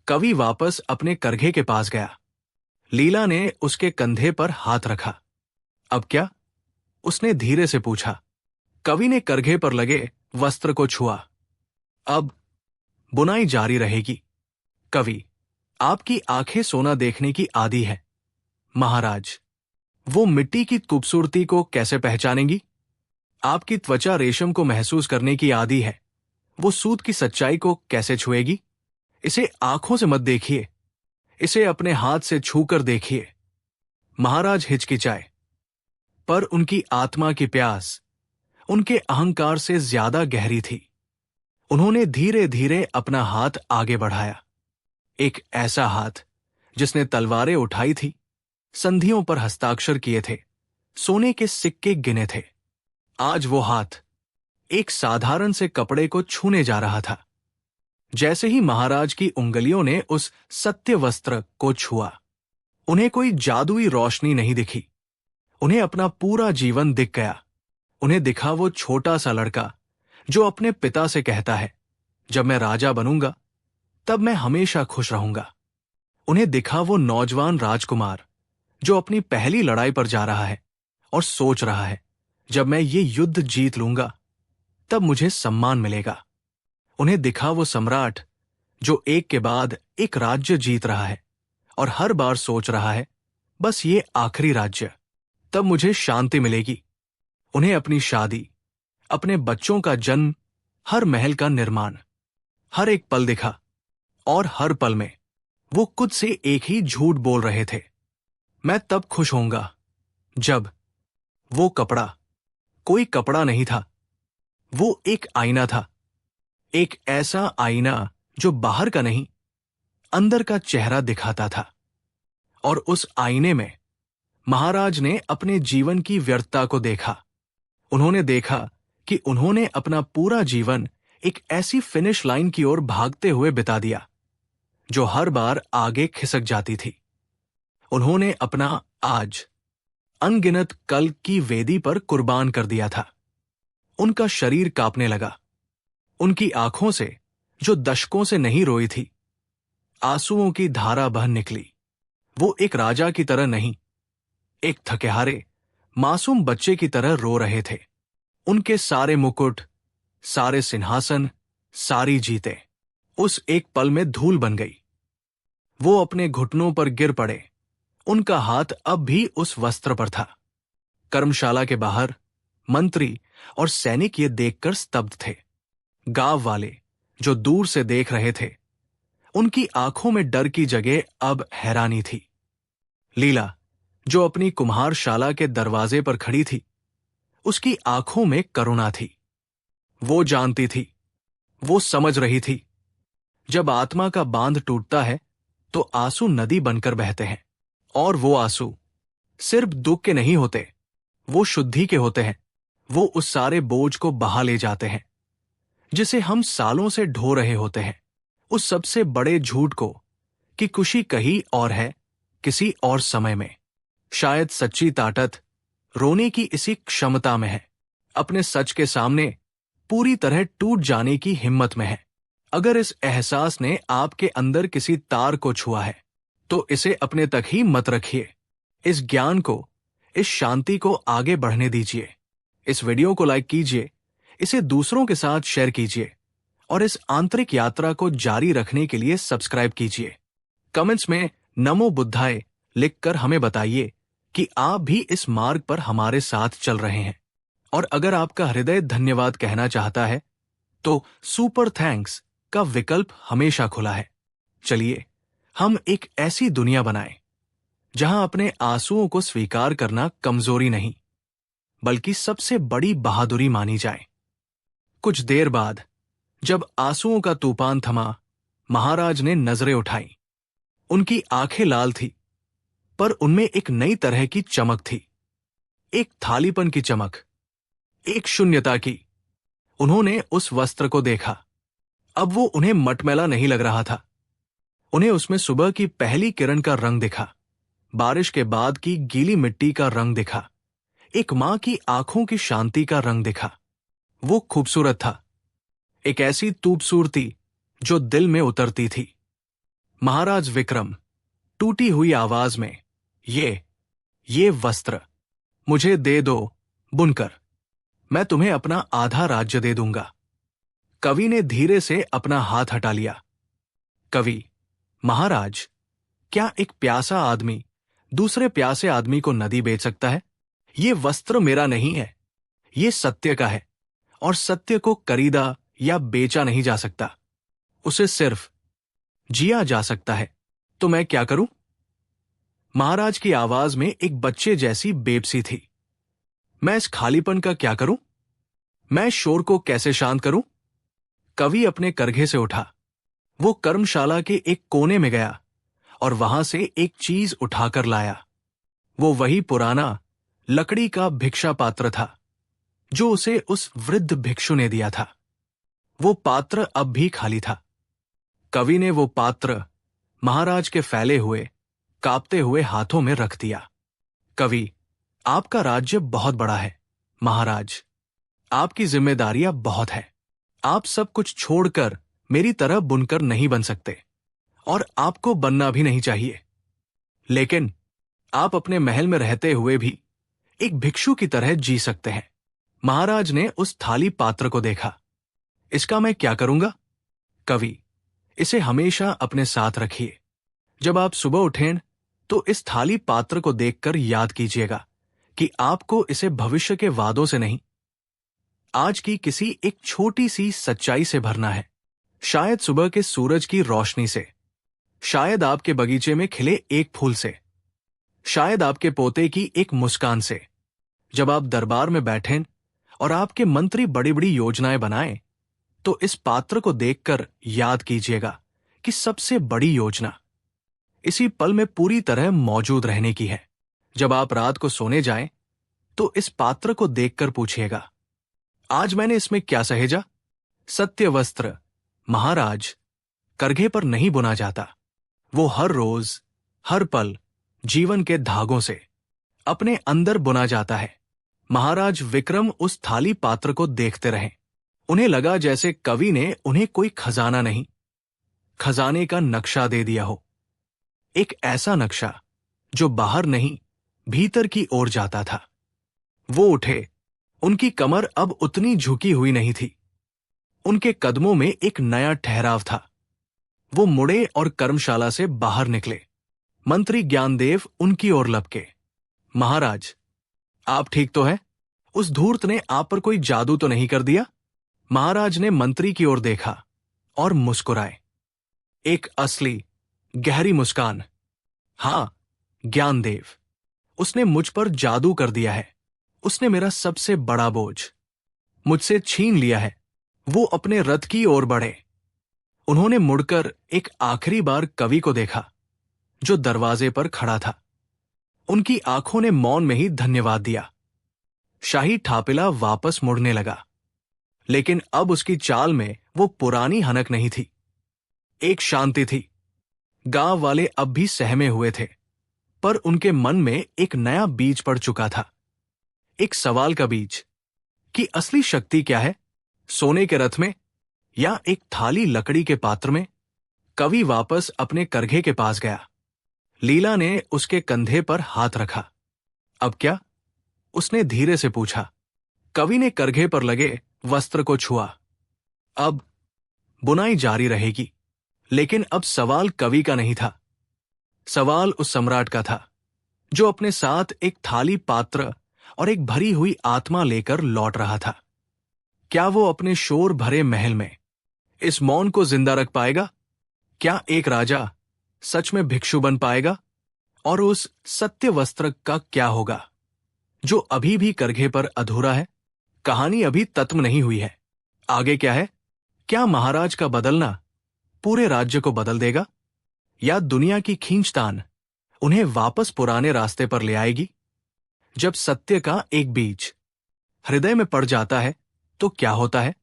कवि वापस अपने करघे के पास गया। लीला ने उसके कंधे पर हाथ रखा। अब क्या? उसने धीरे से पूछा। कवि ने करघे पर लगे वस्त्र को छुआ। अब बुनाई जारी रहेगी। कवि, आपकी आंखें सोना देखने की आदी है। महाराज, वो मिट्टी की खूबसूरती को कैसे पहचानेंगी? आपकी त्वचा रेशम को महसूस करने की आदी है। वो सूत की सच्चाई को कैसे छुएगी? इसे आंखों से मत देखिए, इसे अपने हाथ से छूकर देखिए। महाराज हिचकिचाए, पर उनकी आत्मा की प्यास उनके अहंकार से ज्यादा गहरी थी। उन्होंने धीरे धीरे अपना हाथ आगे बढ़ाया। एक ऐसा हाथ जिसने तलवारें उठाई थी, संधियों पर हस्ताक्षर किए थे, सोने के सिक्के गिने थे। आज वो हाथ एक साधारण से कपड़े को छूने जा रहा था। जैसे ही महाराज की उंगलियों ने उस सत्य वस्त्र को छुआ, उन्हें कोई जादुई रोशनी नहीं दिखी। उन्हें अपना पूरा जीवन दिख गया। उन्हें दिखा वो छोटा सा लड़का जो अपने पिता से कहता है, जब मैं राजा बनूंगा तब मैं हमेशा खुश रहूंगा। उन्हें दिखा वो नौजवान राजकुमार जो अपनी पहली लड़ाई पर जा रहा है और सोच रहा है, जब मैं ये युद्ध जीत लूंगा तब मुझे सम्मान मिलेगा। उन्हें दिखा वो सम्राट जो एक के बाद एक राज्य जीत रहा है और हर बार सोच रहा है, बस ये आखिरी राज्य, तब मुझे शांति मिलेगी। उन्हें अपनी शादी, अपने बच्चों का जन्म, हर महल का निर्माण, हर एक पल दिखा और हर पल में वो खुद से एक ही झूठ बोल रहे थे, मैं तब खुश होऊंगा जब। वो कपड़ा कोई कपड़ा नहीं था, वो एक आईना था। एक ऐसा आईना जो बाहर का नहीं, अंदर का चेहरा दिखाता था। और उस आईने में महाराज ने अपने जीवन की व्यर्थता को देखा। उन्होंने देखा कि उन्होंने अपना पूरा जीवन एक ऐसी फिनिश लाइन की ओर भागते हुए बिता दिया जो हर बार आगे खिसक जाती थी। उन्होंने अपना आज अनगिनत कल की वेदी पर कुर्बान कर दिया था। उनका शरीर कांपने लगा। उनकी आंखों से, जो दशकों से नहीं रोई थी, आंसुओं की धारा बह निकली। वो एक राजा की तरह नहीं, एक थकेहारे मासूम बच्चे की तरह रो रहे थे। उनके सारे मुकुट, सारे सिंहासन, सारी जीतें उस एक पल में धूल बन गई। वो अपने घुटनों पर गिर पड़े। उनका हाथ अब भी उस वस्त्र पर था। कर्मशाला के बाहर मंत्री और सैनिक ये देखकर स्तब्ध थे। गांव वाले जो दूर से देख रहे थे, उनकी आंखों में डर की जगह अब हैरानी थी। लीला जो अपनी कुम्हारशाला के दरवाजे पर खड़ी थी, उसकी आंखों में करुणा थी। वो जानती थी, वो समझ रही थी, जब आत्मा का बांध टूटता है तो आंसू नदी बनकर बहते हैं। और वो आंसू सिर्फ दुख के नहीं होते, वो शुद्धि के होते हैं। वो उस सारे बोझ को बहा ले जाते हैं जिसे हम सालों से ढो रहे होते हैं। उस सबसे बड़े झूठ को कि खुशी कहीं और है, किसी और समय में। शायद सच्ची ताकत रोने की इसी क्षमता में है, अपने सच के सामने पूरी तरह टूट जाने की हिम्मत में है। अगर इस एहसास ने आपके अंदर किसी तार को छुआ है तो इसे अपने तक ही मत रखिए। इस ज्ञान को, इस शांति को आगे बढ़ने दीजिए। इस वीडियो को लाइक कीजिए, इसे दूसरों के साथ शेयर कीजिए और इस आंतरिक यात्रा को जारी रखने के लिए सब्सक्राइब कीजिए। कमेंट्स में नमो बुद्धाय लिखकर हमें बताइए कि आप भी इस मार्ग पर हमारे साथ चल रहे हैं। और अगर आपका हृदय धन्यवाद कहना चाहता है तो सुपर थैंक्स का विकल्प हमेशा खुला है। चलिए हम एक ऐसी दुनिया बनाएं जहां अपने आंसुओं को स्वीकार करना कमजोरी नहीं, बल्कि सबसे बड़ी बहादुरी मानी जाए। कुछ देर बाद जब आंसुओं का तूफान थमा, महाराज ने नजरें उठाईं। उनकी आंखें लाल थी, पर उनमें एक नई तरह की चमक थी, एक थालीपन की चमक, एक शून्यता की। उन्होंने उस वस्त्र को देखा। अब वो उन्हें मटमैला नहीं लग रहा था। उन्हें उसमें सुबह की पहली किरण का रंग दिखा, बारिश के बाद की गीली मिट्टी का रंग दिखा, एक मां की आंखों की शांति का रंग दिखा। वो खूबसूरत था, एक ऐसी खूबसूरती जो दिल में उतरती थी। महाराज विक्रम टूटी हुई आवाज में, ये वस्त्र मुझे दे दो बुनकर, मैं तुम्हें अपना आधा राज्य दे दूंगा। कवि ने धीरे से अपना हाथ हटा लिया। कवि, महाराज, क्या एक प्यासा आदमी दूसरे प्यासे आदमी को नदी बेच सकता है? ये वस्त्र मेरा नहीं है, ये सत्य का है, और सत्य को खरीदा या बेचा नहीं जा सकता, उसे सिर्फ जिया जा सकता है। तो मैं क्या करूं? महाराज की आवाज में एक बच्चे जैसी बेबसी थी। मैं इस खालीपन का क्या करूं? मैं शोर को कैसे शांत करूं? कवि अपने करघे से उठा। वो कर्मशाला के एक कोने में गया और वहां से एक चीज उठाकर लाया। वो वही पुराना लकड़ी का भिक्षा पात्र था जो उसे उस वृद्ध भिक्षु ने दिया था। वो पात्र अब भी खाली था। कवि ने वो पात्र महाराज के फैले हुए, कांपते हुए हाथों में रख दिया। कवि, आपका राज्य बहुत बड़ा है महाराज, आपकी जिम्मेदारियां बहुत है। आप सब कुछ छोड़कर मेरी तरह बुनकर नहीं बन सकते, और आपको बनना भी नहीं चाहिए। लेकिन आप अपने महल में रहते हुए भी एक भिक्षु की तरह जी सकते हैं। महाराज ने उस थाली पात्र को देखा। इसका मैं क्या करूंगा? कवि, इसे हमेशा अपने साथ रखिए। जब आप सुबह उठें तो इस थाली पात्र को देखकर याद कीजिएगा कि आपको इसे भविष्य के वादों से नहीं, आज की किसी एक छोटी सी सच्चाई से भरना है। शायद सुबह के सूरज की रोशनी से, शायद आपके बगीचे में खिले एक फूल से, शायद आपके पोते की एक मुस्कान से। जब आप दरबार में बैठें और आपके मंत्री बड़ी बड़ी योजनाएं बनाएं, तो इस पात्र को देखकर याद कीजिएगा कि सबसे बड़ी योजना इसी पल में पूरी तरह मौजूद रहने की है। जब आप रात को सोने जाएं, तो इस पात्र को देखकर पूछिएगा, आज मैंने इसमें क्या सहेजा? सत्य वस्त्र महाराज करघे पर नहीं बुना जाता, वो हर रोज हर पल जीवन के धागों से अपने अंदर बुना जाता है। महाराज विक्रम उस थाली पात्र को देखते रहे। उन्हें लगा जैसे कवि ने उन्हें कोई खजाना नहीं, खजाने का नक्शा दे दिया हो। एक ऐसा नक्शा जो बाहर नहीं, भीतर की ओर जाता था। वो उठे। उनकी कमर अब उतनी झुकी हुई नहीं थी। उनके कदमों में एक नया ठहराव था। वो मुड़े और कर्मशाला से बाहर निकले। मंत्री ज्ञानदेव उनकी ओर लपके। महाराज, आप ठीक तो हैं? उस धूर्त ने आप पर कोई जादू तो नहीं कर दिया? महाराज ने मंत्री की ओर देखा और मुस्कुराए। एक असली गहरी मुस्कान। हां ज्ञानदेव, उसने मुझ पर जादू कर दिया है। उसने मेरा सबसे बड़ा बोझ मुझसे छीन लिया है। वो अपने रथ की ओर बढ़े। उन्होंने मुड़कर एक आखिरी बार कवि को देखा, जो दरवाजे पर खड़ा था। उनकी आंखों ने मौन में ही धन्यवाद दिया। शाही ठापिला वापस मुड़ने लगा, लेकिन अब उसकी चाल में वो पुरानी हनक नहीं थी। एक शांति थी। गांव वाले अब भी सहमे हुए थे, पर उनके मन में एक नया बीज पड़ चुका था। एक सवाल का बीज कि असली शक्ति क्या है, सोने के रथ में या एक थाली लकड़ी के पात्र में? कवि वापस अपने करघे के पास गया। लीला ने उसके कंधे पर हाथ रखा। अब क्या? उसने धीरे से पूछा। कवि ने करघे पर लगे वस्त्र को छुआ। अब बुनाई जारी रहेगी, लेकिन अब सवाल कवि का नहीं था। सवाल उस सम्राट का था, जो अपने साथ एक थाली पात्र और एक भरी हुई आत्मा लेकर लौट रहा था। क्या वो अपने शोर भरे महल में इस मौन को जिंदा रख पाएगा? क्या एक राजा सच में भिक्षु बन पाएगा? और उस सत्य वस्त्र का क्या होगा, जो अभी भी करघे पर अधूरा है? कहानी अभी तत्म नहीं हुई है। आगे क्या है? क्या महाराज का बदलना पूरे राज्य को बदल देगा, या दुनिया की खींचतान उन्हें वापस पुराने रास्ते पर ले आएगी? जब सत्य का एक बीज हृदय में पड़ जाता है तो क्या होता है?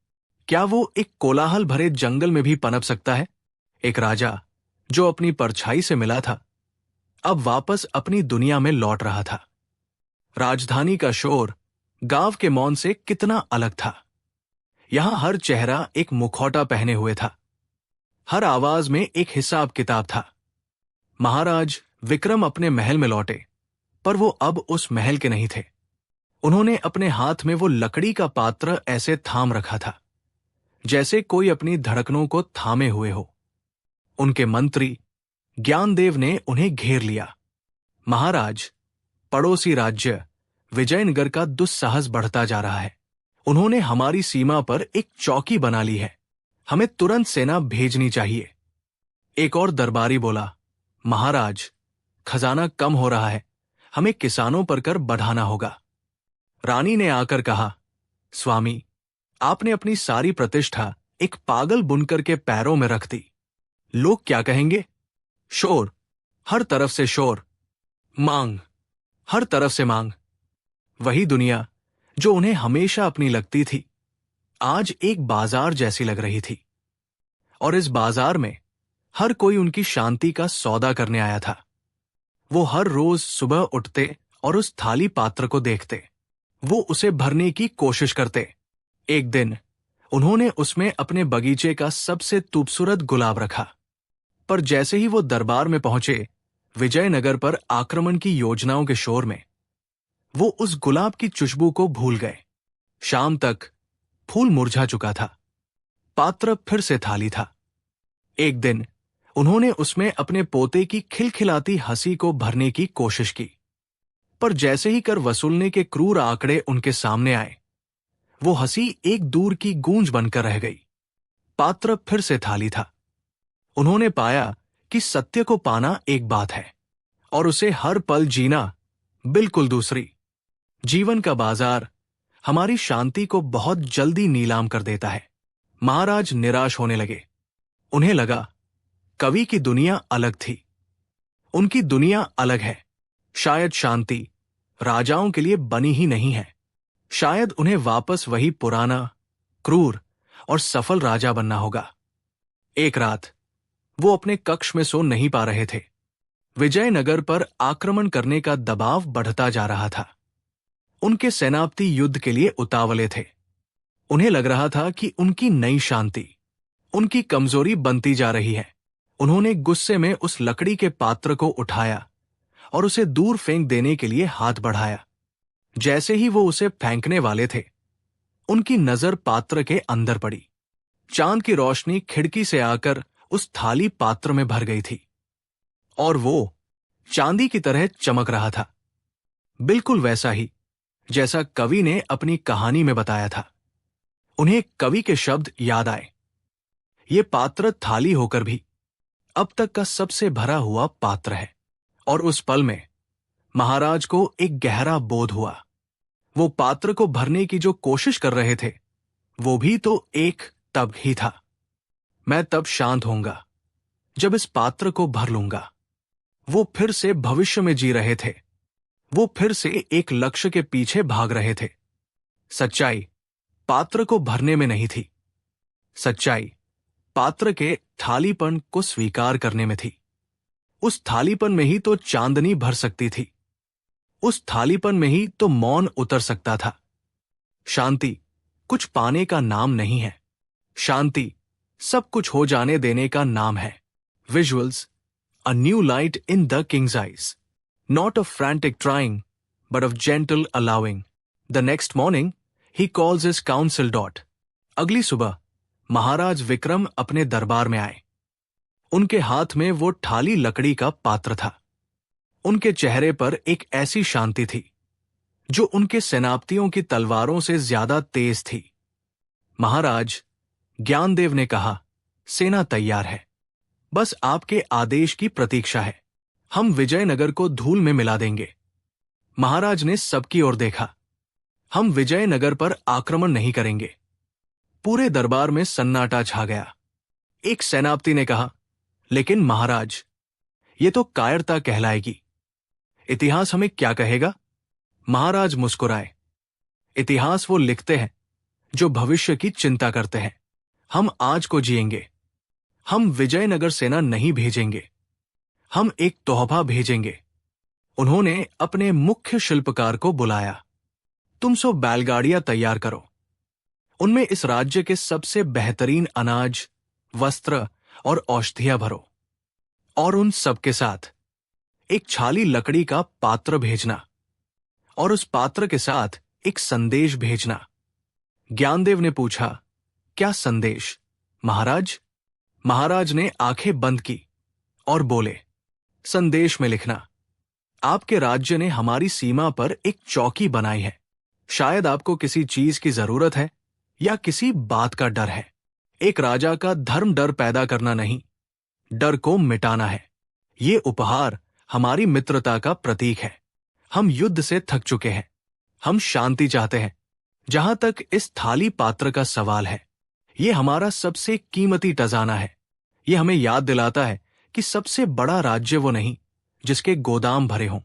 क्या वो एक कोलाहल भरे जंगल में भी पनप सकता है? एक राजा जो अपनी परछाई से मिला था, अब वापस अपनी दुनिया में लौट रहा था। राजधानी का शोर गांव के मौन से कितना अलग था। यहां हर चेहरा एक मुखौटा पहने हुए था। हर आवाज में एक हिसाब किताब था। महाराज विक्रम अपने महल में लौटे, पर वो अब उस महल के नहीं थे। उन्होंने अपने हाथ में वो लकड़ी का पात्र ऐसे थाम रखा था, जैसे कोई अपनी धड़कनों को थामे हुए हो। उनके मंत्री ज्ञानदेव ने उन्हें घेर लिया। महाराज, पड़ोसी राज्य विजयनगर का दुस्साहस बढ़ता जा रहा है। उन्होंने हमारी सीमा पर एक चौकी बना ली है। हमें तुरंत सेना भेजनी चाहिए। एक और दरबारी बोला, महाराज, खजाना कम हो रहा है, हमें किसानों पर कर बढ़ाना होगा। रानी ने आकर कहा, स्वामी, आपने अपनी सारी प्रतिष्ठा एक पागल बुनकर के पैरों में रख दी। लोग क्या कहेंगे? शोर, हर तरफ से शोर, मांग, हर तरफ से मांग। वही दुनिया जो उन्हें हमेशा अपनी लगती थी, आज एक बाजार जैसी लग रही थी। और इस बाजार में हर कोई उनकी शांति का सौदा करने आया था। वो हर रोज सुबह उठते और उस थाली पात्र को देखते। वो उसे भरने की कोशिश करते। एक दिन उन्होंने उसमें अपने बगीचे का सबसे खूबसूरत गुलाब रखा, पर जैसे ही वो दरबार में पहुंचे, विजयनगर पर आक्रमण की योजनाओं के शोर में वो उस गुलाब की खुशबू को भूल गए। शाम तक फूल मुरझा चुका था। पात्र फिर से थाली था। एक दिन उन्होंने उसमें अपने पोते की खिलखिलाती हंसी को भरने की कोशिश की, पर जैसे ही कर वसूलने के क्रूर आंकड़े उनके सामने आए, वो हंसी एक दूर की गूंज बनकर रह गई। पात्र फिर से थाली था। उन्होंने पाया कि सत्य को पाना एक बात है और उसे हर पल जीना बिल्कुल दूसरी। जीवन का बाजार हमारी शांति को बहुत जल्दी नीलाम कर देता है। महाराज निराश होने लगे। उन्हें लगा कवि की दुनिया अलग थी, उनकी दुनिया अलग है। शायद शांति राजाओं के लिए बनी ही नहीं है। शायद उन्हें वापस वही पुराना, क्रूर और सफल राजा बनना होगा। एक रात वो अपने कक्ष में सो नहीं पा रहे थे। विजयनगर पर आक्रमण करने का दबाव बढ़ता जा रहा था। उनके सेनापति युद्ध के लिए उतावले थे। उन्हें लग रहा था कि उनकी नई शांति उनकी कमजोरी बनती जा रही है। उन्होंने गुस्से में उस लकड़ी के पात्र को उठाया और उसे दूर फेंक देने के लिए हाथ बढ़ाया। जैसे ही वो उसे फेंकने वाले थे, उनकी नजर पात्र के अंदर पड़ी। चांद की रोशनी खिड़की से आकर उस थाली पात्र में भर गई थी और वो चांदी की तरह चमक रहा था, बिल्कुल वैसा ही जैसा कवि ने अपनी कहानी में बताया था। उन्हें कवि के शब्द याद आए, ये पात्र थाली होकर भी अब तक का सबसे भरा हुआ पात्र है। और उस पल में महाराज को एक गहरा बोध हुआ। वो पात्र को भरने की जो कोशिश कर रहे थे, वो भी तो एक तब ही था। मैं तब शांत होऊंगा जब इस पात्र को भर लूंगा। वो फिर से भविष्य में जी रहे थे। वो फिर से एक लक्ष्य के पीछे भाग रहे थे। सच्चाई पात्र को भरने में नहीं थी, सच्चाई पात्र के थालीपन को स्वीकार करने में थी। उस थालीपन में ही तो चांदनी भर सकती थी, उस थालीपन में ही तो मौन उतर सकता था। शांति कुछ पाने का नाम नहीं है, शांति सब कुछ हो जाने देने का नाम है। Visuals, a new light in the Kings eyes, not of frantic trying but of gentle allowing. The next morning he calls his council dot. अगली सुबह महाराज विक्रम अपने दरबार में आए। उनके हाथ में वो ठाली लकड़ी का पात्र था। उनके चेहरे पर एक ऐसी शांति थी जो उनके सेनापतियों की तलवारों से ज्यादा तेज थी। महाराज, ज्ञानदेव ने कहा, सेना तैयार है, बस आपके आदेश की प्रतीक्षा है। हम विजयनगर को धूल में मिला देंगे। महाराज ने सबकी ओर देखा। हम विजयनगर पर आक्रमण नहीं करेंगे। पूरे दरबार में सन्नाटा छा गया। एक सेनापति ने कहा, लेकिन महाराज, ये तो कायरता कहलाएगी। इतिहास हमें क्या कहेगा? महाराज मुस्कुराए। इतिहास वो लिखते हैं जो भविष्य की चिंता करते हैं। हम आज को जिएंगे। हम विजयनगर सेना नहीं भेजेंगे, हम एक तोहफा भेजेंगे। उन्होंने अपने मुख्य शिल्पकार को बुलाया। तुम सो बैलगाड़ियां तैयार करो, उनमें इस राज्य के सबसे बेहतरीन अनाज, वस्त्र और औषधियां भरो, और उन सब के साथ एक छाली लकड़ी का पात्र भेजना, और उस पात्र के साथ एक संदेश भेजना। ज्ञानदेव ने पूछा, क्या संदेश महाराज? महाराज ने आंखें बंद की और बोले, संदेश में लिखना, आपके राज्य ने हमारी सीमा पर एक चौकी बनाई है। शायद आपको किसी चीज की जरूरत है या किसी बात का डर है। एक राजा का धर्म डर पैदा करना नहीं, डर को मिटाना है। ये उपहार हमारी मित्रता का प्रतीक है। हम युद्ध से थक चुके हैं, हम शांति चाहते हैं। जहां तक इस थाली पात्र का सवाल है, ये हमारा सबसे कीमती खजाना है। ये हमें याद दिलाता है कि सबसे बड़ा राज्य वो नहीं जिसके गोदाम भरे हों,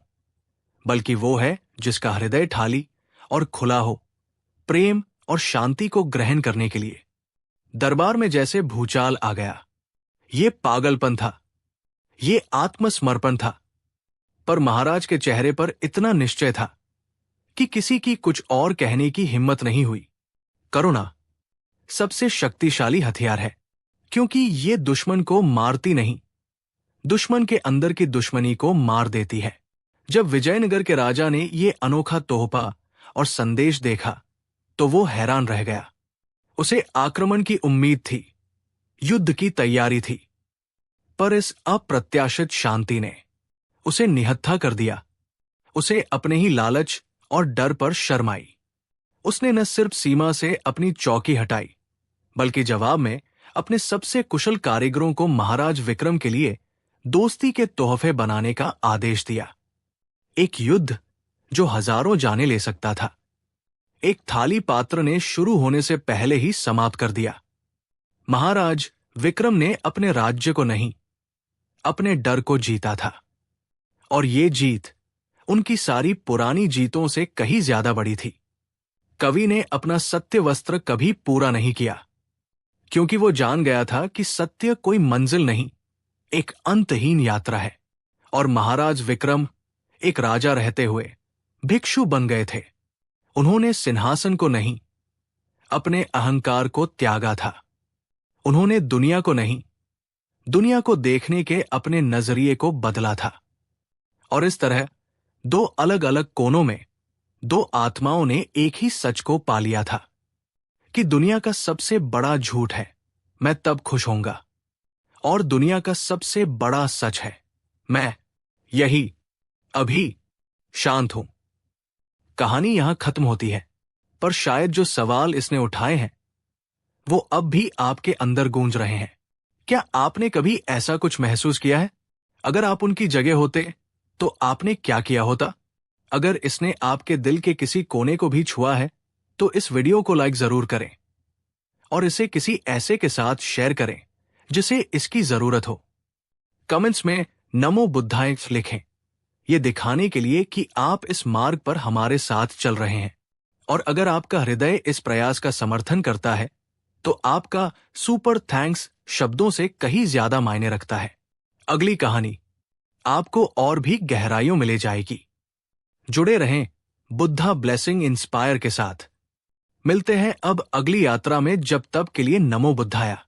बल्कि वो है जिसका हृदय ठाली और खुला हो, प्रेम और शांति को ग्रहण करने के लिए। दरबार में जैसे भूचाल आ गया। ये पागलपन था, ये आत्मसमर्पण था, पर महाराज के चेहरे पर इतना निश्चय था कि किसी की कुछ और कहने की हिम्मत नहीं हुई। करुणा सबसे शक्तिशाली हथियार है, क्योंकि ये दुश्मन को मारती नहीं, दुश्मन के अंदर की दुश्मनी को मार देती है। जब विजयनगर के राजा ने ये अनोखा तोहफा और संदेश देखा तो वो हैरान रह गया। उसे आक्रमण की उम्मीद थी, युद्ध की तैयारी थी, पर इस अप्रत्याशित शांति ने उसे निहत्था कर दिया। उसे अपने ही लालच और डर पर शर्म आई। उसने न सिर्फ सीमा से अपनी चौकी हटाई, बल्कि जवाब में अपने सबसे कुशल कारीगरों को महाराज विक्रम के लिए दोस्ती के तोहफे बनाने का आदेश दिया। एक युद्ध जो हजारों जाने ले सकता था, एक थाली पात्र ने शुरू होने से पहले ही समाप्त कर दिया। महाराज विक्रम ने अपने राज्य को नहीं, अपने डर को जीता था। और ये जीत उनकी सारी पुरानी जीतों से कहीं ज्यादा बड़ी थी। कवि ने अपना सत्य वस्त्र कभी पूरा नहीं किया, क्योंकि वो जान गया था कि सत्य कोई मंजिल नहीं, एक अंतहीन यात्रा है। और महाराज विक्रम एक राजा रहते हुए भिक्षु बन गए थे। उन्होंने सिंहासन को नहीं, अपने अहंकार को त्यागा था। उन्होंने दुनिया को नहीं, दुनिया को देखने के अपने नजरिए को बदला था। और इस तरह दो अलग अलग कोनों में दो आत्माओं ने एक ही सच को पा लिया था कि दुनिया का सबसे बड़ा झूठ है मैं तब खुश होऊंगा, और दुनिया का सबसे बड़ा सच है मैं यही अभी शांत हूं। कहानी यहां खत्म होती है, पर शायद जो सवाल इसने उठाए हैं वो अब भी आपके अंदर गूंज रहे हैं। क्या आपने कभी ऐसा कुछ महसूस किया है? अगर आप उनकी जगह होते तो आपने क्या किया होता? अगर इसने आपके दिल के किसी कोने को भी छुआ है तो इस वीडियो को लाइक जरूर करें और इसे किसी ऐसे के साथ शेयर करें जिसे इसकी जरूरत हो। कमेंट्स में नमो बुद्धाय लिखें, यह दिखाने के लिए कि आप इस मार्ग पर हमारे साथ चल रहे हैं। और अगर आपका हृदय इस प्रयास का समर्थन करता है तो आपका सुपर थैंक्स शब्दों से कहीं ज्यादा मायने रखता है। अगली कहानी आपको और भी गहराइयों में ले जाएगी। जुड़े रहें बुद्धा ब्लेसिंग इंस्पायर के साथ। मिलते हैं अब अगली यात्रा में, जब तक के लिए नमो बुद्धाया।